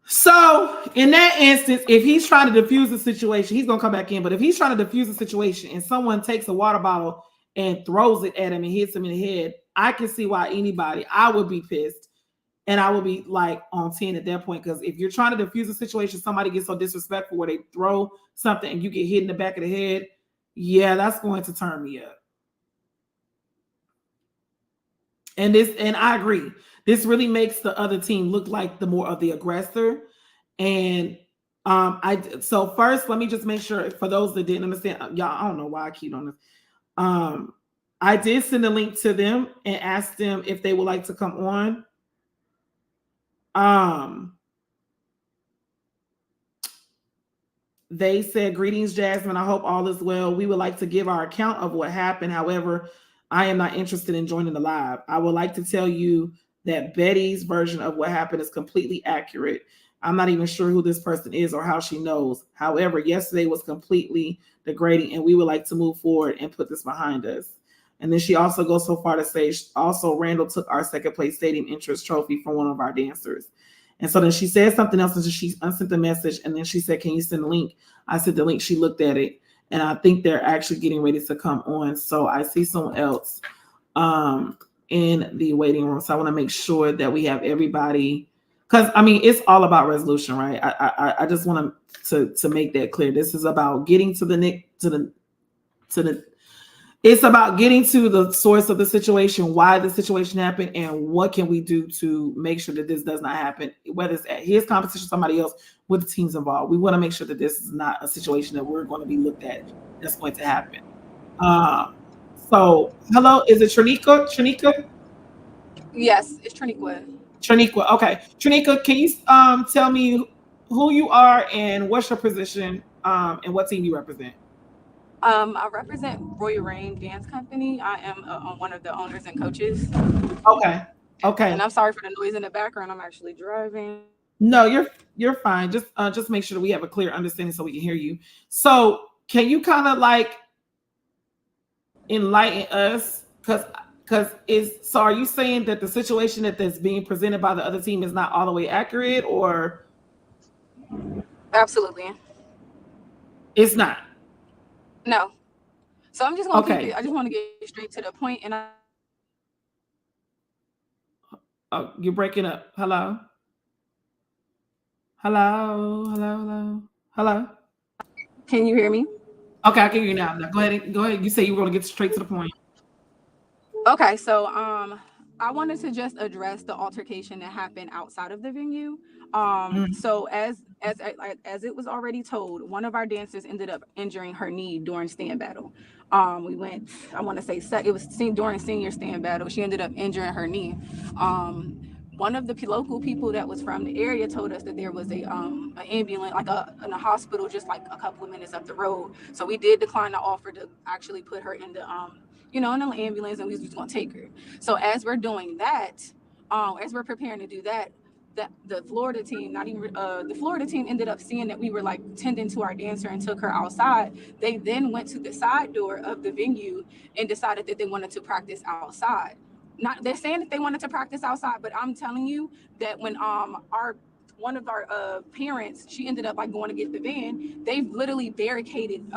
So in that instance, if he's trying to diffuse the situation, he's gonna come back in. But if he's trying to diffuse the situation and someone takes a water bottle and throws it at him and hits him in the head, I can see why I would be pissed. And I would be like on 10 at that point. Because if you're trying to diffuse a situation, somebody gets so disrespectful where they throw something and you get hit in the back of the head. Yeah, that's going to turn me up. And I agree. This really makes the other team look like the more of the aggressor. And so first, let me just make sure for those that didn't understand, y'all, I don't know why I keep on this. I did send a link to them and asked them if they would like to come on. They said, greetings, Jasmine. I hope all is well. We would like to give our account of what happened. However, I am not interested in joining the live. I would like to tell you that Betty's version of what happened is completely accurate. I'm not even sure who this person is or how she knows. However, yesterday was completely degrading and we would like to move forward and put this behind us. And then she also goes so far to say, also Randall took our second place stadium interest trophy from one of our dancers. And so then she said something else and she unsent the message. And then she said, can you send the link? I sent the link. She looked at it. And I think they're actually getting ready to come on. So I see someone else. in the waiting room. So I want to make sure that we have everybody, because I mean it's all about resolution, right? I just want to make that clear. This is about getting to the it's about getting to the source of the situation, why the situation happened, and what can we do to make sure that this does not happen, whether it's at his competition, somebody else, with the teams involved. We want to make sure that this is not a situation that we're going to be looked at that's going to happen. So hello, is it Trinica? Yes, it's Triniqua. Triniqua. Okay. Trinica, can you tell me who you are and what's your position and what team you represent? I represent Royal Rain Dance Company. I am one of the owners and coaches. Okay. Okay. And I'm sorry for the noise in the background. I'm actually driving. No, you're fine. Just make sure that we have a clear understanding so we can hear you. So can you kind of like enlighten us? So are you saying that the situation that's being presented by the other team is not all the way accurate, or Absolutely. it's not? No. So I'm just gonna keep it. Okay. I just want to get straight to the point. And Oh, you're breaking up. Hello. Hello. can you hear me? Okay, I can hear you now. Now go ahead. You say you were going to get straight to the point. Okay, so I wanted to just address the altercation that happened outside of the venue. So as it was already told, one of our dancers ended up injuring her knee during stand battle. We went, I want to say it was during senior stand battle. She ended up injuring her knee. One of the local people that was from the area told us that there was an ambulance, in a hospital, just like a couple of minutes up the road. So we did decline the offer to actually put her in the in an ambulance, and we was just gonna take her. So as we're doing that, as we're preparing to do that, the Florida team, the Florida team ended up seeing that we were like tending to our dancer and took her outside. They then went to the side door of the venue and decided that they wanted to practice outside. Not they're saying that they wanted to practice outside, but I'm telling you that when one of our parents, she ended up like going to get the van, they've literally barricaded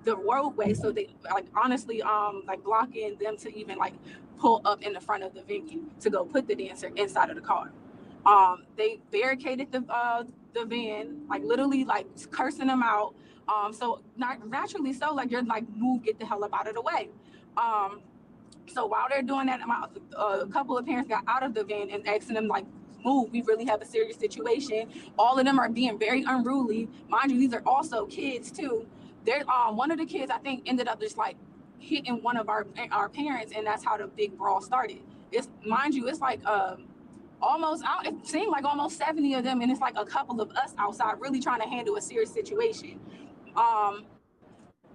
the roadway, so they like honestly like blocking them to even like pull up in the front of the venue to go put the dancer inside of the car. They barricaded the van, like literally like cursing them out. So not naturally so, like you're like, move, get the hell up out of the way. So while they're doing that, a couple of parents got out of the van and asking them like, move, we really have a serious situation. All of them are being very unruly. Mind you, these are also kids too. They're one of the kids I think ended up just like hitting one of our parents, and that's how the big brawl started. It's, mind you, it's like it seemed like almost 70 of them, and it's like a couple of us outside really trying to handle a serious situation.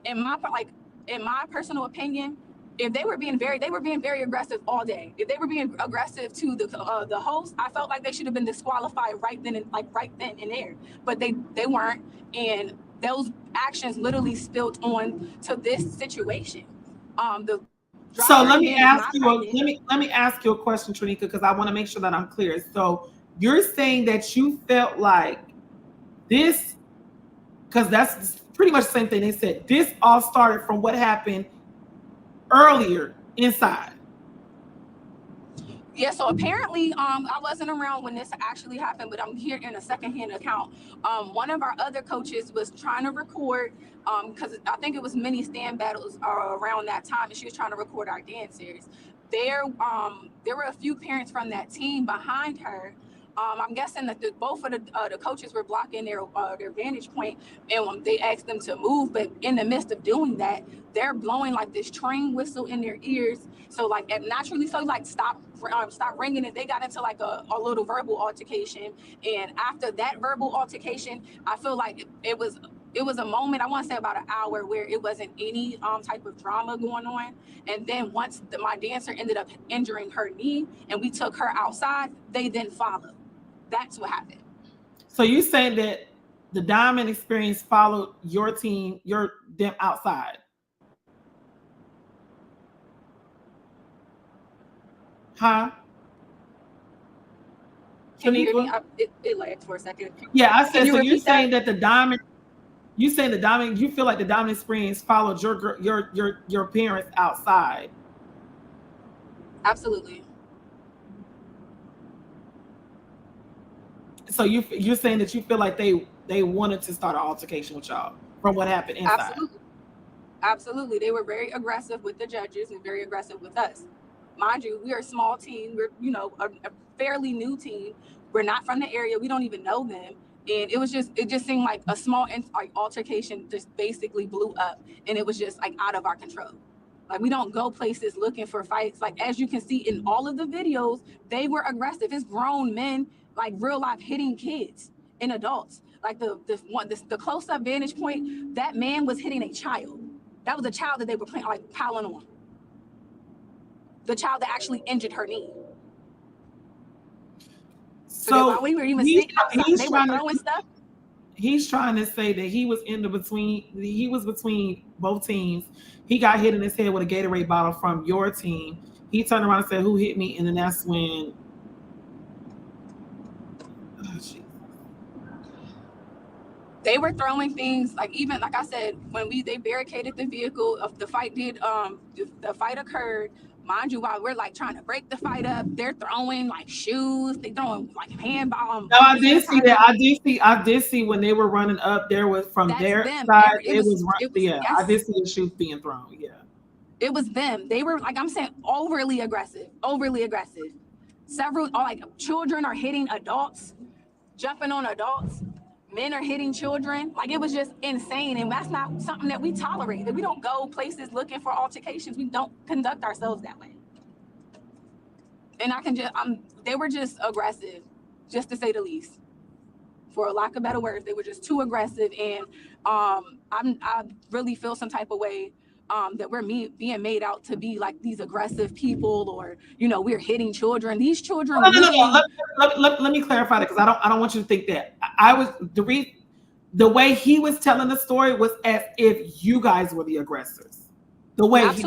In my personal opinion, if they were being very aggressive all day. If they were being aggressive to the host, I felt like they should have been disqualified right then and there. But they weren't, and those actions literally spilled on to this situation. So let me ask you a question, Trinica, because I want to make sure that I'm clear. So you're saying that you felt like this, because that's pretty much the same thing they said. This all started from what happened earlier inside. Yeah, so apparently, I wasn't around when this actually happened, but I'm here in a secondhand account. One of our other coaches was trying to record, because I think it was mini stand battles around that time, and she was trying to record our dancers. There were a few parents from that team behind her. I'm guessing that both of the coaches were blocking their vantage point, and they asked them to move. But in the midst of doing that, they're blowing like this train whistle in their ears. So like naturally, so like stop ringing, and they got into like a little verbal altercation. And after that verbal altercation, I feel like it was a moment, I want to say about an hour, where it wasn't any type of drama going on. And then once my dancer ended up injuring her knee and we took her outside, they then followed. That's what happened. So you saying that the Diamond experience followed your team, them outside? Huh? Can you hear me? It lagged for a second. Yeah, I said, so you're saying that the Diamond You saying the dominant? You feel like the dominant experience followed your parents outside? Absolutely. So you're saying that you feel like they wanted to start an altercation with y'all from what happened inside? Absolutely. They were very aggressive with the judges and very aggressive with us. Mind you, we are a small team. We're, a fairly new team. We're not from the area. We don't even know them. And it just seemed like a small altercation just basically blew up. And it was just like out of our control. Like, we don't go places looking for fights. Like, as you can see in all of the videos, they were aggressive. It's grown men, like real life, hitting kids and adults. Like the close-up vantage point, that man was hitting a child. That was a child that they were piling on. The child that actually injured her knee. So while we were even sitting outside, they were throwing stuff. He's trying to say that he was between both teams. He got hit in his head with a Gatorade bottle from your team. He turned around and said, "Who hit me?" And then that's when they were throwing things, like, even like I said, when they barricaded the vehicle, the fight the fight occurred. Mind you, while we're like trying to break the fight up, they're throwing like shoes, they throwing like hand bombs. No, I did see that. I did see when they were running up. There was from their side. I did see the shoes being thrown. Yeah, it was them. They were, like I'm saying, overly aggressive. Several, like, children are hitting adults, jumping on adults. Men are hitting children. Like, it was just insane. And that's not something that we tolerate. That we don't go places looking for altercations. We don't conduct ourselves that way. And they were just aggressive, just to say the least. For a lack of better words, they were just too aggressive. And I really feel some type of way that we're being made out to be like these aggressive people, or we're hitting children. These children. No. Let me clarify that, because I don't want you to think that the way he was telling the story was as if you guys were the aggressors. The way he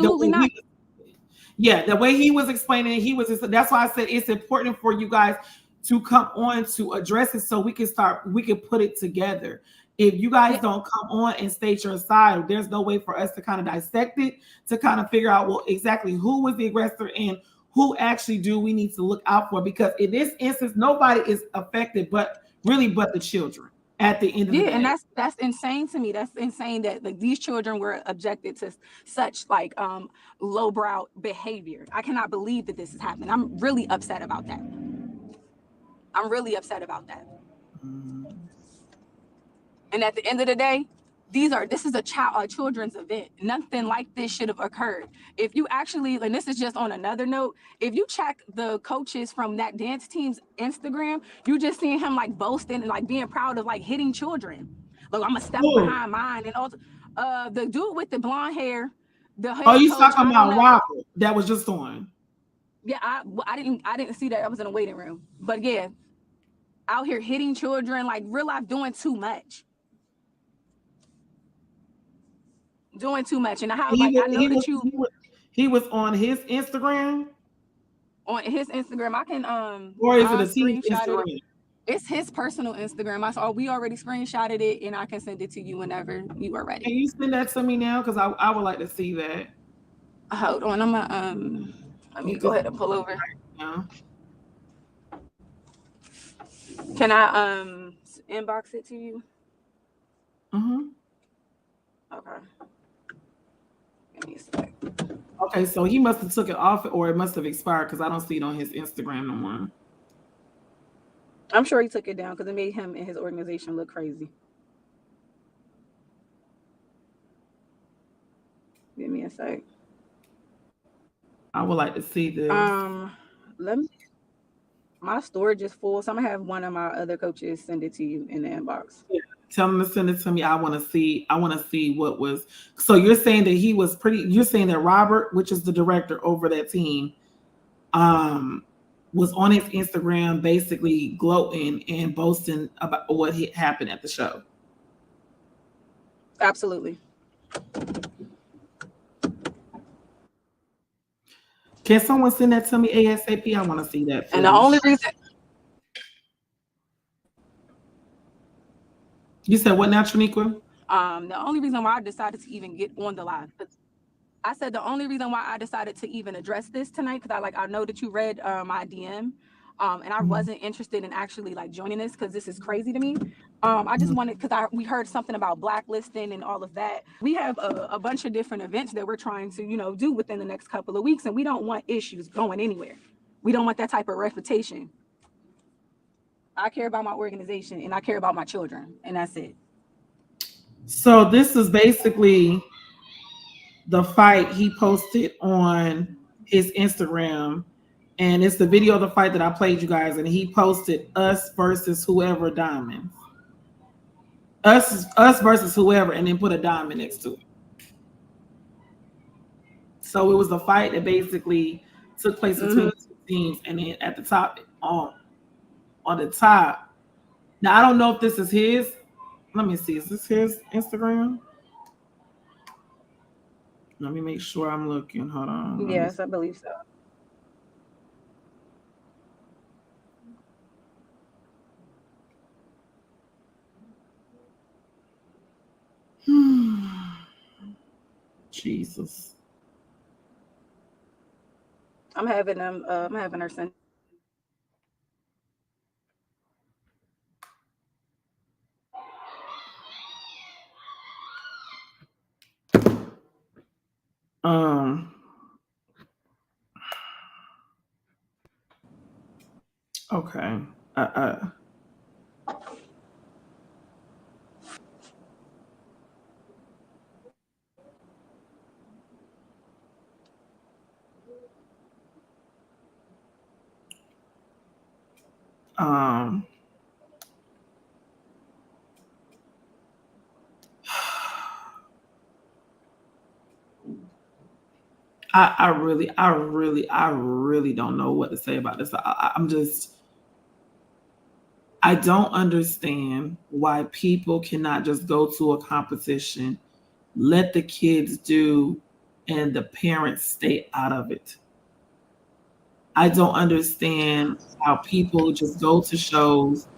was explaining, that's why I said it's important for you guys to come on to address it, so we can put it together. If you guys don't come on and state your side, there's no way for us to kind of dissect it, to kind of figure out, well, exactly who was the aggressor and who actually do we need to look out for. Because in this instance, nobody is affected but the children at the end of the day. And that's insane to me. That's insane that, like, these children were objected to such like lowbrow behavior. I cannot believe that this is happening. I'm really upset about that. And at the end of the day, this is a children's event. Nothing like this should have occurred. If you actually, and this is just on another note, if you check the coaches from that dance team's Instagram, you just seeing him like boasting and like being proud of like hitting children. Look, I'm gonna step behind mine. And also, the dude with the blonde hair, you talking about Robert that was just on? Yeah, I didn't see that. I was in a waiting room, but yeah, out here hitting children, like real life, doing too much. And how, like, I know that he was on his Instagram. On his Instagram, I can or is it a team's Instagram? It's his personal Instagram. We already screenshotted it, and I can send it to you whenever you are ready. Can you send that to me now? Because I would like to see that. Hold on, I'm gonna let me go ahead and pull over. Can I inbox it to you? Okay. Give me a sec. Okay, so he must have took it off, or it must have expired, because I don't see it on his Instagram no more. I'm sure he took it down because it made him and his organization look crazy. Give me a sec. I would like to see this. My storage is full, so I'm gonna have one of my other coaches send it to you in the inbox. Yeah. Tell them to send it to me. I want to see what was. So you're saying that you're saying that Robert, which is the director over that team, was on his Instagram basically gloating and boasting about what happened at the show. Absolutely. Can someone send that to me ASAP? I want to see that. And the only reason. You said what now, Triniqua? The only reason why I decided to even get on the live, I said the only reason why I decided to even address this tonight, because I know that you read my DM, and I wasn't interested in actually like joining this because this is crazy to me. I just wanted, because we heard something about blacklisting and all of that. We have a bunch of different events that we're trying to do within the next couple of weeks, and we don't want issues going anywhere. We don't want that type of reputation. I care about my organization and I care about my children, and that's it. So this is basically the fight he posted on his Instagram, and it's the video of the fight that I played you guys, and he posted us versus whoever diamonds. Us versus whoever, and then put a diamond next to it. So it was a fight that basically took place between two teams, and then at the top, on the top. Now I don't know if this is his. Let me see. Is this his Instagram? Let me make sure I'm looking. Hold on. Yes, I believe so. Jesus. I'm having her send. Okay. Um. I really don't know what to say about this. I don't understand why people cannot just go to a competition, let the kids do, and the parents stay out of it. I don't understand how people just go to shows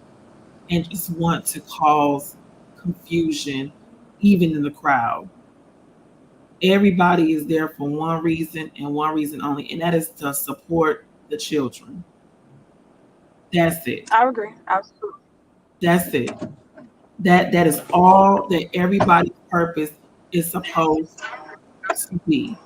and just want to cause confusion, even in the crowd. Everybody is there for one reason and one reason only, and that is to support the children. That's it. I agree. Absolutely. That's it. That is all that everybody's purpose is supposed to be.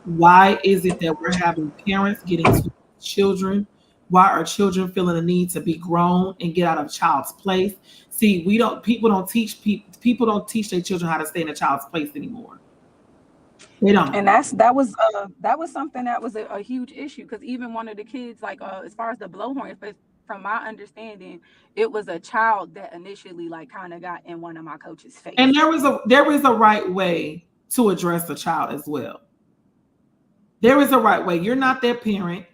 Why is it that we're having parents getting to children? Why are children feeling the need to be grown and get out of child's place? See, people don't teach their children how to stay in a child's place anymore. They don't. And that was something that was a huge issue, because even one of the kids, like as far as the blowhorn, from my understanding, it was a child that initially like kind of got in one of my coach's face. And there is a right way to address a child as well. There is a right way. You're not their parent,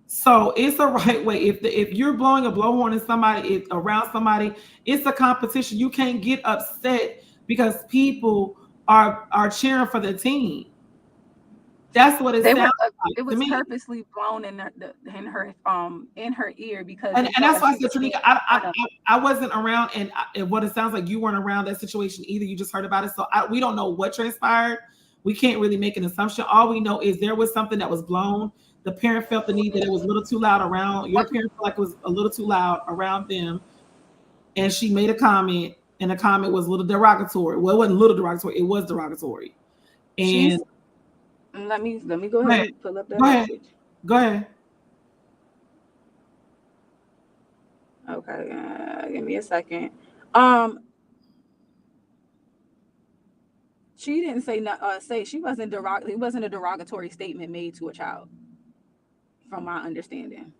so it's a right way. If you're blowing a blowhorn at around somebody, it's a competition. You can't get upset because people are cheering for the team. That's what it sounds like. It was to me. purposely blown in her ear, because And that's why I said, Trinika, I wasn't around, and what it sounds like you weren't around that situation either. You just heard about it, so we don't know what transpired. We can't really make an assumption. All we know is there was something that was blown. The parent felt the need that it was a little too loud around. Your parent felt like it was a little too loud around them, and she made a comment, and the comment was a little derogatory. Well, it wasn't a little derogatory; it was derogatory. And let me go ahead and pull up that message. Go ahead. Okay, give me a second. She didn't say she wasn't it wasn't a derogatory statement made to a child, from my understanding.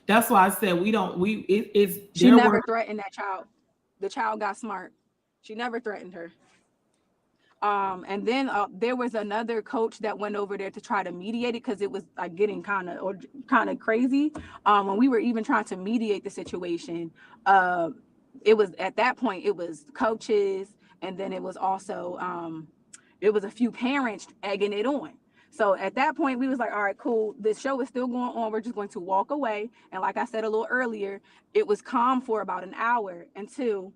That's why I said she never threatened that child. The child got smart. She never threatened her. And then there was another coach that went over there to try to mediate it, because it was like getting kind of crazy. When we were even trying to mediate the situation, it was at that point it was coaches, and then it was also it was a few parents egging it on. So at that point we was like, all right, cool, this show is still going on, we're just going to walk away. And like I said a little earlier, it was calm for about an hour until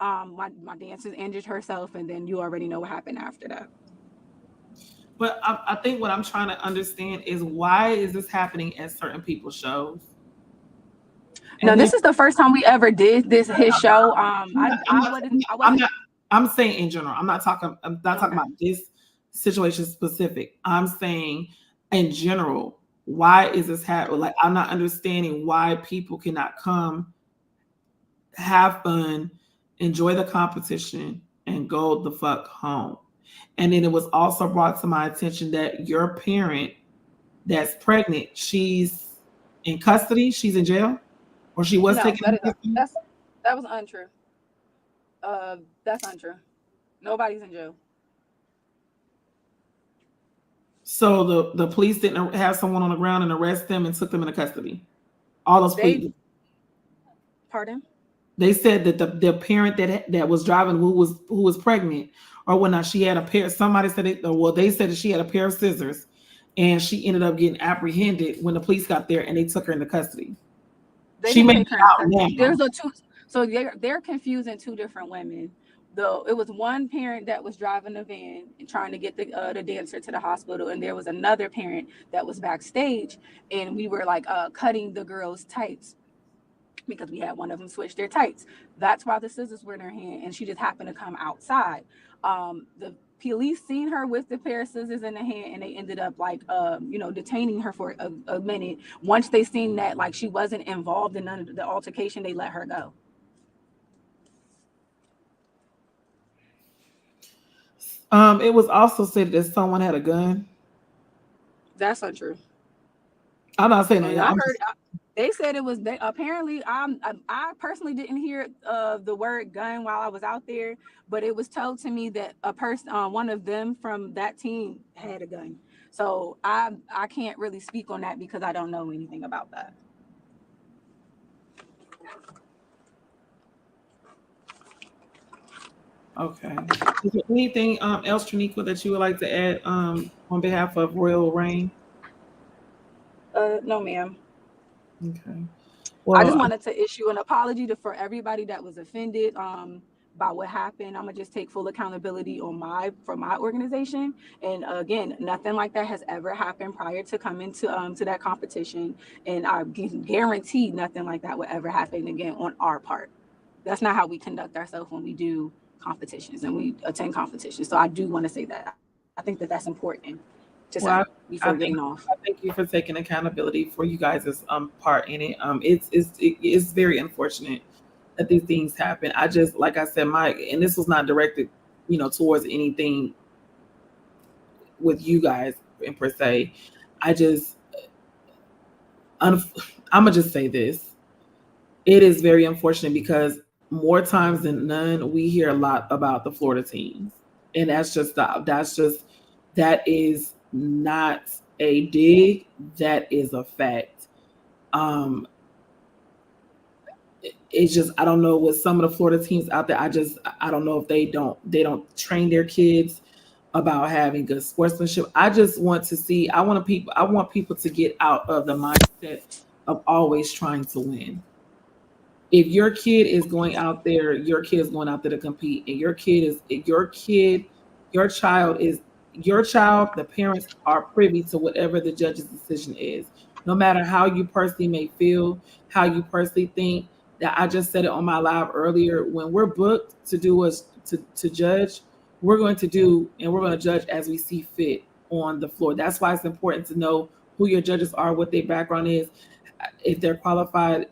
My dancer injured herself, and then you already know what happened after that. But I think what I'm trying to understand is why is this happening at certain people's shows? No, And then this is the first time we ever did this his show. I I'm wasn't not. I'm saying in general. I'm not talking. I'm not talking okay. about this situation specific. I'm saying in general. Why is this happening? Like I'm not understanding why people cannot come, have fun, enjoy the competition, and go the fuck home. And then it was also brought to my attention that your parent that's pregnant, she's in custody, she's in jail, or she was No, taken into custody. that was untrue. That's untrue. Nobody's in jail. So the police didn't have someone on the ground and arrest them and took them into custody. All those They police. pardon? They said that the parent that was driving who was pregnant or whatnot, she had a pair. Somebody said it. Well, they said that she had a pair of scissors, and she ended up getting apprehended when the police got there and they took her into custody. They She didn't made take it her into out custody. now. There's a two. So they're confusing two different women. Though it was one parent that was driving the van and trying to get the dancer to the hospital, and there was another parent that was backstage, and we were like cutting the girl's tights because we had one of them switch their tights. That's why the scissors were in her hand, and she just happened to come outside. The police seen her with the pair of scissors in the hand, and they ended up like detaining her for a minute. Once they seen that like she wasn't involved in none of the altercation, they let her go. It was also said that someone had a gun. That's untrue. I'm not saying that. And Yeah, I I'm heard just they said it was. They apparently I personally didn't hear the word gun while I was out there, but it was told to me that a person, one of them from that team, had a gun. So I can't really speak on that because I don't know anything about that. okay. Is there anything else, Triniqua, that you would like to add on behalf of Royal Reign? No, ma'am. Okay. I just Well, wanted to issue an apology for everybody that was offended by what happened. I'm gonna just take full accountability on for my organization. And again, nothing like that has ever happened prior to coming to that competition. And I guarantee nothing like that will ever happen again on our part. That's not how we conduct ourselves when we do competitions and we attend competitions. So I do want to say that. I think that that's important to well, say I before think getting off. I thank you for taking accountability for you guys' part in it. It's very unfortunate that these things happen. I just like I said, and this was not directed, towards anything with you guys in per se. I just I'm gonna just say this. It is very unfortunate because more times than none, we hear a lot about the Florida teams, and that is not a dig. That is a fact. Um, it's just I don't know with some of the Florida teams out there. I don't know if they don't train their kids about having good sportsmanship. I just want to see. I want people to get out of the mindset of always trying to win. If your kid is going out there to compete, and your child, the parents are privy to whatever the judge's decision is. No matter how you personally may feel, how you personally think, that I just said it on my live earlier, when we're booked to do us to judge, we're going to judge as we see fit on the floor. That's why it's important to know who your judges are, what their background is, if they're qualified.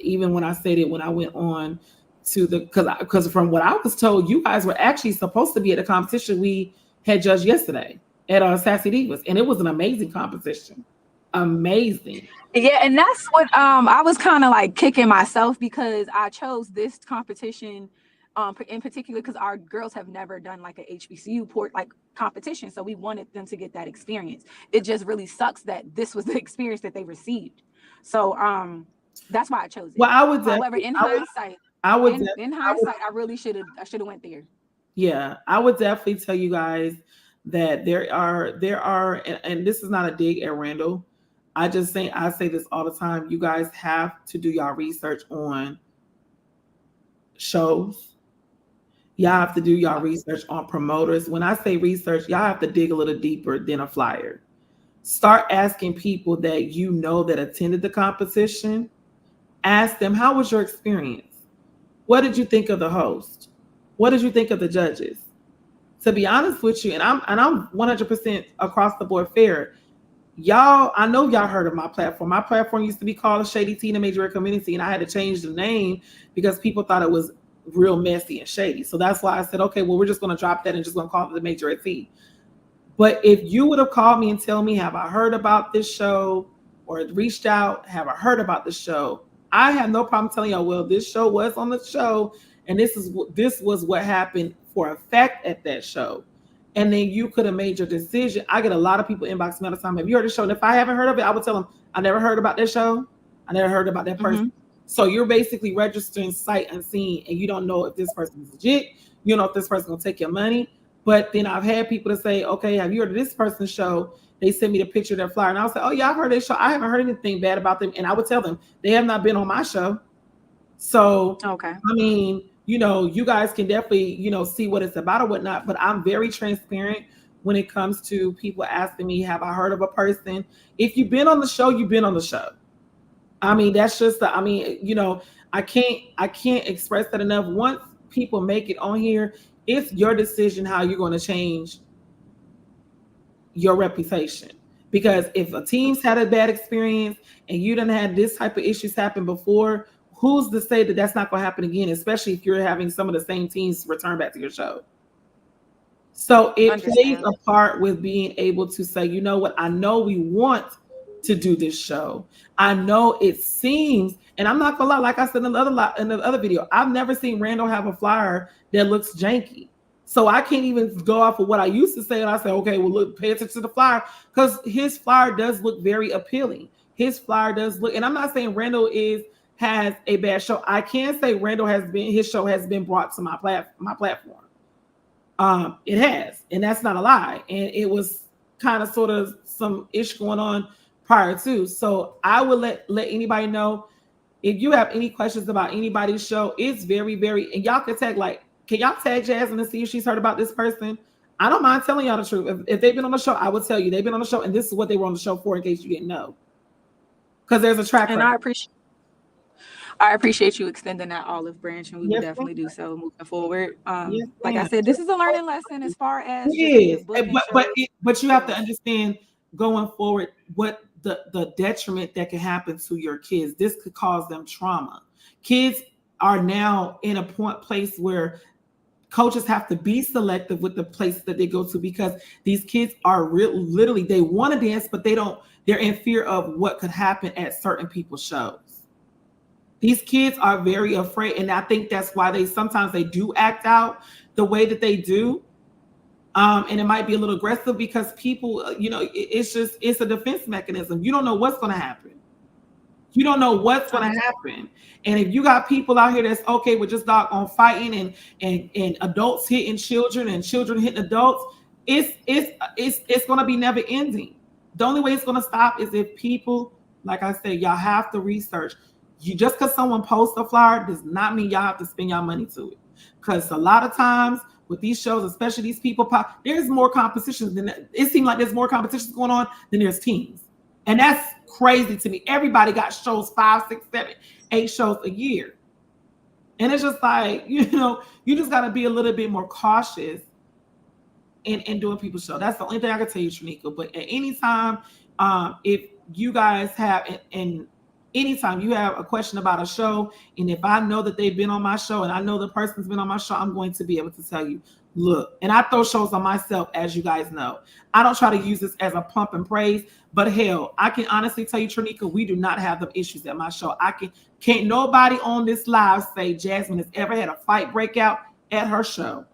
Even when I said it, when I went on to because from what I was told, you guys were actually supposed to be at a competition we had judged yesterday at Sassy Divas, and it was an amazing competition. Amazing. Yeah, and that's what I was kind of like kicking myself because I chose this competition in particular because our girls have never done like a HBCU port like competition, so we wanted them to get that experience. It just really sucks that this was the experience that they received. So that's why I chose it. Well, I would However, definitely, in hindsight, I would, in hindsight, I really should have went there. yeah, I would definitely tell you guys that and this is not a dig at Randall. I say this all the time. You guys have to do y'all research on shows. Y'all have to do y'all research on promoters. When I say research, y'all have to dig a little deeper than a flyer. Start asking people that you know that attended the competition. Ask them, how was your experience? What did you think of the host? What did you think of the judges? To be honest with you, and I'm 100% across the board fair. Y'all, I know y'all heard of my platform. My platform used to be called Shady Tea in the Majorette Community, and I had to change the name because people thought it was real messy and shady. So that's why I said, okay, well, we're just going to drop that and just going to call it the Majorette Tea. But if you would have called me and tell me, have I heard about this show, or reached out, have I heard about the show? I have no problem telling y'all, well, this show was on the show, and this was what happened for a fact at that show. And then you could have made your decision. I get a lot of people inbox me all the time. Have you heard the show? And if I haven't heard of it, I would tell them, I never heard about that show. I never heard about that person. So you're basically registering sight unseen, and you don't know if this person is legit. You don't know if this person will take your money. But then I've had people to say, okay, have you heard of this person's show? They send me the picture of their flyer, and I'll say, oh yeah, I've heard this show. I haven't heard anything bad about them. And I would tell them they have not been on my show. So, okay. I mean, you guys can definitely, see what it's about or whatnot, but I'm very transparent when it comes to people asking me, have I heard of a person? If you've been on the show, you've been on the show. I mean, that's just, I can't express that enough. Once people make it on here, it's your decision how you're going to change your reputation. Because if a team's had a bad experience and you done had this type of issues happen before, who's to say that that's not going to happen again, especially if you're having some of the same teams return back to your show? So it plays a part with being able to say, you know what, I know we want to do this show. I know it seems, and I'm not gonna lie, like I said in the other video, I've never seen Randall have a flyer that looks janky. So I can't even go off of what I used to say, and I say, okay, well, look, pay attention to the flyer, because his flyer does look very appealing. His flyer does look, and I'm not saying Randall has a bad show. I can say Randall his show has been brought to my platform. It has, and that's not a lie. And it was kind of sort of some ish going on prior to. So I would let anybody know if you have any questions about anybody's show. It's very, very, and y'all can tag, like, can y'all tag Jasmine and see if she's heard about this person? I don't mind telling y'all the truth. If they've been on the show, I would tell you they've been on the show, and this is what they were on the show for, in case you didn't know. Because there's a track record. And I appreciate you extending that olive branch, and we will definitely do so moving forward. Like I said, this is a learning lesson as far as but you have to understand going forward what the detriment that can happen to your kids. This could cause them trauma. Kids are now in a place where coaches have to be selective with the places that they go to, because these kids are literally, they want to dance, but they're in fear of what could happen at certain people's shows. These kids are very afraid, and I think that's why they sometimes do act out the way that they do. And it might be a little aggressive because people, it's a defense mechanism. You don't know what's going to happen. You don't know what's going to happen. And if you got people out here that's okay with just doggone fighting and adults hitting children and children hitting adults, it's going to be never ending. The only way it's going to stop is if people, like I said, y'all have to research. Just because someone posts a flyer does not mean y'all have to spend y'all money to it. Because a lot of times with these shows, especially these people, there's more competitions than it seems like there's more competitions going on than there's teams. And that's crazy to me. Everybody got shows 5, 6, 7, 8 shows a year. And it's just like, you just got to be a little bit more cautious in doing people's show. That's the only thing I can tell you, Shanika. But at any time, if you guys have, and anytime you have a question about a show, and if I know that they've been on my show and I know the person's been on my show, I'm going to be able to tell you, look, and I throw shows on myself, as you guys know. I don't try to use this as a pump and praise, but hell, I can honestly tell you, Trinika, we do not have the issues at my show. Can't nobody on this live say Jasmine has ever had a fight breakout at her show.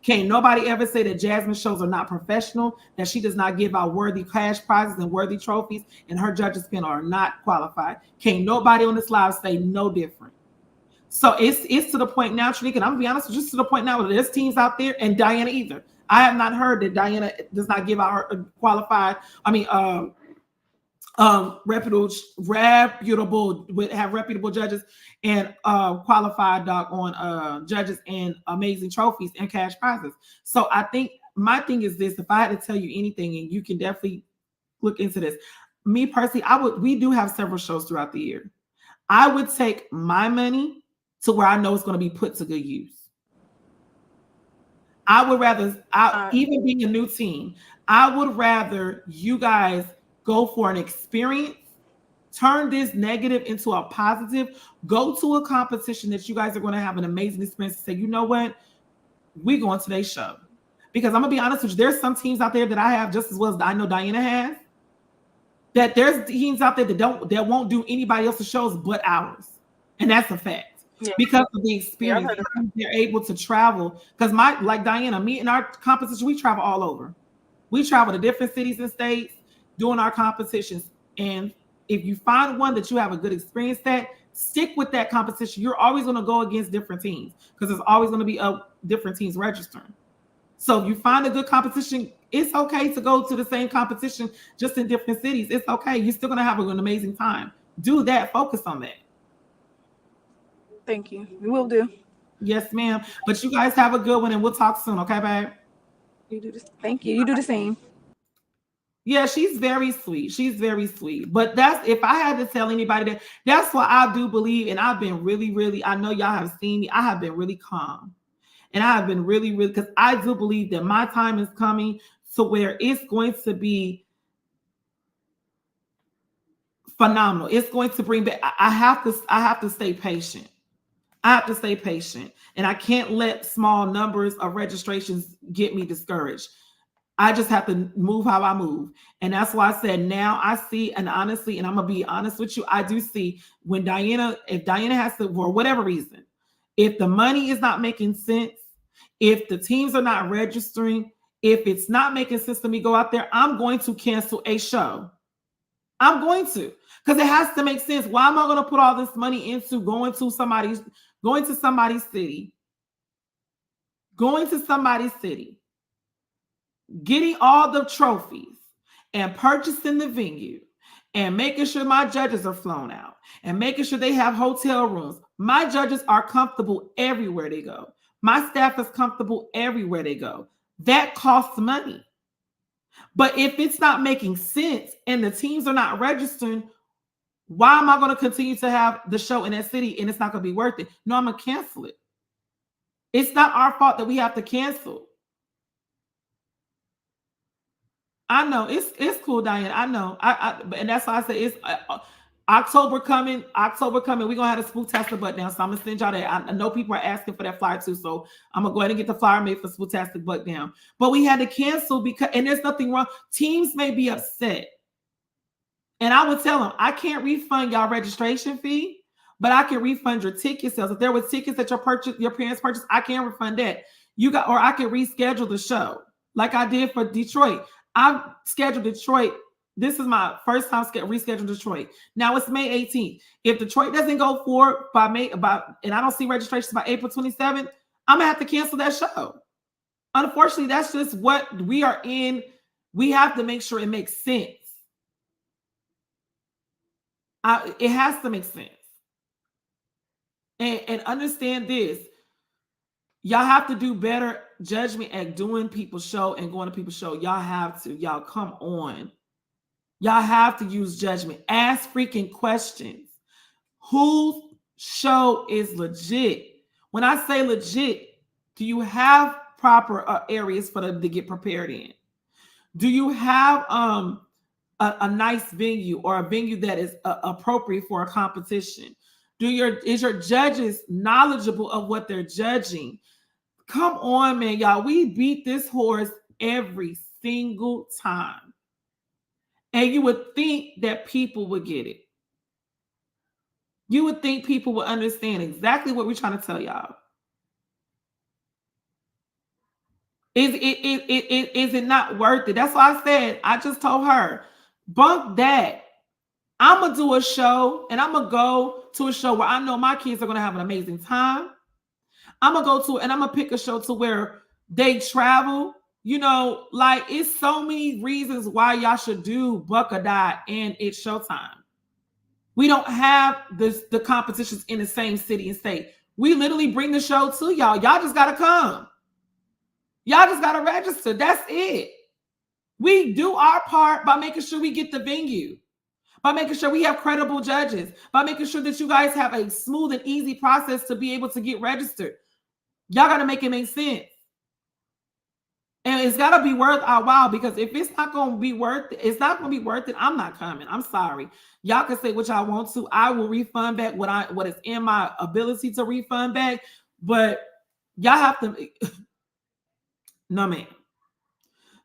Can't nobody ever say that Jasmine's shows are not professional, that she does not give out worthy cash prizes and worthy trophies, and her judges' panel are not qualified. Can't nobody on this live say no different. So it's to the point now, Trinika, and I'm gonna be honest, just to the point now where there's teams out there, and Diana either. I have not heard that Diana does not give out her qualified, reputable would have reputable judges and qualified on judges and amazing trophies and cash prizes. So I think my thing is this: if I had to tell you anything, and you can definitely look into this, me personally, we do have several shows throughout the year. I would take my money to where I know it's going to be put to good use. I would rather, even being a new team, I would rather you guys go for an experience, turn this negative into a positive, go to a competition that you guys are going to have an amazing experience and say, you know what, we're going to today's show. Because I'm going to be honest with you, there's some teams out there that I have just as well as I know Diana has, that there's teams out there that won't do anybody else's shows but ours. And that's a fact. Yeah. Because of the experience, they're able to travel. Because like Diana, me and our competition, we travel all over. We travel to different cities and states doing our competitions. And if you find one that you have a good experience at, stick with that competition. You're always going to go against different teams because there's always going to be different teams registering. So if you find a good competition, it's okay to go to the same competition just in different cities. It's okay. You're still going to have an amazing time. Do that. Focus on that. Thank you. We will do. Yes, ma'am. But you guys have a good one and we'll talk soon. Okay, babe? You do this. Thank you. You do the same. Yeah, she's very sweet. She's very sweet. But that's, if I had to tell anybody that's what I do believe. And I've been really, I know y'all have seen me. I have been really calm. And I have been really, because I do believe that my time is coming to where it's going to be phenomenal. It's going to bring back, I have to stay patient. I have to stay patient. And I can't let small numbers of registrations get me discouraged. I just have to move how I move. And that's why I said now I see, and honestly, and I'm going to be honest with you, I do see when if Diana has to, for whatever reason, if the money is not making sense, if the teams are not registering, if it's not making sense to me go out there, I'm going to cancel a show. I'm going to, because it has to make sense. Why am I going to put all this money into going to somebody's city, getting all the trophies and purchasing the venue and making sure my judges are flown out and making sure they have hotel rooms. My judges are comfortable everywhere they go. My staff is comfortable everywhere they go. That costs money. But if it's not making sense and the teams are not registering, why am I going to continue to have the show in that city and it's not going to be worth it? No, I'm going to cancel it. It's not our fault that we have to cancel. I know it's cool, Diane. I know. And that's why I say it's October coming. We're gonna have a Spooktastic Butt Down. So I'm gonna send y'all that. I know people are asking for that flyer too. So I'm gonna go ahead and get the flyer made for Spooktastic Butt Down. But we had to cancel because, and there's nothing wrong. Teams may be upset. And I would tell them, I can't refund y'all registration fee, but I can refund your ticket sales. If there were tickets that your parents purchased, I can't refund that. Or I can reschedule the show like I did for Detroit. I've scheduled Detroit. This is my first time rescheduling Detroit. Now it's May 18th. If Detroit doesn't go forward and I don't see registrations by April 27th, I'm gonna have to cancel that show. Unfortunately, that's just what we are in. We have to make sure it makes sense. It has to make sense. And understand this. Y'all have to do better judgment at doing people's show and going to people's show. Y'all have to. Y'all come on. Y'all have to use judgment. Ask freaking questions. Whose show is legit? When I say legit, do you have proper areas for them to get prepared in? Do you have a nice venue or a venue that is appropriate for a competition? Is your judges knowledgeable of what they're judging? Come on, man, y'all. We beat this horse every single time. And you would think that people would get it. You would think people would understand exactly what we're trying to tell y'all. Is it not worth it? That's why I said, I just told her, bunk that. I'm going to do a show, and I'm going to go to a show where I know my kids are going to have an amazing time. I'm going to go to, and I'm going to pick a show to where they travel You know, like it's so many reasons why y'all should do Buck or Die and It's Showtime. We don't have the competitions in the same city and state. We literally bring the show to y'all. Y'all just gotta come. Y'all just gotta register. That's it. We do our part by making sure we get the venue, by making sure we have credible judges, by making sure that you guys have a smooth and easy process to be able to get registered. Y'all gotta make it make sense. And it's got to be worth our while, because if it's not going to be worth it, it's not going to be worth it. I'm not coming. I'm sorry. Y'all can say what y'all want to. I will refund back what is in my ability to refund back. But y'all have to. No, man.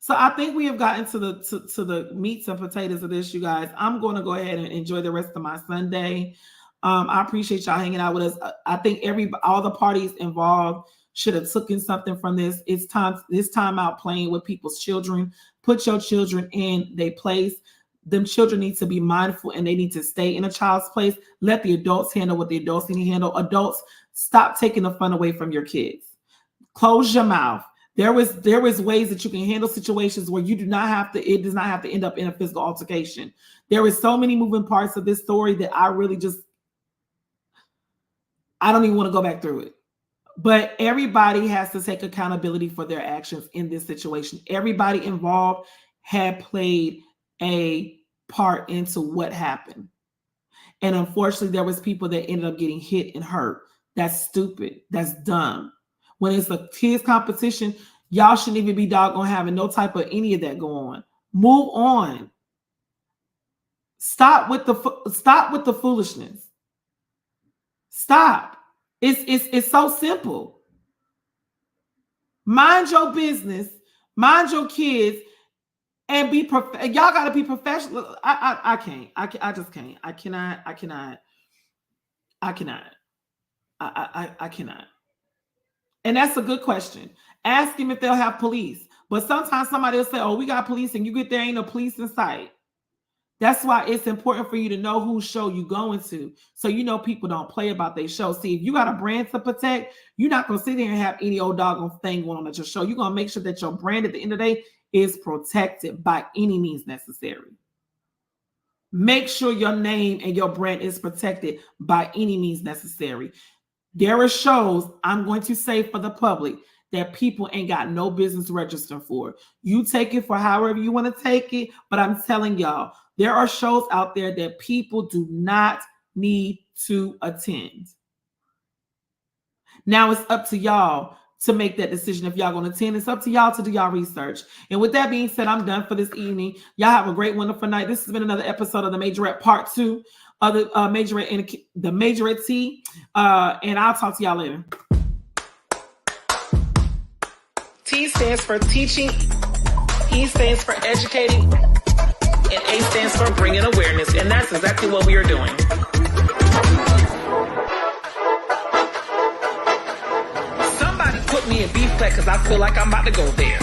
So I think we have gotten to the meats and potatoes of this, you guys. I'm going to go ahead and enjoy the rest of my Sunday. I appreciate y'all hanging out with us. I think all the parties involved should have taken something from this. It's time out playing with people's children. Put your children in their place. Them children need to be mindful, and they need to stay in a child's place. Let the adults handle what the adults need to handle. Adults, stop taking the fun away from your kids. Close your mouth. There is ways that you can handle situations where it does not have to end up in a physical altercation. There is so many moving parts of this story that I don't even want to go back through it. But everybody has to take accountability for their actions in this situation. Everybody involved had played a part into what happened. And unfortunately, there was people that ended up getting hit and hurt. That's stupid. That's dumb. When it's a kids competition, y'all shouldn't even be doggone having no type of any of that go on. Move on. Stop with the foolishness. Stop. It's so simple. Mind your business, mind your kids, and be y'all got to be professional. I can't. I just can't. I cannot. And that's a good question. Ask him if they'll have police. But sometimes somebody will say, "Oh, we got police," and you get there, ain't no police in sight. That's why it's important for you to know whose show you're going to, so you know people don't play about their show. See, if you got a brand to protect, you're not going to sit there and have any old doggone thing going on at your show. You're going to make sure that your brand at the end of the day is protected by any means necessary. Make sure your name and your brand is protected by any means necessary. There are shows, I'm going to say for the public, that people ain't got no business registering for. You take it for however you want to take it, but I'm telling y'all, there are shows out there that people do not need to attend. Now it's up to y'all to make that decision if y'all going to attend. It's up to y'all to do y'all research. And with that being said, I'm done for this evening. Y'all have a great, wonderful night. This has been another episode of the Majorette Part 2 of the Majorette and the Majorette T. And I'll talk to y'all later. T stands for teaching, E stands for educating, and A stands for bringing awareness. And that's exactly what we are doing. Somebody put me in B flat because I feel like I'm about to go there.